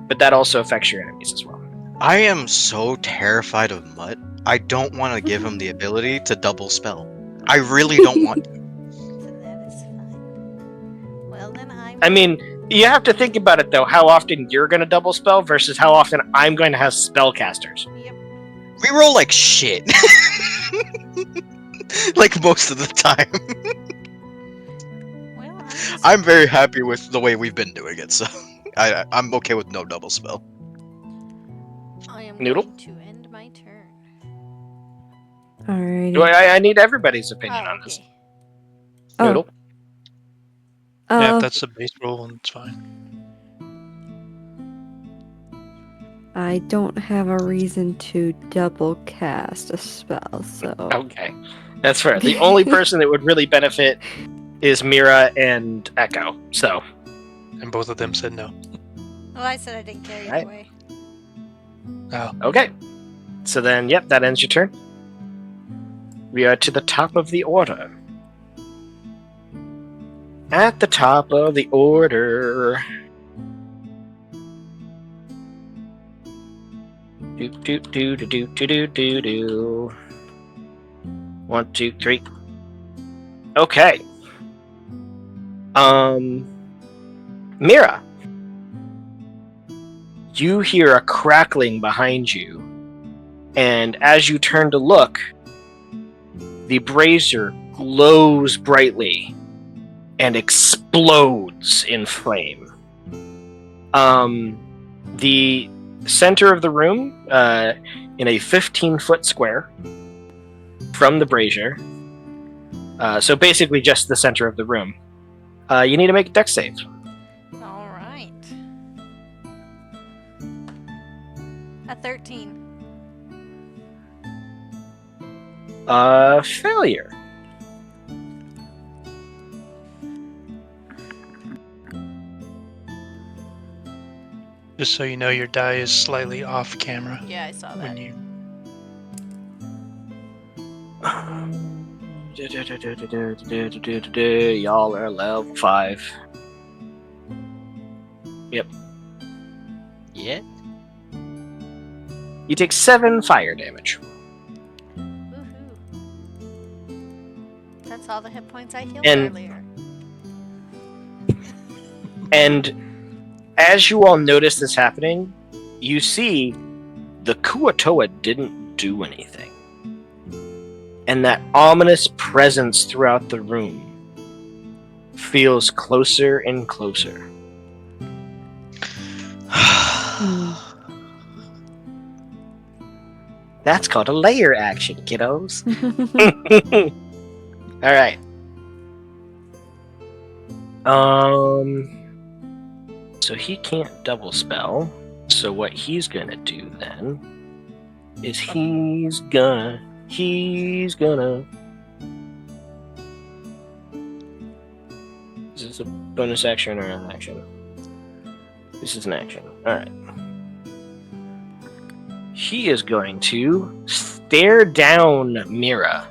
but that also affects your enemies as well. I am so terrified of Mutt. I don't want to give him the ability to double spell. I really don't want to. So that is fine. Well, then I mean, you have to think about it though, how often you're going to double spell versus how often I'm going to have spellcasters. Yep. We roll like shit. Like most of the time. Well, I'm very happy with the way we've been doing it, so I'm okay with no double spell. I am Noodle? going to end my turn. Alrighty. I need everybody's opinion on this. Okay. Oh. Noodle? Yeah, Uh, if that's the base rule, and it's fine. I don't have a reason to double cast a spell, so Okay, that's fair. The only person that would really benefit is Mira and Echo. So, And both of them said no. Well, I said I didn't care either Right. way. Oh, okay. So then, yep, that ends your turn. We are to the top of the order. At the top of the order. Do do do do do do do do. 1, 2, 3. Okay. Mira. You hear a crackling behind you, and as you turn to look, the brazier glows brightly and explodes in flame. The center of the room, in a 15-foot square from the brazier, so basically just the center of the room, you need to make a dex save. All right. A 13. Failure. just so you know, your die is slightly off camera Yeah, I saw when that. you. Y'all are level 5. Yep. Yeah. You take 7 fire damage. That's all the hit points I healed And- earlier. And as you all notice this happening, you see the Kuatoa didn't do anything. And that ominous presence throughout the room feels closer and closer. That's called a layer action, kiddos. All right. So he can't double spell. So what he's gonna do then is he's gonna. Is this a bonus action or an action? This is an action. All right. He is going to stare down Mira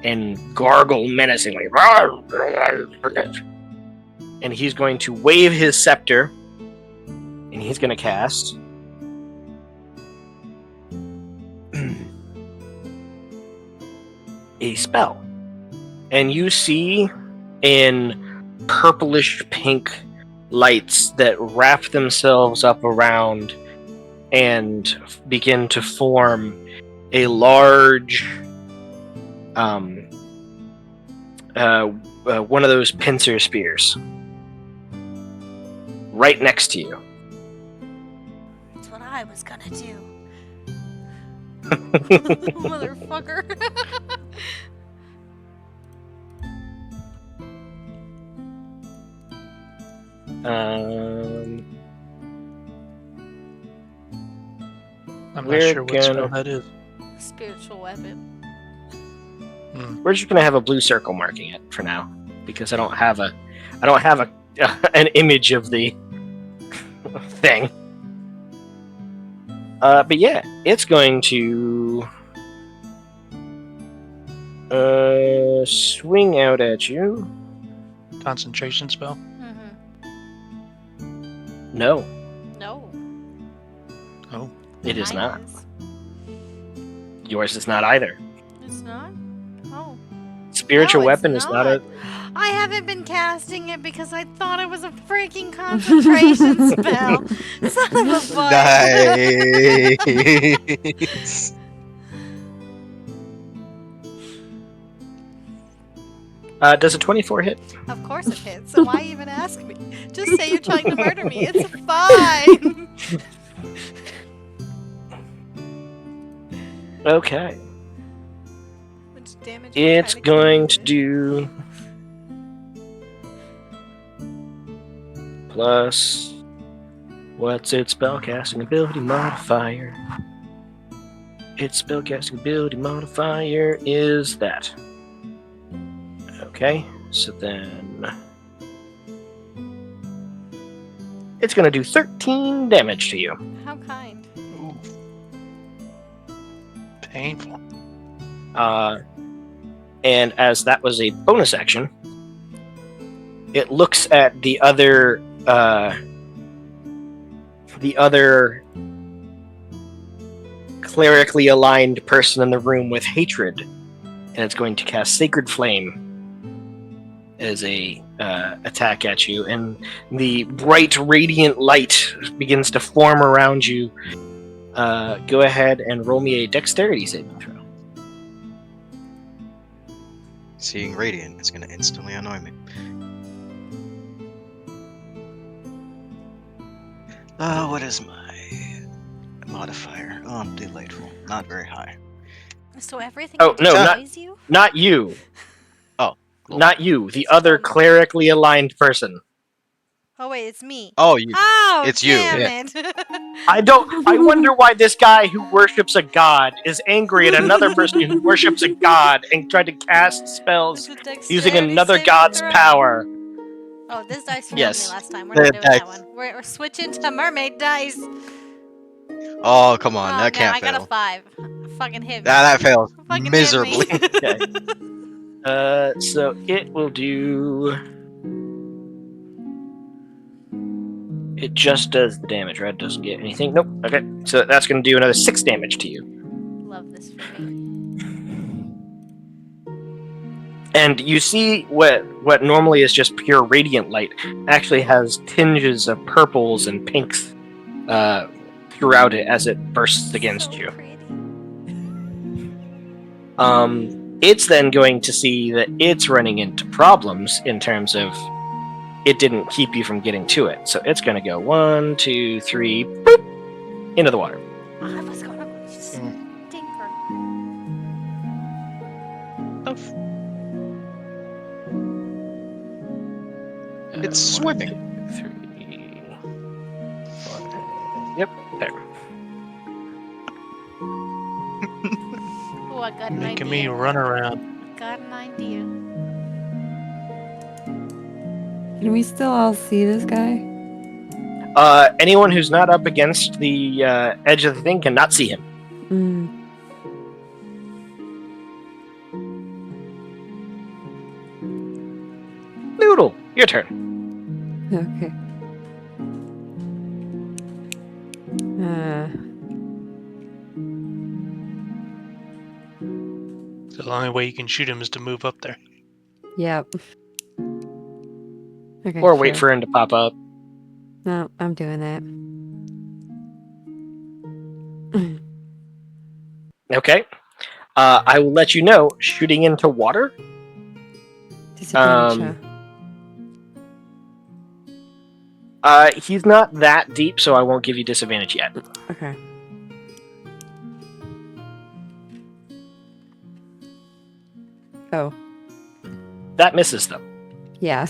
and gargle menacingly. And he's going to wave his scepter, and he's going to cast a spell. And you see in purplish pink lights that wrap themselves up around and begin to form a large one of those pincer spears right next to you. That's what I was gonna do. Motherfucker. I'm not We're sure what spell gonna- that is. Spiritual weapon. We're just gonna have a blue circle marking it for now because I don't have an image of the thing. But yeah, it's going to swing out at you. Concentration spell. Mm-hmm. No, No. Oh, it is Mine not. is. Yours is not either. It's not? Oh. Spiritual No, it's weapon is not a. I haven't been casting it because I thought it was a freaking concentration spell. Son of a butt. Nice. Does a 24 hit? Of course it hits, so why even ask me? Just say you're trying to murder me. It's fine. Okay. Which damage are you It's trying going kill to me do plus what's its spellcasting ability modifier? Its spellcasting ability modifier is that. Okay, so then it's going to do 13 damage to you. with? How kind. ooh. Painful. And as that was a bonus action, it looks at the other clerically aligned person in the room with hatred, and it's going to cast Sacred Flame as a attack at you, and the bright radiant light begins to form around you. Go ahead and roll me a dexterity saving throw. Seeing radiant is going to instantly annoy me. What is my modifier? Oh, I'm delightful. Not very high. So everything Oh, no, annoys you? Not you. Cool. Not you. The other clerically aligned person. Oh wait, it's me. Oh, you. Oh, It's you, damn yeah. it. I wonder why this guy who worships a god is angry at another person who worships a god and tried to cast spells It's a using dexterity another saving god's throw. power. Oh, this dice failed Yes. me last time. We're The not doing that dice. one. We're switching to mermaid dice. Oh, come on. Oh, That no, can't I got fail. a 5. Fucking hit me. That fails Fucking hit me. miserably. Okay. So it will do. It just does the damage, right? It doesn't get anything. Nope. Okay. So that's going to do another 6 damage to you. Love this for me. And you see what normally is just pure radiant light actually has tinges of purples and pinks throughout it as it bursts against So you. pretty. It's then going to see that it's running into problems in terms of it didn't keep you from getting to it. So it's going to go 1, 2, 3, boop, into the water. I was gonna stinker. It's swimming. 3, 4. Yep, there. Oh, I got an Making idea. me run around. Got an idea. Can we still all see this guy? Anyone who's not up against the edge of the thing cannot see him. Mm. Noodle, your turn. Okay. So the only way you can shoot him is to move up there. Yep. Okay. Or wait sure. for him to pop up. No, I'm doing that. Okay. I will let you know, shooting into water, Disadvantage, he's not that deep, so I won't give you disadvantage yet. Okay. Oh, That misses them. yeah.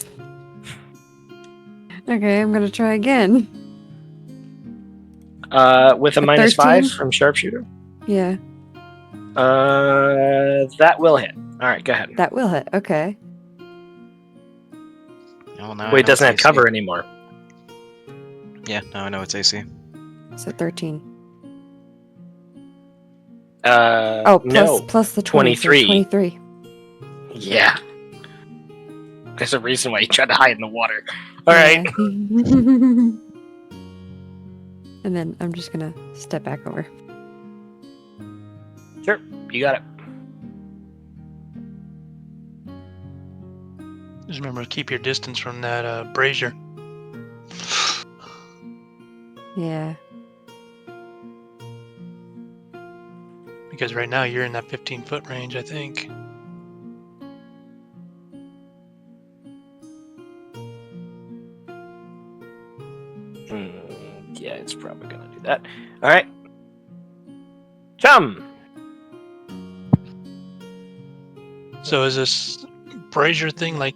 Okay, I'm gonna try again. With a A minus 13? 5 from sharpshooter. Yeah, That will hit. Alright, go ahead. that will hit. Okay. Oh, now I Wait, it know doesn't have it's AC. cover anymore. Yeah, now I know it's AC. So 13. No. Plus the 20, so 23. 23. Yeah. There's a reason why you tried to hide in the water. Alright. Yeah. And then I'm just gonna step back over. Sure, you got it. Just remember to keep your distance from that brazier. Yeah. Because right now you're in that 15-foot range, I think. Yeah, it's probably gonna do that. Alright. Chum! So is this brazier thing like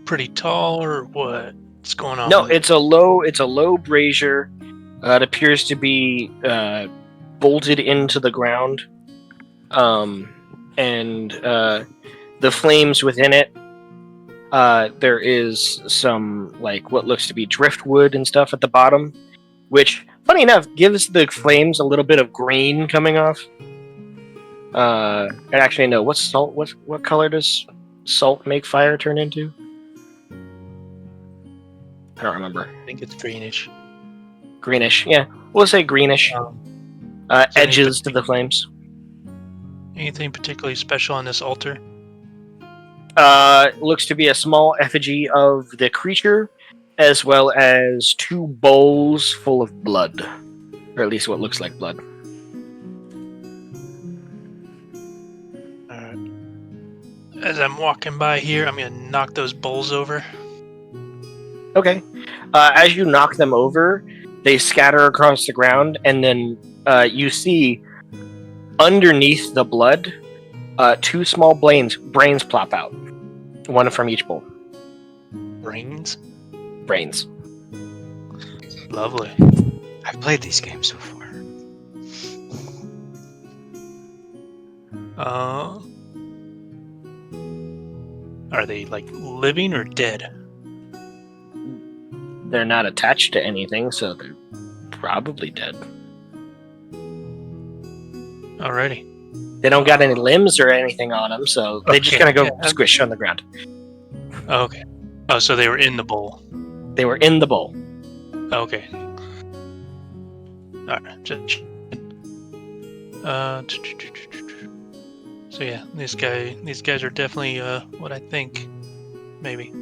pretty tall or what? What's going on? No, with it? it's a low brazier. It appears to be bolted into the ground. And the flames within it, there is some like what looks to be driftwood and stuff at the bottom, which, funny enough, gives the flames a little bit of green coming off. And actually, no. What's salt? What color does salt make fire turn into? I don't remember. I think it's greenish. Greenish. Yeah, we'll say greenish. Is there Edges to the flames. Anything particularly special on this altar? Looks to be a small effigy of the creature, as well as 2 bowls full of blood, or at least what looks like blood. Alright. As I'm walking by here, I'm gonna knock those bowls over. Okay. As you knock them over, they scatter across the ground, and then you see underneath the blood 2 small brains plop out. 1 from each bowl. Brains? Brains. Lovely. I've played these games before. Are they like living or dead? They're not attached to anything, so they're probably dead. Alrighty. They don't got any limbs or anything on them, so they just Okay, gonna go yeah. squish on the ground. Okay. Oh, so they were in the bowl. They were in the bowl. Okay. Alright. So yeah, these guys are definitely what I think, maybe.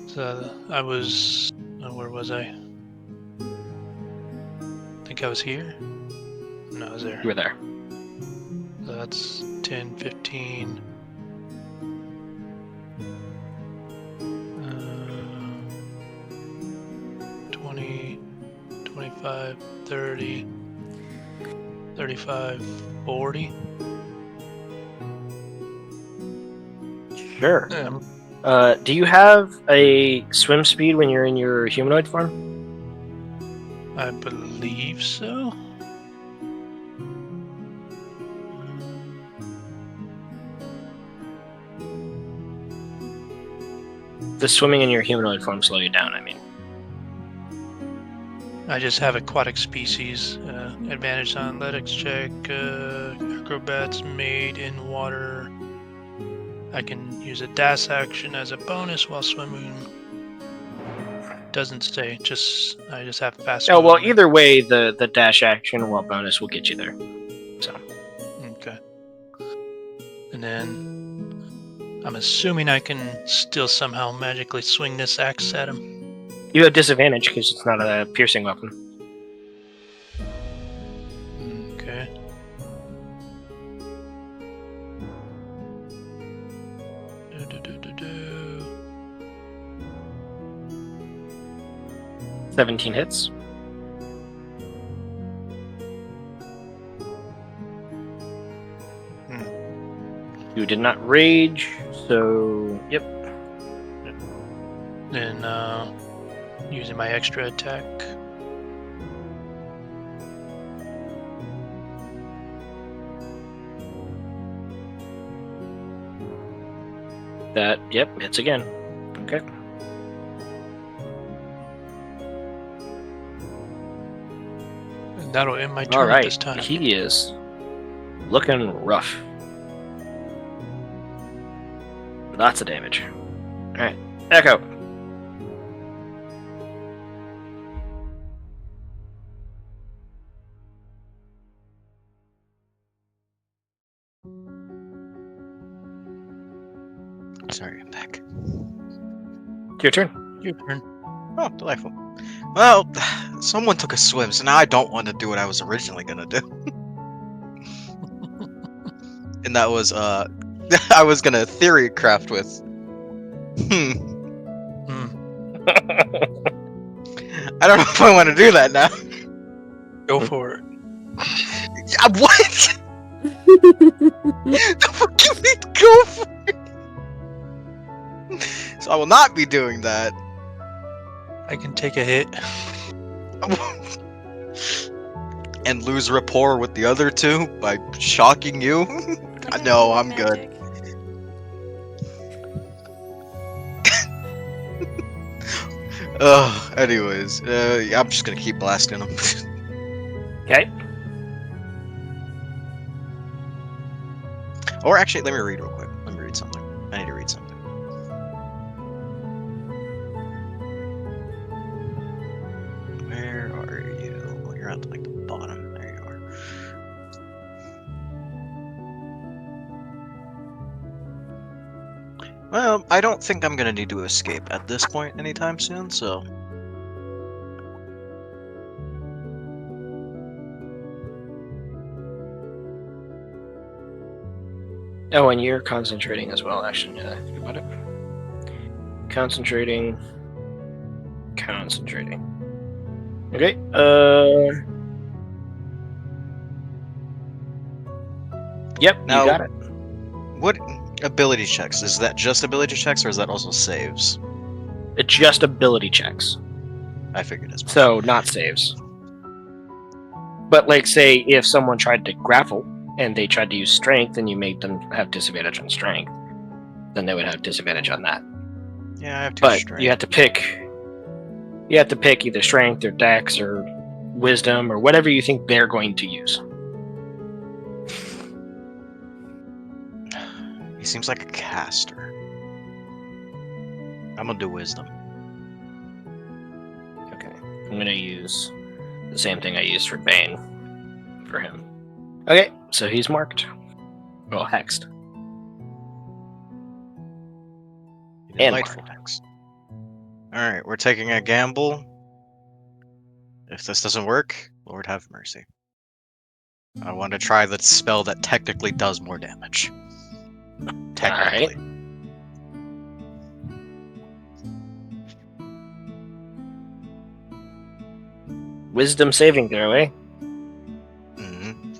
So I was, where was I? I think I was here. No, I was there. You were there. So that's 10, 15. 20, 25, 30, 35, 40. Sure. Um, Do you have a swim speed when you're in your humanoid form? I believe so. Does swimming in your humanoid form slow you down? I mean, I just have aquatic species. Advantage on athletics check. Acrobats made in water. I can use a dash action as a bonus while swimming. Doesn't say. I just have fast. oh well. movement. Either way, the dash action while bonus will get you there. So Okay. And then I'm assuming I can still somehow magically swing this axe at him. you have disadvantage because it's not a piercing weapon. Okay. Do. 17 hits. You did not rage, so yep. Then using my extra attack. That hits again. Okay. And that'll end my All turn at right. this time. He is looking rough. Lots of damage. All right, Echo. Sorry, I'm back. Your turn. Your turn. Oh, delightful. Well, someone took a swim, so now I don't want to do what I was originally gonna do. And that was, I was gonna theory craft with. I don't know if I want to do that now. Go for it. Yeah, what? The fuck you mean go for it? So I will not be doing that. I can take a hit. And lose rapport with the other two by shocking you? No, I'm good. Anyways, yeah, I'm just gonna keep blasting them. Okay. Or actually, let me read real quick. Let me read something. I need to read something. Where are you? Oh, you're at like the bottom. There you are. Well, I don't think I'm gonna need to escape at this point anytime soon, so. Oh, and you're concentrating as well, actually. Yeah, think about it. Concentrating. Okay. Yep. Now- you got it. What ability checks? Is that just ability checks, or is that also saves? It's just ability checks, I figured as much. so not saves. But like, say if someone tried to grapple and they tried to use strength, and you made them have disadvantage on strength, then they would have disadvantage on that. Yeah, I have two But strength. you have to pick. You have to pick either strength or dex or wisdom or whatever you think they're going to use. He seems like a caster. I'm gonna do wisdom. Okay. I'm gonna use the same thing I used for Bane for him. Okay, So he's marked. Well, hexed. And Delightful. Alright, we're taking a gamble. If this doesn't work, Lord have mercy. I want to try the spell that technically does more damage. Technically. Wisdom saving throw, eh? Mhm.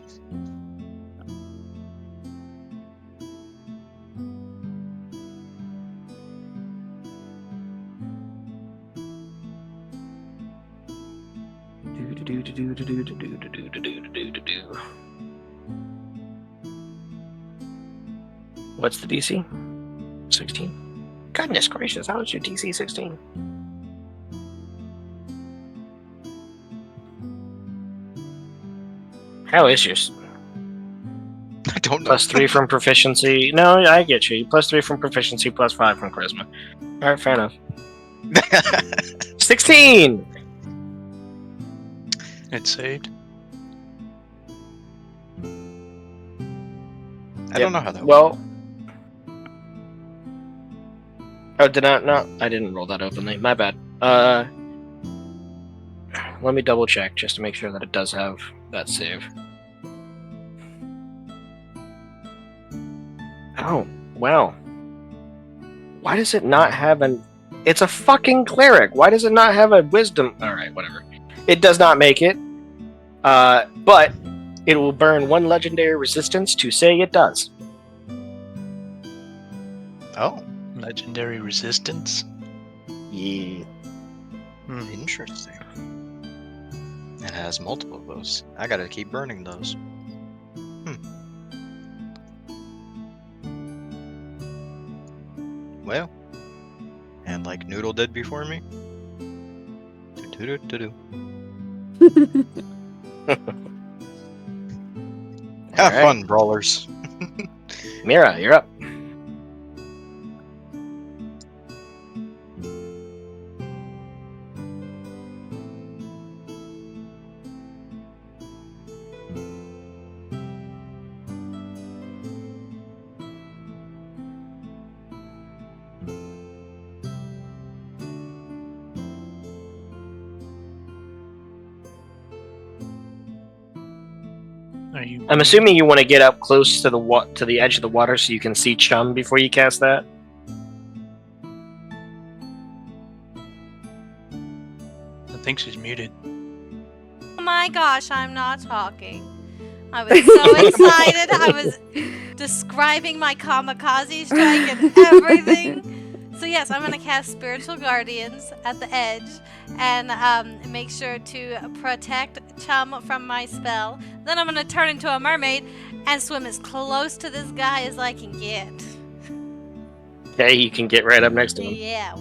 What's the DC? 16. Goodness gracious, how is your DC 16? How is yours? I don't know. Plus 3 from proficiency. No, I get you. Plus 3 from proficiency, plus 5 from charisma. Alright, fair enough. 16! It saved. I don't know how that Well. Oh, did I not? I didn't roll that openly. My bad. Let me double check just to make sure that it does have that save. Oh, well. Why does it not have an... It's a fucking cleric. Why does it not have a wisdom... Alright, whatever. It does not make it. But it will burn 1 legendary resistance to say it does. Oh, Legendary resistance. Yeah. interesting. It has multiple of those. I gotta keep burning those. Well, and like Noodle did before me. Do-do-do-do-do. Have Alright. fun, brawlers. Mira, you're up. Are you? I'm assuming you want to get up close to the edge of the water so you can see Chum before you cast that. I think she's muted. Oh my gosh, I'm not talking. I was so excited. I was describing my kamikaze strike and everything. So yes, I'm going to cast Spiritual Guardians at the edge and make sure to protect Chum from my spell. Then I'm going to turn into a mermaid and swim as close to this guy as I can get. Okay, you can get right up next to him. Yeah.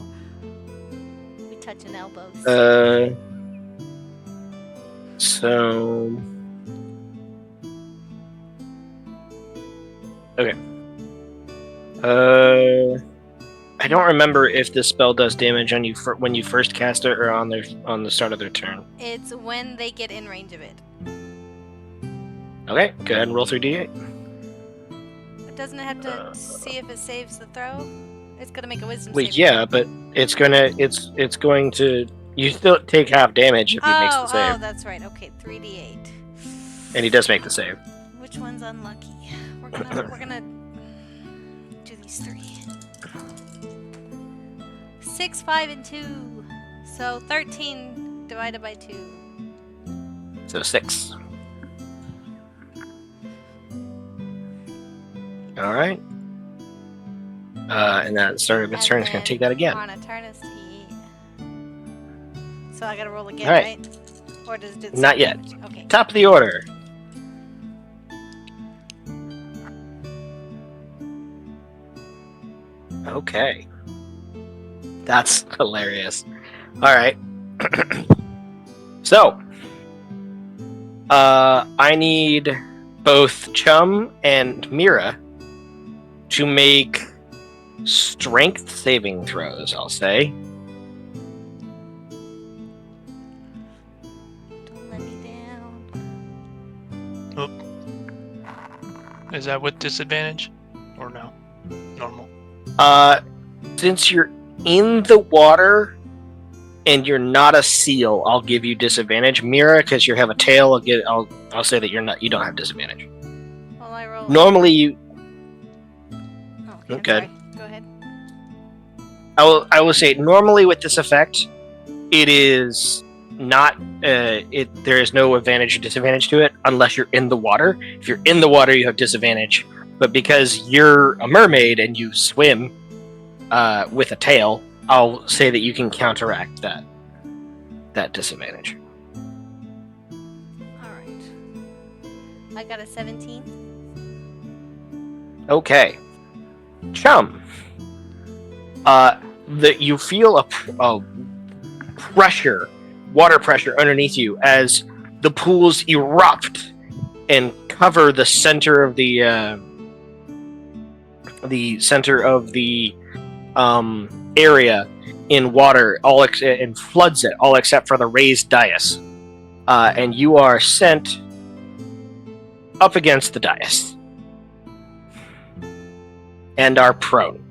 We touching elbows. So... Okay. I don't remember if this spell does damage on you when you first cast it or on the start of their turn. It's when they get in range of it. Okay, go ahead and roll 3d8. It doesn't have to see if it saves the throw. It's gonna make a wisdom Wait, save. yeah, but it's going to. You still take half damage if he makes the save, Oh, that's right. Okay, 3d8. and he does make the save. Which one's unlucky? We're gonna do these 3. 6, 5, and 2. So 13 divided by 2. So 6. All right. And that start of its turn is going to take that again. On a turn is to eat. So I gotta roll again, All right? Or does it do the Not same yet. damage? Okay. Top of the order. Okay. That's hilarious. All right. So, I need both Chum and Mira to make strength saving throws, I'll say. Don't let me down. Is that with disadvantage? Or no? Normal. Since you're in the water and you're not a seal, I'll give you disadvantage. Mira, because you have a tail, I'll say that you don't have disadvantage. Well, I roll. Normally you Okay, Okay. sorry. Go ahead. I will say normally with this effect, it is not there is no advantage or disadvantage to it unless you're in the water. If you're in the water, you have disadvantage. But because you're a mermaid and you swim with a tail, I'll say that you can counteract that disadvantage. All right. I got a 17. Okay, Chum. That you feel a pressure, water pressure underneath you as the pools erupt and cover the center of the area in water, and floods it, all except for the raised dais. And you are sent up against the dais and are prone.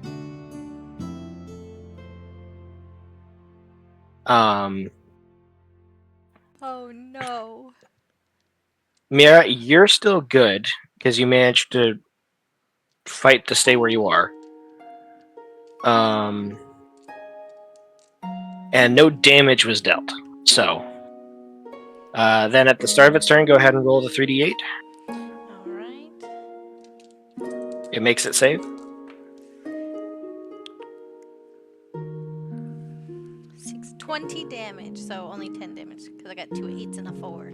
Oh no. Mira, you're still good because you managed to fight to stay where you are. And no damage was dealt. So, then at the start of its turn, go ahead and roll the 3d8. All right. It makes it save. 20 damage, so only 10 damage because I got 2 8s and a 4.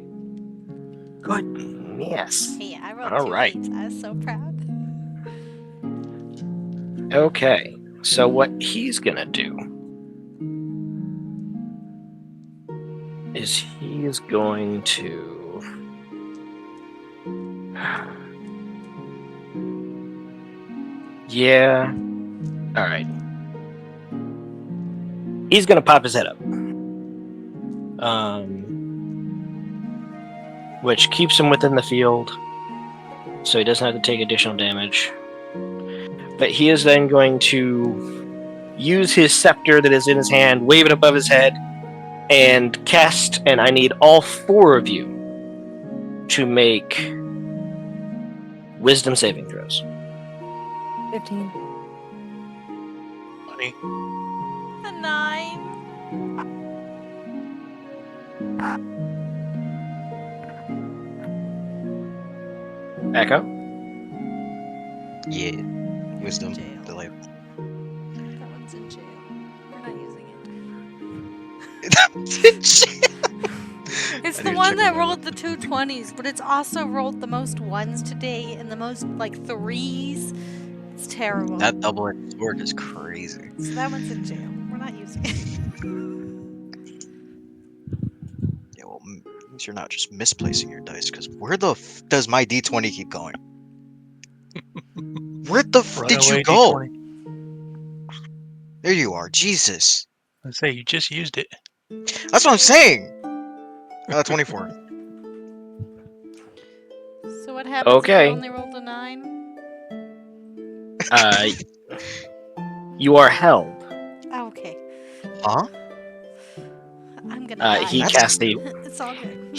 Good. Yes. Hey, I rolled All 2 right. 8s. I was so proud. Okay. So what he's gonna do is he's going to yeah. All right. He's gonna pop his head up. Which keeps him within the field, so he doesn't have to take additional damage. But he is then going to use his scepter that is in his hand, wave it above his head, and cast, and I need all 4 of you to make wisdom saving throws. 15. 20. A 9. Echo? Yeah. Wisdom. Jail. Delay. That one's in jail. We're not using it. It's I the need to one check that that rolled the 2 20s, but it's also rolled the most 1s today and the most, 3s. It's terrible. That double-edged sword is crazy. So that one's in jail. We're not using it. Yeah, well, means you're not just misplacing your dice, because where the does my d20 keep going? Where the did you Runaway go? D20. There you are, Jesus. I say you just used it. That's what I'm saying. 24. So what happens Okay. if you only rolled a 9? You are held. Oh, okay. Huh? I'm gonna die. He That's- cast a It's all good.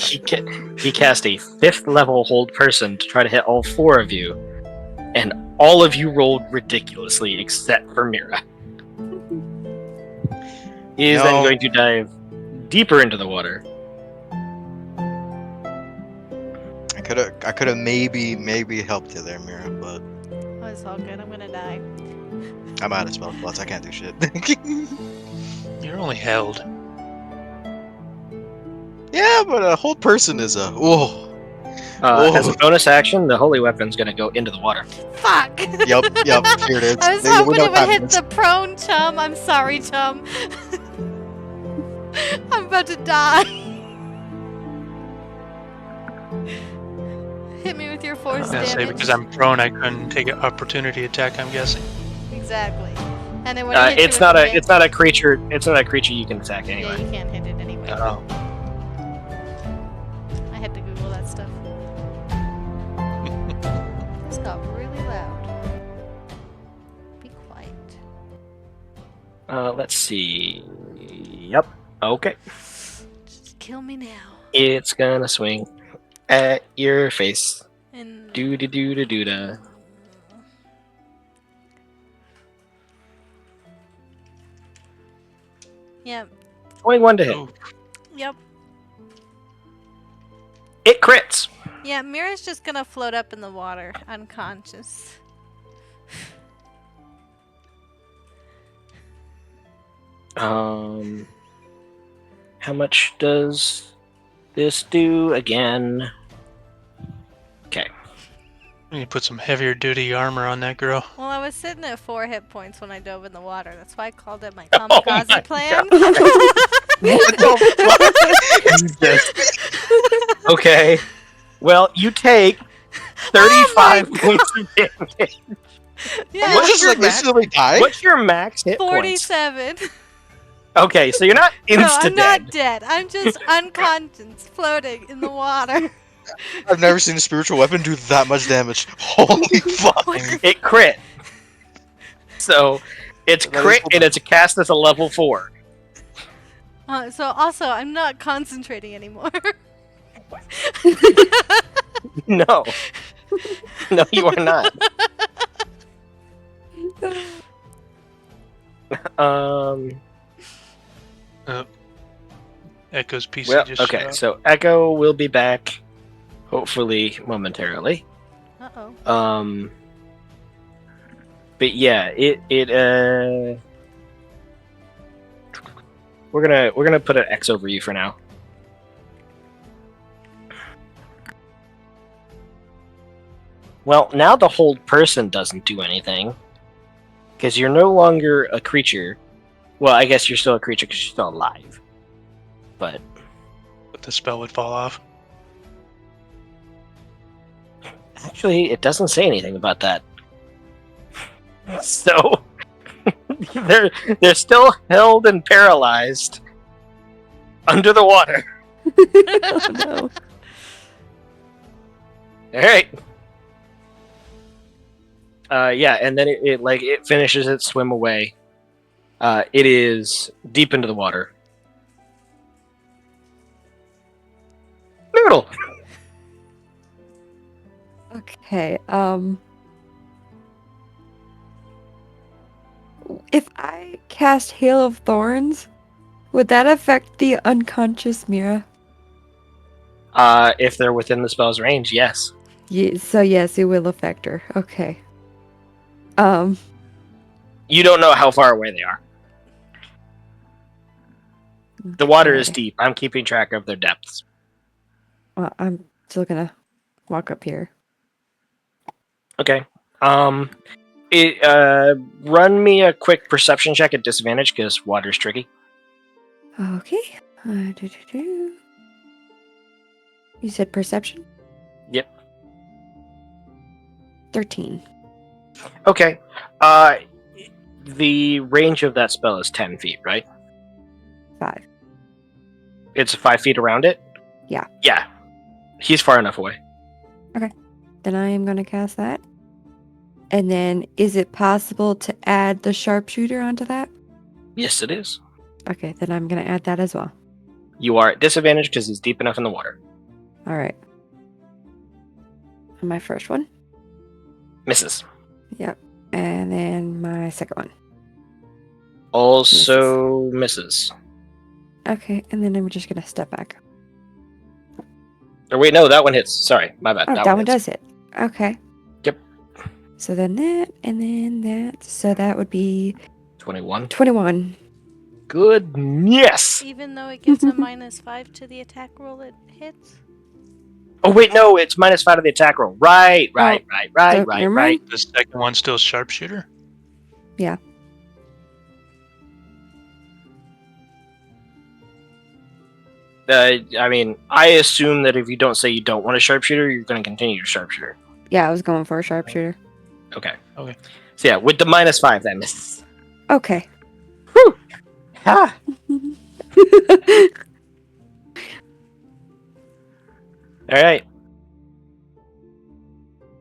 he cast a 5th level hold person to try to hit all 4 of you, and all of you rolled ridiculously except for Mira. He is then No. going to dive deeper into the water. I could have maybe helped you there, Mira, but Oh, it's all good. I'm gonna die. I'm out of spell slots. I can't do shit. You're only held. Yeah, but a whole person is a As a bonus action, the holy weapon's going to go into the water. Fuck! Yep, here it is. I was We hoping know it would what hit happens. the prone, chum. I'm sorry, chum. I'm about to die. Hit me with your I force was gonna say damage. because I'm prone, I couldn't take an opportunity attack. I'm guessing. Exactly. And then when I hit It's you not with a it's not a creature. It's not a creature you can attack Yeah, anyway. you can't hit it anyway. Oh, I had to Google that stuff. got really loud. Be quiet. Let's see. Yep. Okay. Just kill me now. It's gonna swing at your face. And Doo da doo da doo da. Yep. 21 to hit. Oh, Yep. It crits. Yeah, Mira's just gonna float up in the water, unconscious. How much does this do again? Okay. you need to put some heavier duty armor on that girl. Well, I was sitting at 4 hit points when I dove in the water. That's why I called it my Oh my kamikaze plan. Okay. Well, you take 35 points of damage. Yeah, What is your like max? instantly die? What's your max hit points? 47. Okay, so you're not No, insta I'm dead. not dead. I'm just unconscious, floating in the water. I've never seen a spiritual weapon do that much damage. Holy fuck! It crit. So it's That is crit cool. and it's a cast as a level 4. So also, I'm not concentrating anymore. No. No, you are not. Echo's PC Well, just okay, shut off. so Echo will be back, hopefully momentarily. Uh-oh. But yeah, we're gonna put an X over you for now. Well, now the hold person doesn't do anything because you're no longer a creature. Well, I guess you're still a creature because you're still alive. But But the spell would fall off. actually, it doesn't say anything about that. So they're still held and paralyzed under the water. Oh, no. All right. Yeah, and then it finishes its swim away. It is deep into the water. Noodle. Okay, if I cast Hail of Thorns, would that affect the unconscious Mira? If they're within the spell's range, yes. So yes, it will affect her. Okay. You don't know how far away they are. The water is okay. deep. I'm keeping track of their depths. Well, I'm still gonna walk up here. Okay. Run me a quick perception check at disadvantage because water's tricky. Okay. You said perception? Yep. 13. Okay. The range of that spell is 10 feet, right? 5. It's 5 feet around it? Yeah. Yeah. He's far enough away. Then I am gonna cast that. And then, is it possible to add the sharpshooter onto that? Yes, it is. Okay, then I'm gonna add that as well. You are at disadvantage because he's deep enough in the water. All right. And my first one. Misses. Yep. And then my second one. Also misses. Okay, and then I'm just gonna step back. Or wait, no, that one hits. Sorry, my bad. Oh, that one hits. does hit. Okay. Yep. So then that, and then that. So that would be 21. 21. Good. Yes. Even though it gives a -5 to the attack roll, it hits. Oh wait, no, it's -5 to the attack roll. Right. So, never mind. The second one's still sharpshooter? Yeah. I mean, I assume that if you don't say you don't want a sharpshooter, you're going to continue your sharpshooter. Yeah, I was going for a sharpshooter. Okay. Okay. So yeah, with the -5, that misses. Okay. Whew. Ah. All right.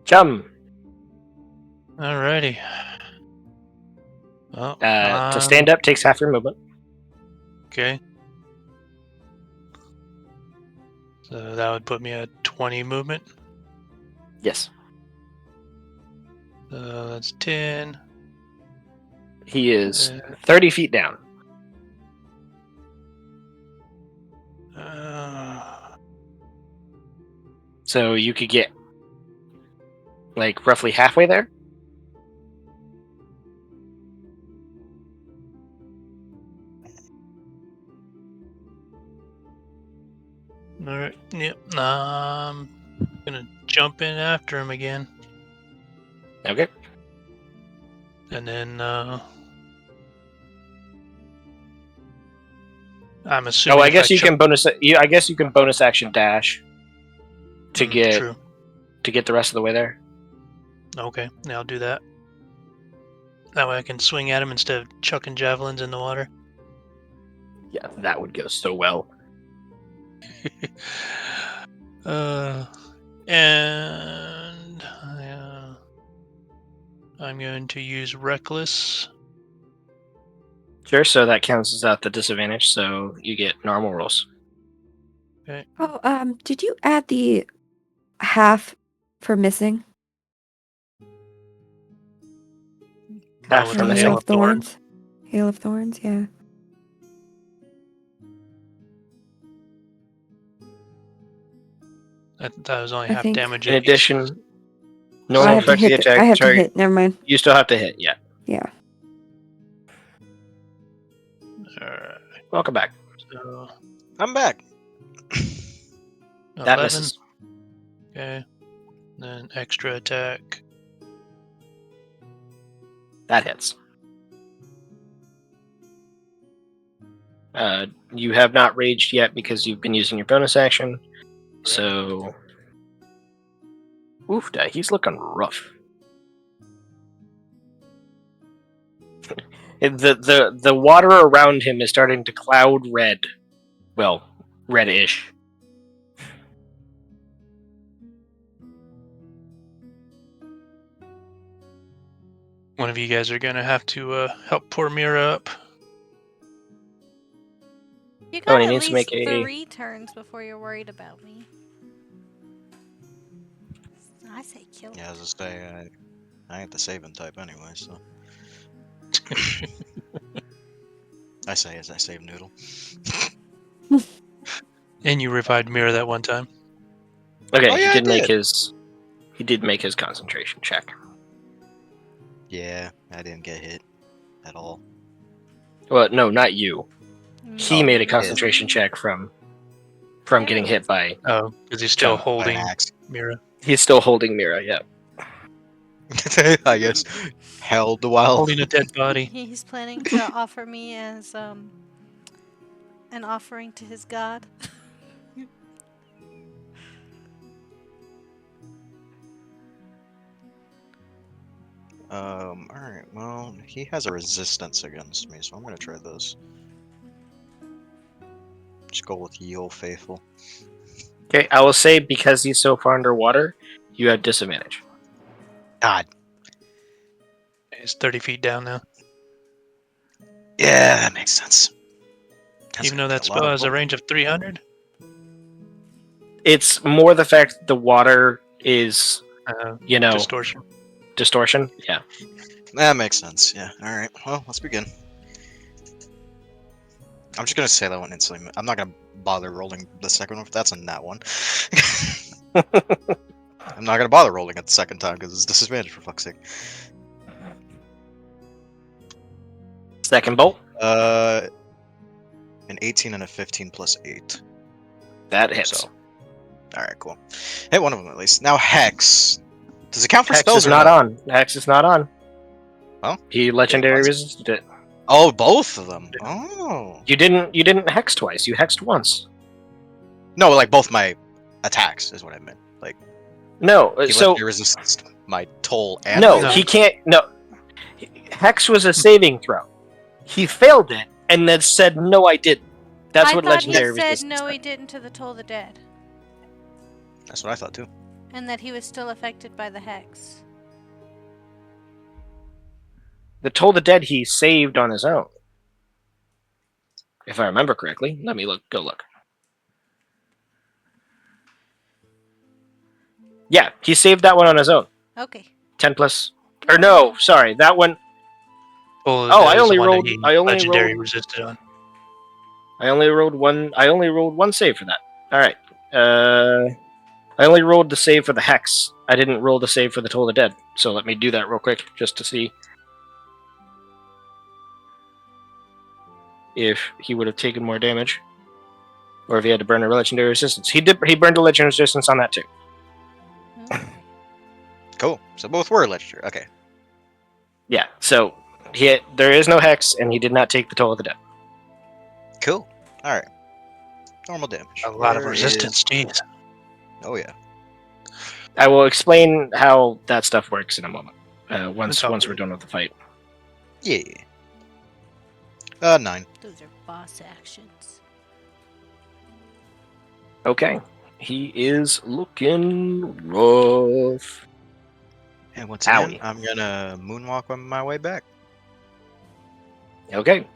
Chum, Alrighty. Well, To stand up takes half your movement. Okay. So that would put me at 20 movement. Yes. So that's 10. He is 30 feet down. So you could get like roughly halfway there. Alright, yep. I'm gonna jump in after him again. Okay. And then, I'm assuming. Oh, I guess you can bonus. I guess you can bonus action dash to get True. to get the rest of the way there. Okay, now I'll do that. That way I can swing at him instead of chucking javelins in the water. Yeah, that would go so well. And I'm going to use Reckless. Sure. So that cancels out the disadvantage. So you get normal rolls. Okay. Oh, did you add the half for missing? Half with from the the Hail Hail of of Thorn. Thorns. Hail of Thorns, yeah. That was only I half think- damage. In apiece. addition, I normal have to affects the hit. attack. I have to target. hit. Never mind. You still have to hit. Yeah. Yeah. Alright, Welcome back. so I'm back. That 11. misses. Okay. Then extra attack. That hits. You have not raged yet because you've been using your bonus action. So, oof, he's looking rough. The water around him is starting to cloud red. Well, reddish. One of you guys are gonna have to help poor Mira up. You Oh, got and he at needs to least make a- 3 turns before you're worried about me. I say kill Yeah, as I say, I ain't the saving type anyway, so. I say as I save Noodle. And you revived Mira that one time. Okay, Oh, yeah, he I did make did. his. He did make his concentration check. Yeah, I didn't get hit at all. Well, no, not you. He Oh, made a he did. concentration check from getting hit by. Oh, because he's still By an holding axe. Mira. He's still holding Mira. Yeah. I guess held a while. Holding a dead body. He's planning to offer me as an offering to his god. Alright, well, he has a resistance against me, so I'm gonna try this. Just go with Ye Old Faithful. Okay, I will say because he's so far underwater, you have disadvantage. God. He's 30 feet down now. Yeah, that makes sense. That's Even gonna though be that a lot spell of has a roll. range of 300. It's more the fact that the water is, Distortion. distortion. Yeah. That makes sense, yeah. Alright, well, let's begin. I'm just gonna say that one instantly. I'm not gonna bother rolling the second one if that's a nat one. I'm not gonna bother rolling it the second time because it's disadvantage for fuck's sake. Second bolt. An 18 and a 15 plus 8. That hits. So, alright, cool. Hit one of them at least. Now Hex. Does it count for Hex spells is or not no? on. Hex is not on. Oh, He legendary was. resisted it. Oh, both of them. Oh. You didn't hex twice. You hexed once. No, like both my attacks is what I meant. Like No. he So legendary resistance my toll and no, my he attack. can't. No. Hex was a saving throw. He failed it and then said, "No, I didn't." That's I what thought legendary he said resistance. no, meant. he didn't to the Toll the Dead, That's what I thought too. and that he was still affected by the hex. The Toll the Dead he saved on his own. If I remember correctly. Let me go look. Yeah, he saved that one on his own. Okay. 10 plus. Or no, sorry, that one. Well, Oh, that I was the only one that rolled. he I only legendary rolled. resisted on. I only rolled one. I only rolled one save for that. All right. I only rolled the save for the hex. I didn't roll the save for the Toll the Dead. So let me do that real quick, just to see if he would have taken more damage, or if he had to burn a legendary resistance. He did. He burned a legendary resistance on that too. Okay. Cool. So both were legendary. Okay. Yeah. So there is no hex, and he did not take the Toll of the Dead. Cool. All right. Normal damage. A lot of Where resistance, is- jeez. Oh yeah. I will explain how that stuff works in a moment. Once That's all we're good. done with the fight. Yeah. 9. Those are boss actions. Okay. He is looking rough. And once Owie. again, I'm gonna moonwalk on my way back. Okay.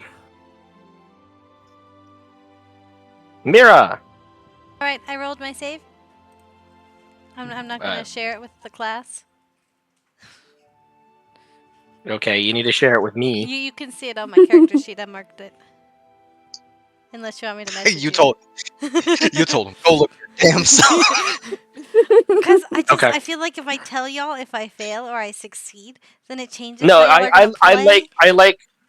Mira. All right, I rolled my save. I'm not going to share it with the class. Okay, you need to share it with me. You can see it on my character sheet. I marked it. Unless you want me to message You told him. Go look at your damn self. Because Okay. I feel like if I tell y'all if I fail or I succeed, then it changes. No, how we're gonna play.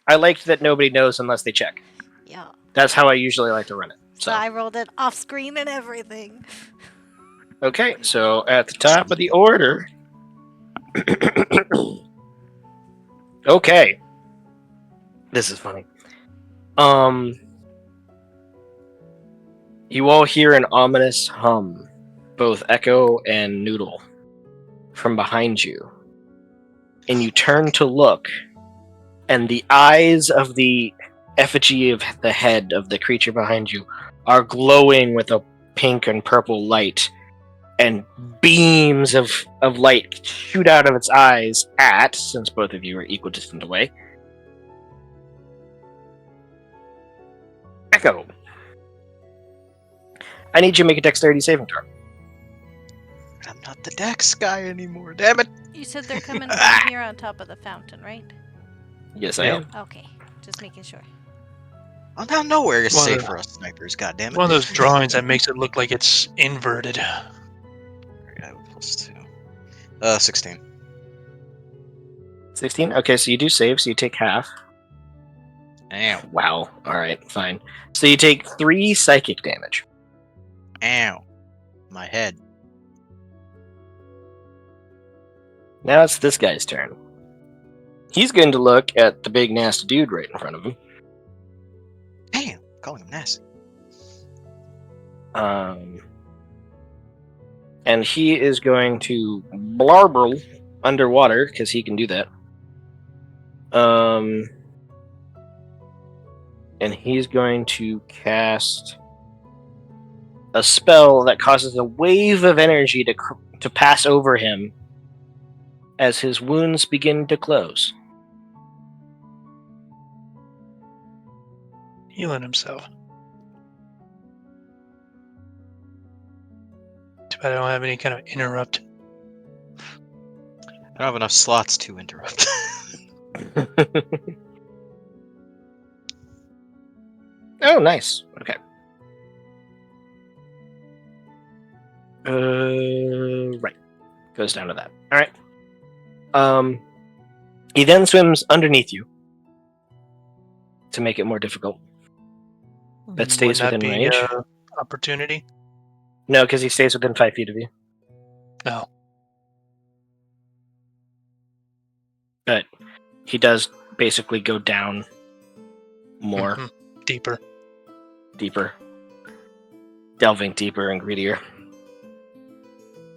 I like that nobody knows unless they check. Yeah. That's how I usually like to run it. So So I rolled it off screen and everything. okay, so at the top of the order. Okay. This is funny. You all hear an ominous hum, both echo and noodle, from behind you. And you turn to look, and the eyes of the effigy of the head of the creature behind you are glowing with a pink and purple light, and beams of light shoot out of its eyes since both of you are equal distant away, Echo. I need you to make a dexterity saving throw. I'm not the Dex guy anymore. Damn it. You said they're coming from here on top of the fountain, right? Yes, I am. Okay, just making sure. Oh, now nowhere is Well, safe for us snipers. God damn it. One of those drawings that makes it look like it's inverted. Yeah, +2. 16. 16? Okay, so you do save, so you take half. Ow. Wow. Alright, fine. So you take 3 psychic damage. Ow. My head. Now it's this guy's turn. He's going to look at the big nasty dude right in front of him. Damn. Calling him nasty. And he is going to blarble underwater, because he can do that. And he's going to cast a spell that causes a wave of energy to pass over him as his wounds begin to close. Healing himself. Too bad I don't have any kind of interrupt. I don't have enough slots to interrupt. Oh, nice. Okay. Right. Goes down to that. All right. He then swims underneath you to make it more difficult. That stays Wouldn't within that be, range. opportunity? No, because he stays within 5 feet of you. No. But he does basically go down more, Mhm. Deeper. deeper, delving deeper and greedier.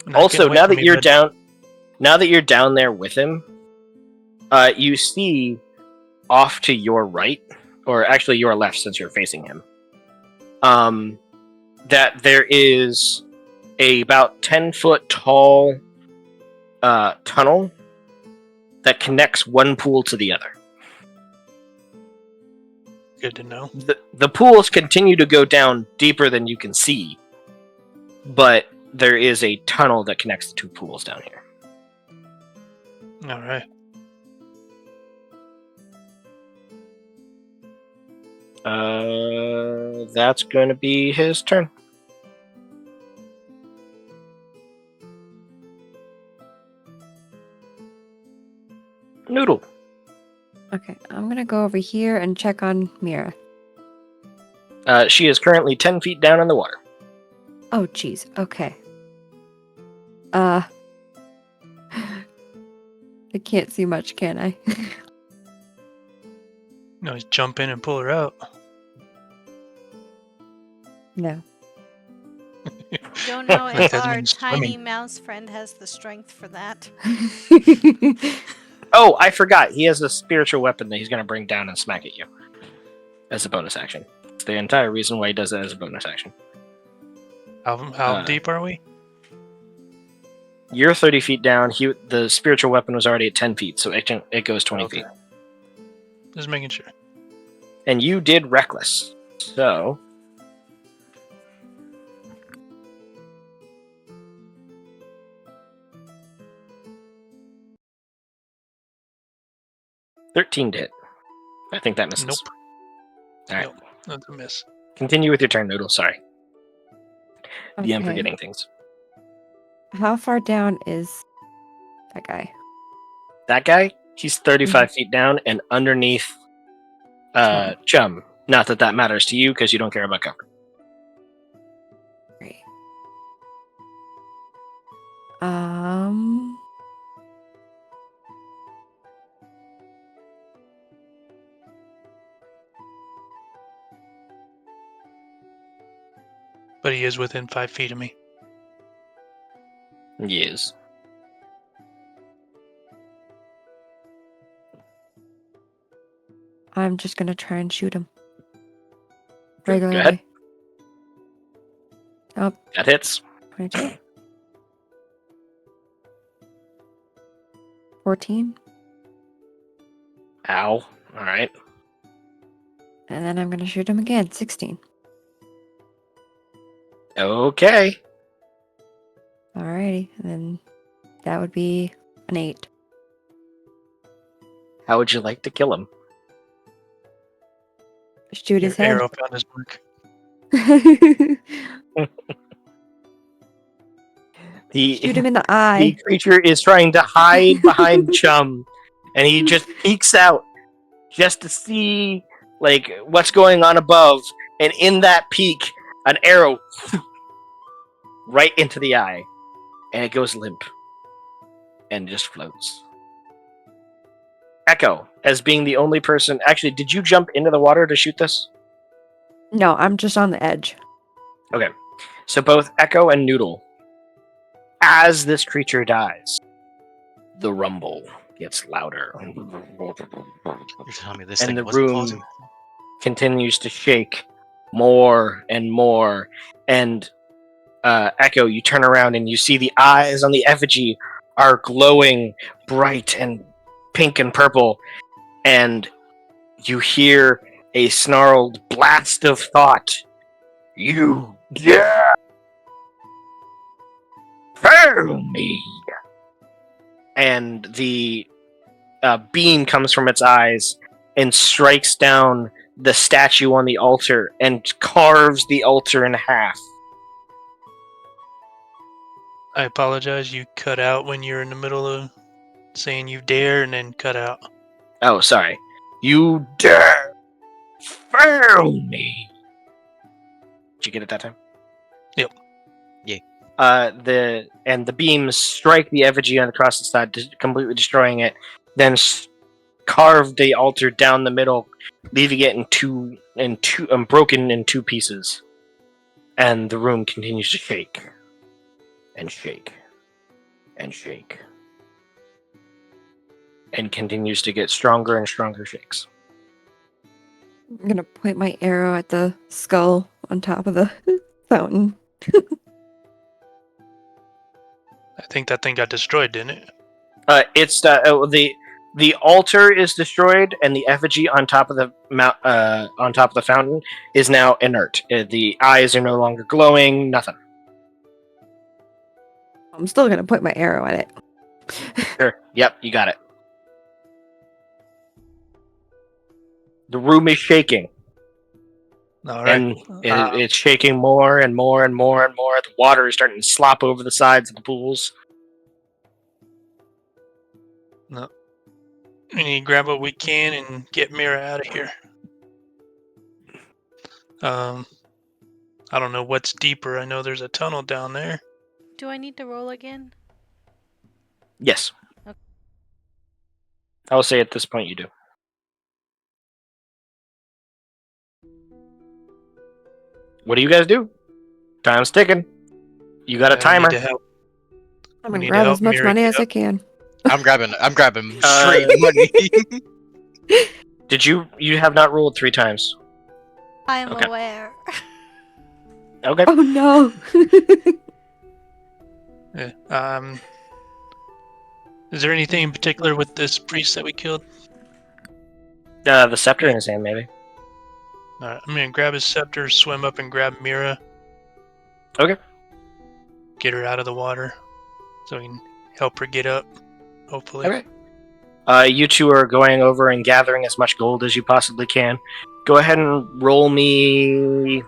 Not Also, getting away now from that me, you're bud. down there with him, you see off to your right, or actually your left, since you're facing him, that there is a about 10-foot tall tunnel that connects one pool to the other. Good to know. The pools continue to go down deeper than you can see, but there is a tunnel that connects the two pools down here. All right. That's going to be his turn. Noodle. Okay, I'm gonna go over here and check on Mira. She is currently 10 feet down in the water. Oh, jeez. Okay. I can't see much, can I? No, just jump in and pull her out. No. Don't know Like if that our means tiny swimming. mouse friend has the strength for that. Oh, I forgot. He has a spiritual weapon that he's going to bring down and smack at you as a bonus action. It's the entire reason why he does that as a bonus action. How deep are we? You're 30 feet down. The spiritual weapon was already at 10 feet, so it goes 20 Okay. feet. Just making sure. And you did reckless. So... $13 to hit. I think that misses. Nope. All right. Nope. That's a miss. Continue with your turn, Noodle. Sorry. I'm Okay. forgetting things. How far down is that guy? That guy, he's 35 feet down and underneath Chum. Not that that matters to you because you don't care about cover. Great. But he is within 5 feet of me. Yes. I'm just gonna try and shoot him. Go Regularly. ahead. Oh, That hits. 22. 14. Ow. All right. And then I'm gonna shoot him again. 16. Okay. Alrighty. And then that would be an 8. How would you like to kill him? Shoot his Your head. arrow found his mark. Shoot him in the The eye. creature is trying to hide behind Chum, and he just peeks out just to see like what's going on above. And in that peak, an arrow right into the eye, and it goes limp and just floats. Echo, as being the only person, actually, did you jump into the water to shoot this? No, I'm just on the edge. Okay, so both Echo and Noodle, as this creature dies, the rumble gets louder. You're telling me this And thing the wasn't room pausing? continues to shake more and more. And Echo, you turn around and you see the eyes on the effigy are glowing bright and pink and purple. And you hear a snarled blast of thought. You dare fail me! And the beam comes from its eyes and strikes down the statue on the altar and carves the altar in half. I apologize. You cut out when you're in the middle of saying you dare and then cut out. Oh, sorry. You dare fail me! Did you get it that time? Yep. Yeah. The beams strike the effigy across the side, completely destroying it. Then carve the altar down the middle, leaving it broken in two pieces. And the room continues to shake and shake and shake, and continues to get stronger and stronger shakes. I'm gonna point my arrow at the skull on top of the fountain. I think that thing got destroyed, didn't it? It's the The altar is destroyed, and the effigy on top of the fountain is now inert. The eyes are no longer glowing. Nothing. I'm still gonna put my arrow at it. Sure. Yep, you got it. The room is shaking, All right. and it's shaking more and more and more and more. The water is starting to slop over the sides of the pools. No. We need to grab what we can and get Mira out of here. I don't know what's deeper. I know there's a tunnel down there. Do I need to roll again? Yes. Okay. I will say at this point you do. What do you guys do? Time's ticking. You got a We timer. need to help. I'm We gonna need to grab help as much Mira money get as I up. can. I'm grabbing straight money. Did you have not rolled 3 times? I am Okay. aware. Okay. Oh no! Yeah. Is there anything in particular with this priest that we killed? The scepter in his hand, maybe. Alright, I'm gonna grab his scepter, swim up and grab Mira. Okay. Get her out of the water so we can help her get up, hopefully. Okay. You two are going over and gathering as much gold as you possibly can. Go ahead and roll me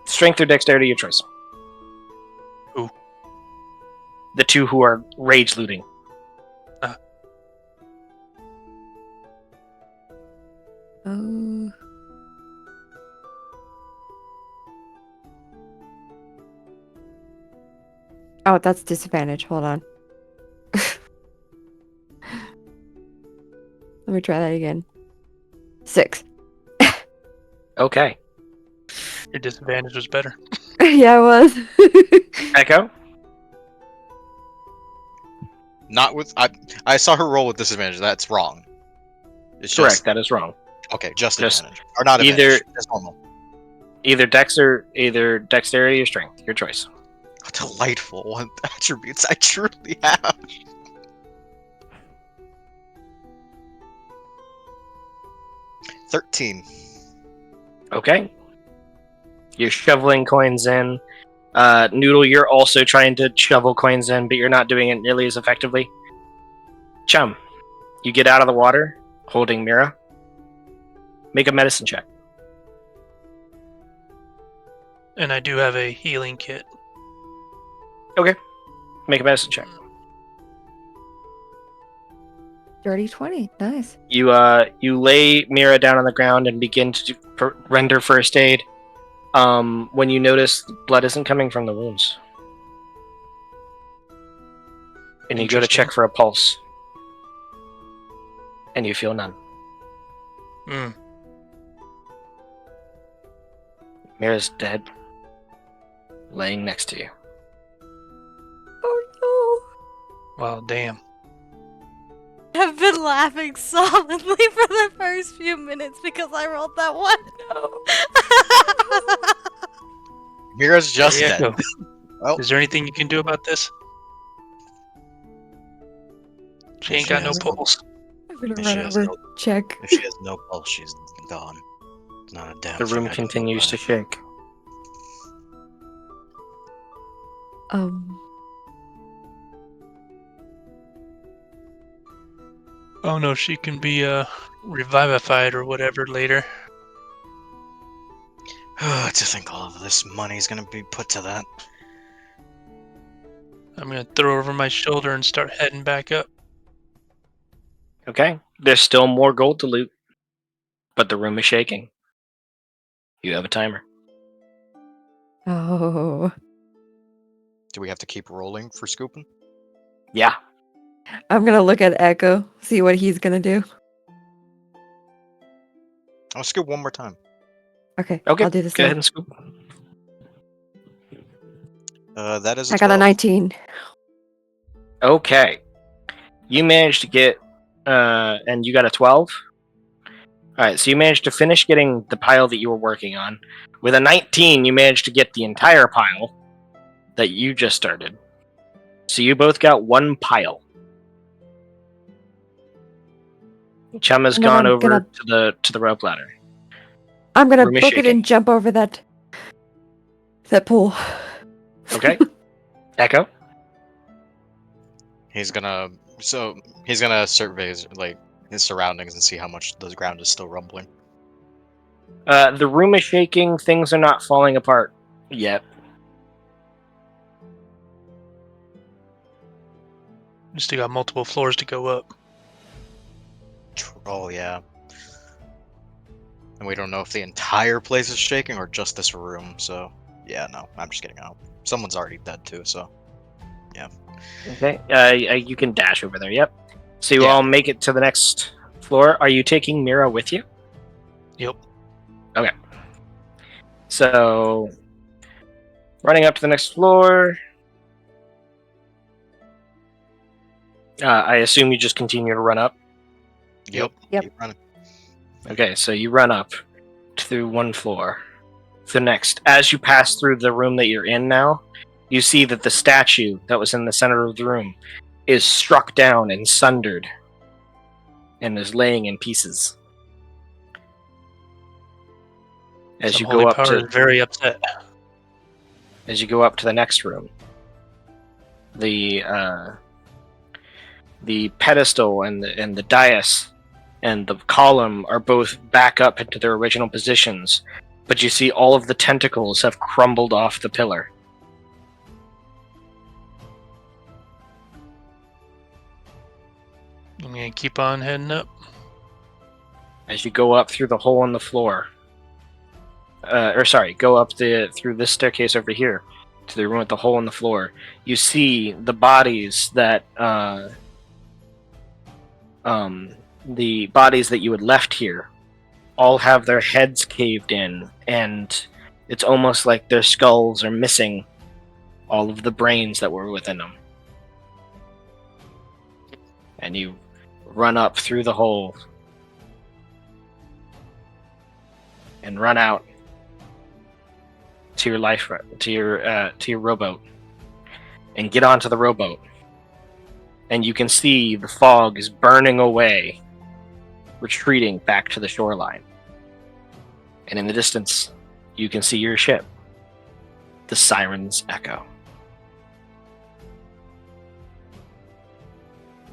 strength or dexterity, your choice. Who? The two who are rage looting. Oh. Oh, that's disadvantage. Hold on. Let me try that again. 6. Okay. Your disadvantage was better. Yeah, it was. Echo? Not with I saw her roll with disadvantage. That's wrong. It's Correct, just that is wrong. okay. Just Just advantage or not either- advantage. Just normal. Either dexterity or strength. Your choice. Delightful one attributes I truly have. $13. Okay. You're shoveling coins in. Noodle, you're also trying to shovel coins in, but you're not doing it nearly as effectively. Chum, you get out of the water, holding Mira. Make a medicine check. And I do have a healing kit. Okay. Make a medicine check. Dirty 20. Nice. You lay Mira down on the ground and begin to render first aid. When you notice blood isn't coming from the wounds. And you go to check for a pulse. And you feel none. Hmm. Mira's dead. Laying next to you. Oh Well, damn. I've been laughing solidly for the first few minutes because I rolled that one. Mira's just Hey, dead. Echo, Oh, is there anything you can do about this? She ain't She got no has pulse. no! I'm gonna She run has over. no- Check. if she has no pulse, she's gone. Not a damn The thing room I can do continues about to it. shake. Oh no, she can be revivified or whatever later. To think all of this money's gonna be put to that. I'm gonna throw her over my shoulder and start heading back up. Okay. There's still more gold to loot. But the room is shaking. You have a timer. Oh. Do we have to keep rolling for scooping? Yeah. I'm gonna look at Echo, see what he's gonna do. I'll scoop one more time. Okay, Okay. I'll do the Go ahead same. and scoop. That is a I got a 12. 19. Okay. You managed to get, and you got a 12? Alright, so you managed to finish getting the pile that you were working on. With a 19, you managed to get the entire pile that you just started. So you both got one pile. Chum has And then gone I'm over gonna- to the rope ladder. I'm gonna Room is book it shaking. and jump over that pool. Okay. Echo. He's gonna survey his surroundings and see how much the ground is still rumbling. The room is shaking. Things are not falling apart yet. We still got multiple floors to go up. Oh yeah. And we don't know if the entire place is shaking or just this room. So yeah, no, I'm just getting out. Someone's already dead too. So yeah. Okay. You can dash over there. Yep. So you Yeah. all make it to the next floor. Are you taking Mira with you? Yep. Okay. So running up to the next floor. I assume you just continue to run up. Yep. Yep. Keep running. Okay, so you run up through one floor. The next, as you pass through the room that you're in now, you see that the statue that was in the center of the room is struck down and sundered and is laying in pieces. As Some you holy go up power to is very upset. the next room, the pedestal and the dais and the column are both back up into their original positions, but you see all of the tentacles have crumbled off the pillar. I'm gonna keep on heading up. As you go up through the hole in the floor, go up through this staircase over here to the room with the hole in the floor, you see the bodies that the bodies that you had left here all have their heads caved in, and it's almost like their skulls are missing all of the brains that were within them. And you run up through the hole and run out to your rowboat and get onto the rowboat. And you can see the fog is burning away, retreating back to the shoreline. And in the distance, you can see your ship, the Siren's Echo.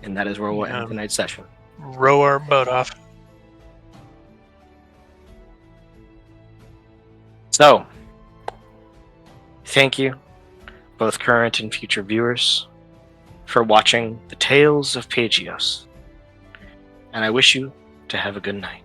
And that is where we'll end tonight's session. Row our boat off. So, thank you, both current and future viewers, for watching the Tales of Pageos. And I wish you to have a good night.